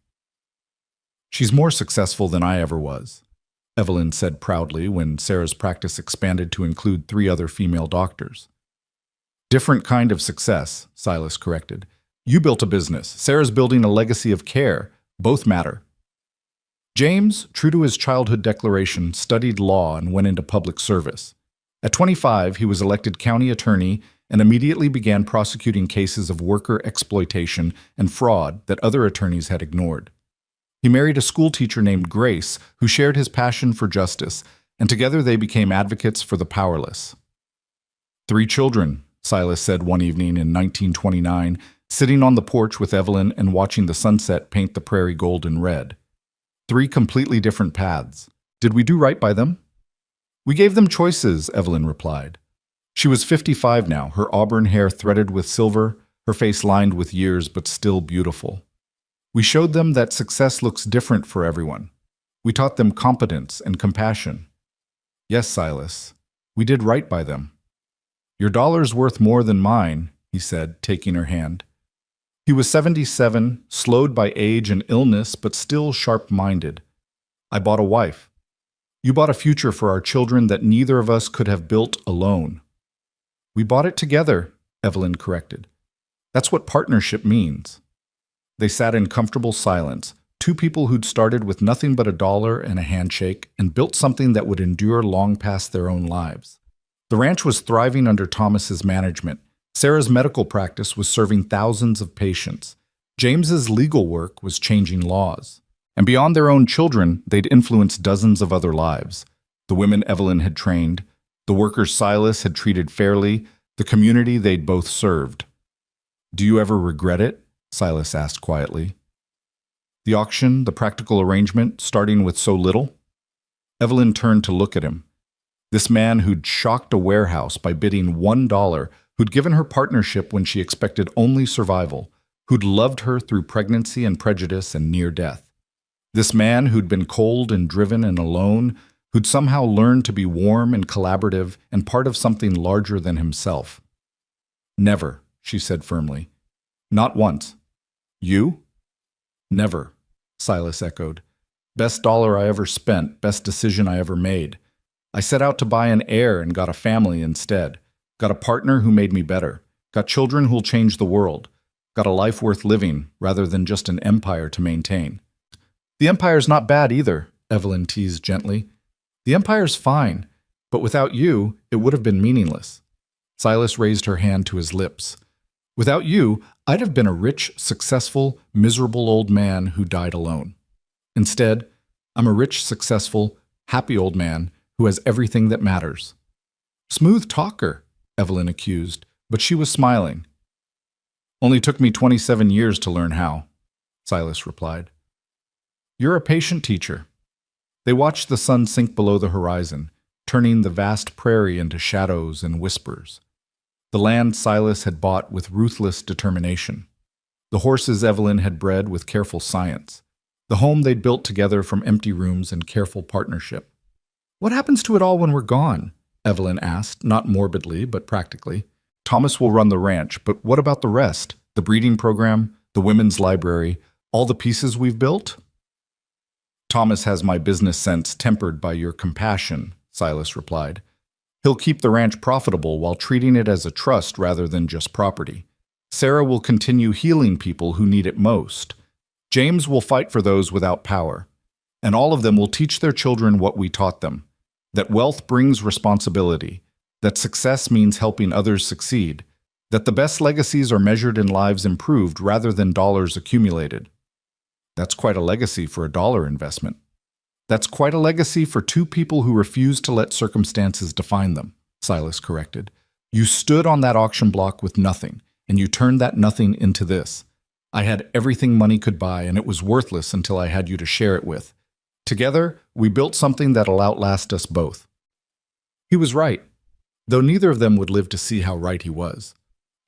S1: "She's more successful than I ever was," Evelyn said proudly when Sarah's practice expanded to include 3 other female doctors. "Different kind of success," Silas corrected. "You built a business. Sarah's building a legacy of care. Both matter." James, true to his childhood declaration, studied law and went into public service. At 25, he was elected county attorney and immediately began prosecuting cases of worker exploitation and fraud that other attorneys had ignored. He married a schoolteacher named Grace, who shared his passion for justice, and together they became advocates for the powerless. "3 children," Silas said one evening in 1929, sitting on the porch with Evelyn and watching the sunset paint the prairie gold and red. 3 completely different paths. Did we do right by them? "We gave them choices," Evelyn replied. She was 55 now, her auburn hair threaded with silver, her face lined with years but still beautiful. "We showed them that success looks different for everyone. We taught them competence and compassion." "Yes, Silas, we did right by them." "Your dollar's worth more than mine," he said, taking her hand. He was 77, slowed by age and illness, but still sharp-minded. "I bought a wife. You bought a future for our children that neither of us could have built alone." "We bought it together," Evelyn corrected. "That's what partnership means." They sat in comfortable silence, 2 people who'd started with nothing but a dollar and a handshake and built something that would endure long past their own lives. The ranch was thriving under Thomas's management. Sarah's medical practice was serving thousands of patients. James's legal work was changing laws. And beyond their own children, they'd influenced dozens of other lives. The women Evelyn had trained, the workers Silas had treated fairly, the community they'd both served. "Do you ever regret it?" Silas asked quietly. "The auction, the practical arrangement, starting with so little?" Evelyn turned to look at him. This man who'd shocked a warehouse by bidding $1, who'd given her partnership when she expected only survival, who'd loved her through pregnancy and prejudice and near death. This man who'd been cold and driven and alone, who'd somehow learned to be warm and collaborative and part of something larger than himself. "Never," she said firmly. "Not once." "You?" "Never," Silas echoed. "Best dollar I ever spent, best decision I ever made. I set out to buy an heir and got a family instead. Got a partner who made me better. Got children who'll change the world. Got a life worth living, rather than just an empire to maintain." "The empire's not bad either," Evelyn teased gently. "The empire's fine, but without you, it would have been meaningless." Silas raised her hand to his lips. "Without you, I'd have been a rich, successful, miserable old man who died alone. Instead, I'm a rich, successful, happy old man who has everything that matters." "Smooth talker," Evelyn accused, but she was smiling. "Only took me 27 years to learn how," Silas replied. "You're a patient teacher." They watched the sun sink below the horizon, turning the vast prairie into shadows and whispers. The land Silas had bought with ruthless determination. The horses Evelyn had bred with careful science. The home they'd built together from empty rooms and careful partnership. "What happens to it all when we're gone?" Evelyn asked, not morbidly, but practically. "Thomas will run the ranch, but what about the rest? The breeding program, the women's library, all the pieces we've built?" "Thomas has my business sense tempered by your compassion," Silas replied. "He'll keep the ranch profitable while treating it as a trust rather than just property. Sarah will continue healing people who need it most. James will fight for those without power. And all of them will teach their children what we taught them, that wealth brings responsibility, that success means helping others succeed, that the best legacies are measured in lives improved rather than dollars accumulated." "That's quite a legacy for a dollar investment." "That's quite a legacy for 2 people who refused to let circumstances define them," Silas corrected. "You stood on that auction block with nothing, and you turned that nothing into this. I had everything money could buy, and it was worthless until I had you to share it with. Together, we built something that'll outlast us both." He was right, though neither of them would live to see how right he was.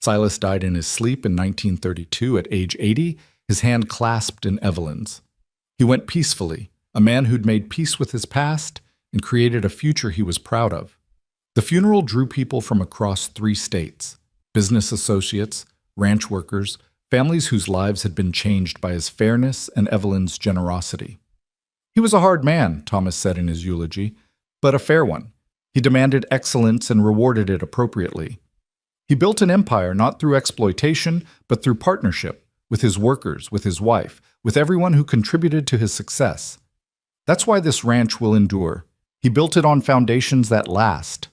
S1: Silas died in his sleep in 1932 at age 80, his hand clasped in Evelyn's. He went peacefully, a man who'd made peace with his past and created a future he was proud of. The funeral drew people from across 3 states: business associates, ranch workers, families whose lives had been changed by his fairness and Evelyn's generosity. He was a hard man, Thomas said in his eulogy, but a fair one. He demanded excellence and rewarded it appropriately. He built an empire not through exploitation, but through partnership, with his workers, with his wife, with everyone who contributed to his success. That's why this ranch will endure. He built it on foundations that last.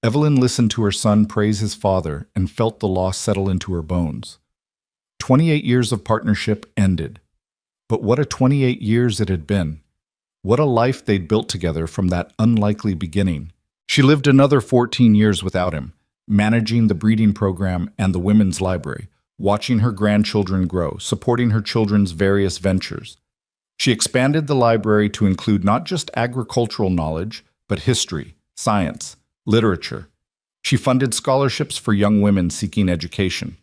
S1: Evelyn listened to her son praise his father and felt the loss settle into her bones. 28 years of partnership ended. But what a 28 years it had been. What a life they'd built together from that unlikely beginning. She lived another 14 years without him, managing the breeding program and the women's library, watching her grandchildren grow, supporting her children's various ventures. She expanded the library to include not just agricultural knowledge, but history, science, literature. She funded scholarships for young women seeking education.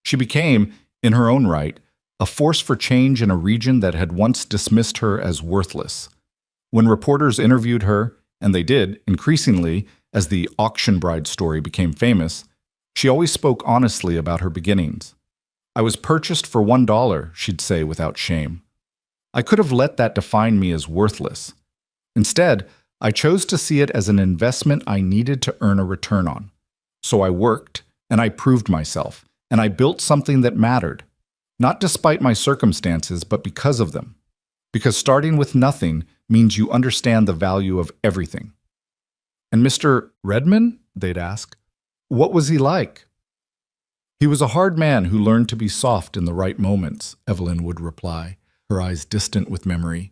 S1: She became, in her own right, a force for change in a region that had once dismissed her as worthless. When reporters interviewed her, and they did, increasingly, as the auction bride story became famous, she always spoke honestly about her beginnings. "I was purchased for $1, she'd say without shame. I could have let that define me as worthless. Instead, I chose to see it as an investment I needed to earn a return on. So I worked, and I proved myself, and I built something that mattered. Not despite my circumstances, but because of them. Because starting with nothing means you understand the value of everything." "And Mr. Redman?" they'd ask. "What was he like?" "He was a hard man who learned to be soft in the right moments," Evelyn would reply, her eyes distant with memory.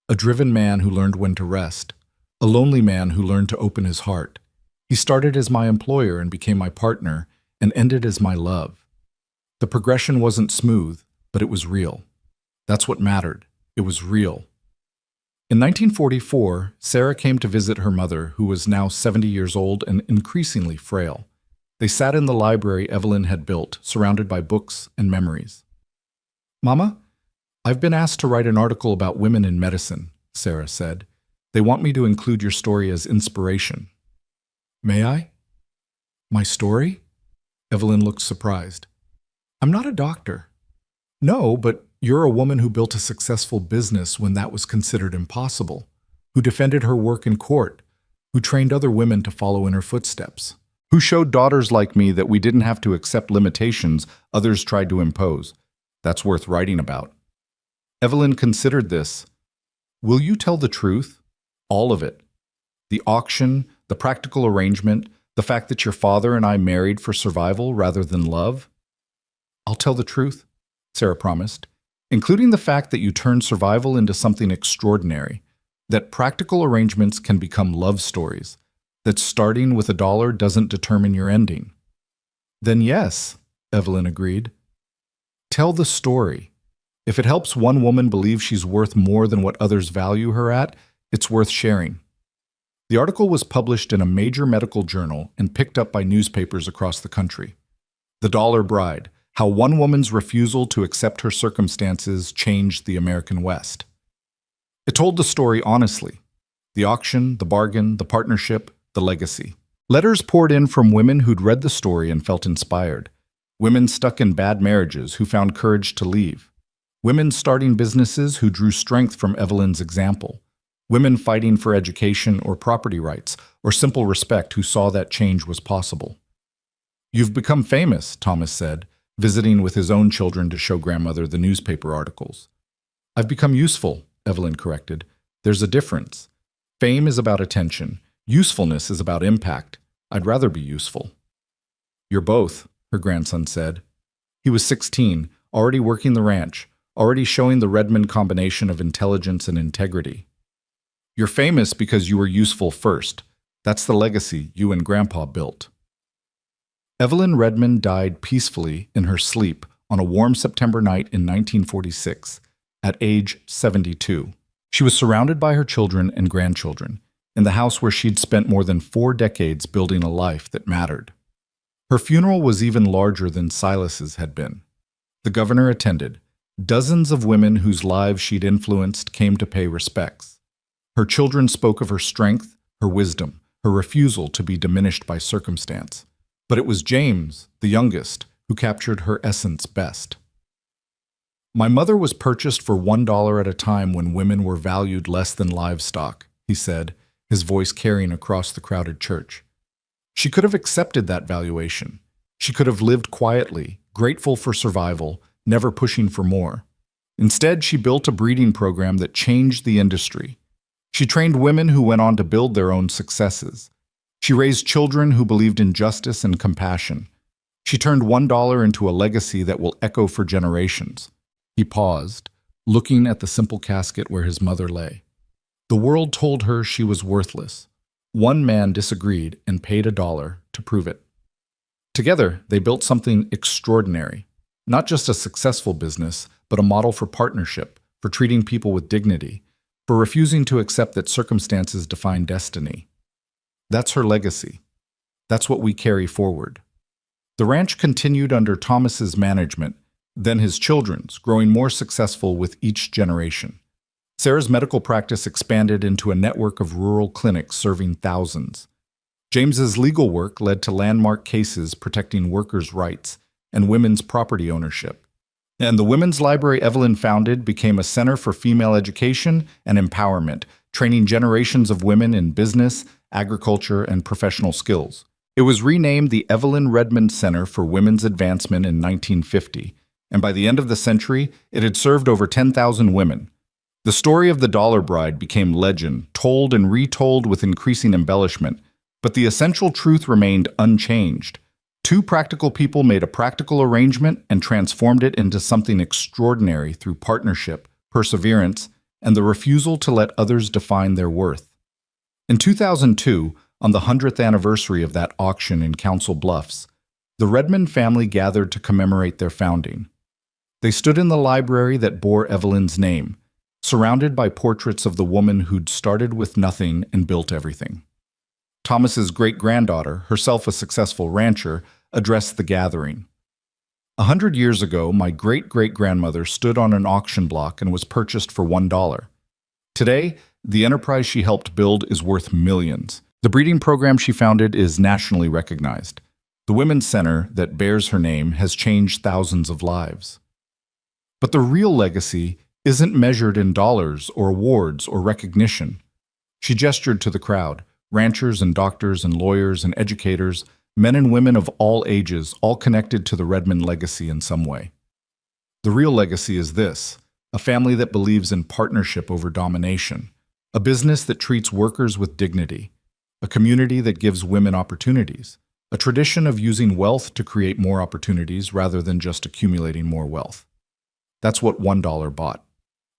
S1: "A driven man who learned when to rest. A lonely man who learned to open his heart. He started as my employer and became my partner, and ended as my love. The progression wasn't smooth, but it was real. That's what mattered. It was real." In 1944, Sarah came to visit her mother, who was now 70 years old and increasingly frail. They sat in the library Evelyn had built, surrounded by books and memories. "Mama, I've been asked to write an article about women in medicine," Sarah said. "They want me to include your story as inspiration." "May I?" "My story?" Evelyn looked surprised. "I'm not a doctor." "No, but you're a woman who built a successful business when that was considered impossible, who defended her work in court, who trained other women to follow in her footsteps, who showed daughters like me that we didn't have to accept limitations others tried to impose. That's worth writing about." Evelyn considered this. "Will you tell the truth? All of it. The auction, the practical arrangement, the fact that your father and I married for survival rather than love?" "I'll tell the truth," Sarah promised, "including the fact that you turned survival into something extraordinary, that practical arrangements can become love stories, that starting with $1 doesn't determine your ending." "Then yes," Evelyn agreed. "Tell the story. If it helps one woman believe she's worth more than what others value her at, it's worth sharing." The article was published in a major medical journal and picked up by newspapers across the country. "The Dollar Bride: How One Woman's Refusal to Accept Her Circumstances Changed the American West." It told the story honestly. The auction, the bargain, the partnership, the legacy. Letters poured in from women who'd read the story and felt inspired. Women stuck in bad marriages who found courage to leave. Women starting businesses who drew strength from Evelyn's example. Women fighting for education or property rights or simple respect who saw that change was possible. "You've become famous," Thomas said, visiting with his own children to show grandmother the newspaper articles. "I've become useful," Evelyn corrected. "There's a difference. Fame is about attention. Usefulness is about impact. I'd rather be useful." "You're both," her grandson said. He was 16, already working the ranch, already showing the Redmond combination of intelligence and integrity. "You're famous because you were useful first. That's the legacy you and Grandpa built." Evelyn Redmond died peacefully in her sleep on a warm September night in 1946, at age 72. She was surrounded by her children and grandchildren, in the house where she'd spent more than 4 decades building a life that mattered. Her funeral was even larger than Silas's had been. The governor attended. Dozens of women whose lives she'd influenced came to pay respects. Her children spoke of her strength, her wisdom, her refusal to be diminished by circumstance. But it was James, the youngest, who captured her essence best. My mother was purchased for $1 at a time when women were valued less than livestock, he said, his voice carrying across the crowded church. She could have accepted that valuation. She could have lived quietly, grateful for survival, never pushing for more. Instead, she built a breeding program that changed the industry. She trained women who went on to build their own successes. She raised children who believed in justice and compassion. She turned $1 into a legacy that will echo for generations. He paused, looking at the simple casket where his mother lay. The world told her she was worthless. One man disagreed and paid $1 to prove it. Together, they built something extraordinary. Not just a successful business, but a model for partnership, for treating people with dignity, for refusing to accept that circumstances define destiny. That's her legacy. That's what we carry forward. The ranch continued under Thomas's management, then his children's, growing more successful with each generation. Sarah's medical practice expanded into a network of rural clinics serving thousands. James's legal work led to landmark cases protecting workers' rights and women's property ownership. And the women's library Evelyn founded became a center for female education and empowerment, training generations of women in business, agriculture, and professional skills. It was renamed the Evelyn Redmond Center for Women's Advancement in 1950, and by the end of the century, it had served over 10,000 women. The story of the Dollar Bride became legend, told and retold with increasing embellishment, but the essential truth remained unchanged. Two practical people made a practical arrangement and transformed it into something extraordinary through partnership, perseverance, and the refusal to let others define their worth. In 2002, on the 100th anniversary of that auction in Council Bluffs, the Redmond family gathered to commemorate their founding. They stood in the library that bore Evelyn's name, surrounded by portraits of the woman who'd started with nothing and built everything. Thomas's great-granddaughter, herself a successful rancher, addressed the gathering. 100 years ago, my great-great-grandmother stood on an auction block and was purchased for $1. Today, the enterprise she helped build is worth millions. The breeding program she founded is nationally recognized. The Women's Center that bears her name has changed thousands of lives. But the real legacy isn't measured in dollars or awards or recognition. She gestured to the crowd, ranchers and doctors and lawyers and educators, men and women of all ages, all connected to the Redmond legacy in some way. The real legacy is this: a family that believes in partnership over domination, a business that treats workers with dignity, a community that gives women opportunities, a tradition of using wealth to create more opportunities rather than just accumulating more wealth. That's what $1 bought.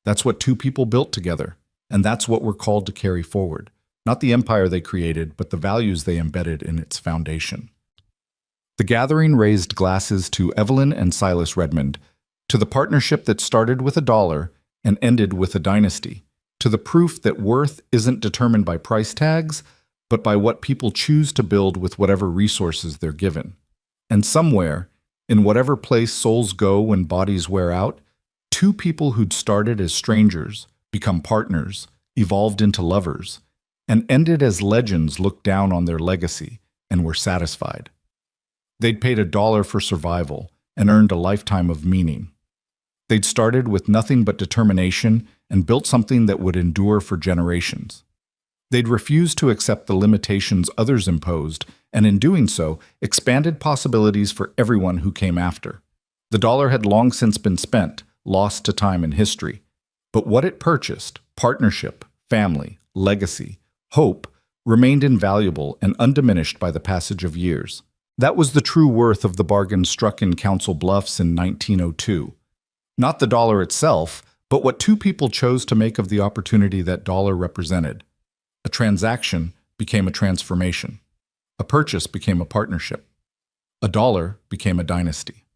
S1: That's what two people built together, and that's what we're called to carry forward. Not the empire they created, but the values they embedded in its foundation. The gathering raised glasses to Evelyn and Silas Redmond, to the partnership that started with $1 and ended with a dynasty, to the proof that worth isn't determined by price tags, but by what people choose to build with whatever resources they're given. And somewhere, in whatever place souls go when bodies wear out, two people who'd started as strangers, become partners, evolved into lovers, and ended as legends looked down on their legacy and were satisfied. They'd paid $1 for survival and earned a lifetime of meaning. They'd started with nothing but determination and built something that would endure for generations. They'd refused to accept the limitations others imposed, and in doing so, expanded possibilities for everyone who came after. The dollar had long since been spent, lost to time and history. But what it purchased, partnership, family, legacy, hope, remained invaluable and undiminished by the passage of years. That was the true worth of the bargain struck in Council Bluffs in 1902. Not the dollar itself, but what two people chose to make of the opportunity that dollar represented. A transaction became a transformation. A purchase became a partnership. $1 became a dynasty.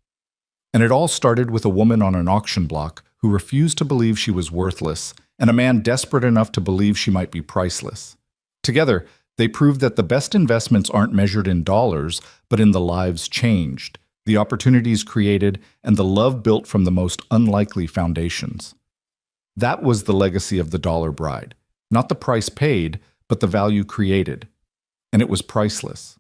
S1: And it all started with a woman on an auction block who refused to believe she was worthless, and a man desperate enough to believe she might be priceless. Together, They proved that the best investments aren't measured in dollars, but in the lives changed, the opportunities created, and the love built from the most unlikely foundations. That was the legacy of the dollar bride. Not the price paid, but the value created. And it was priceless.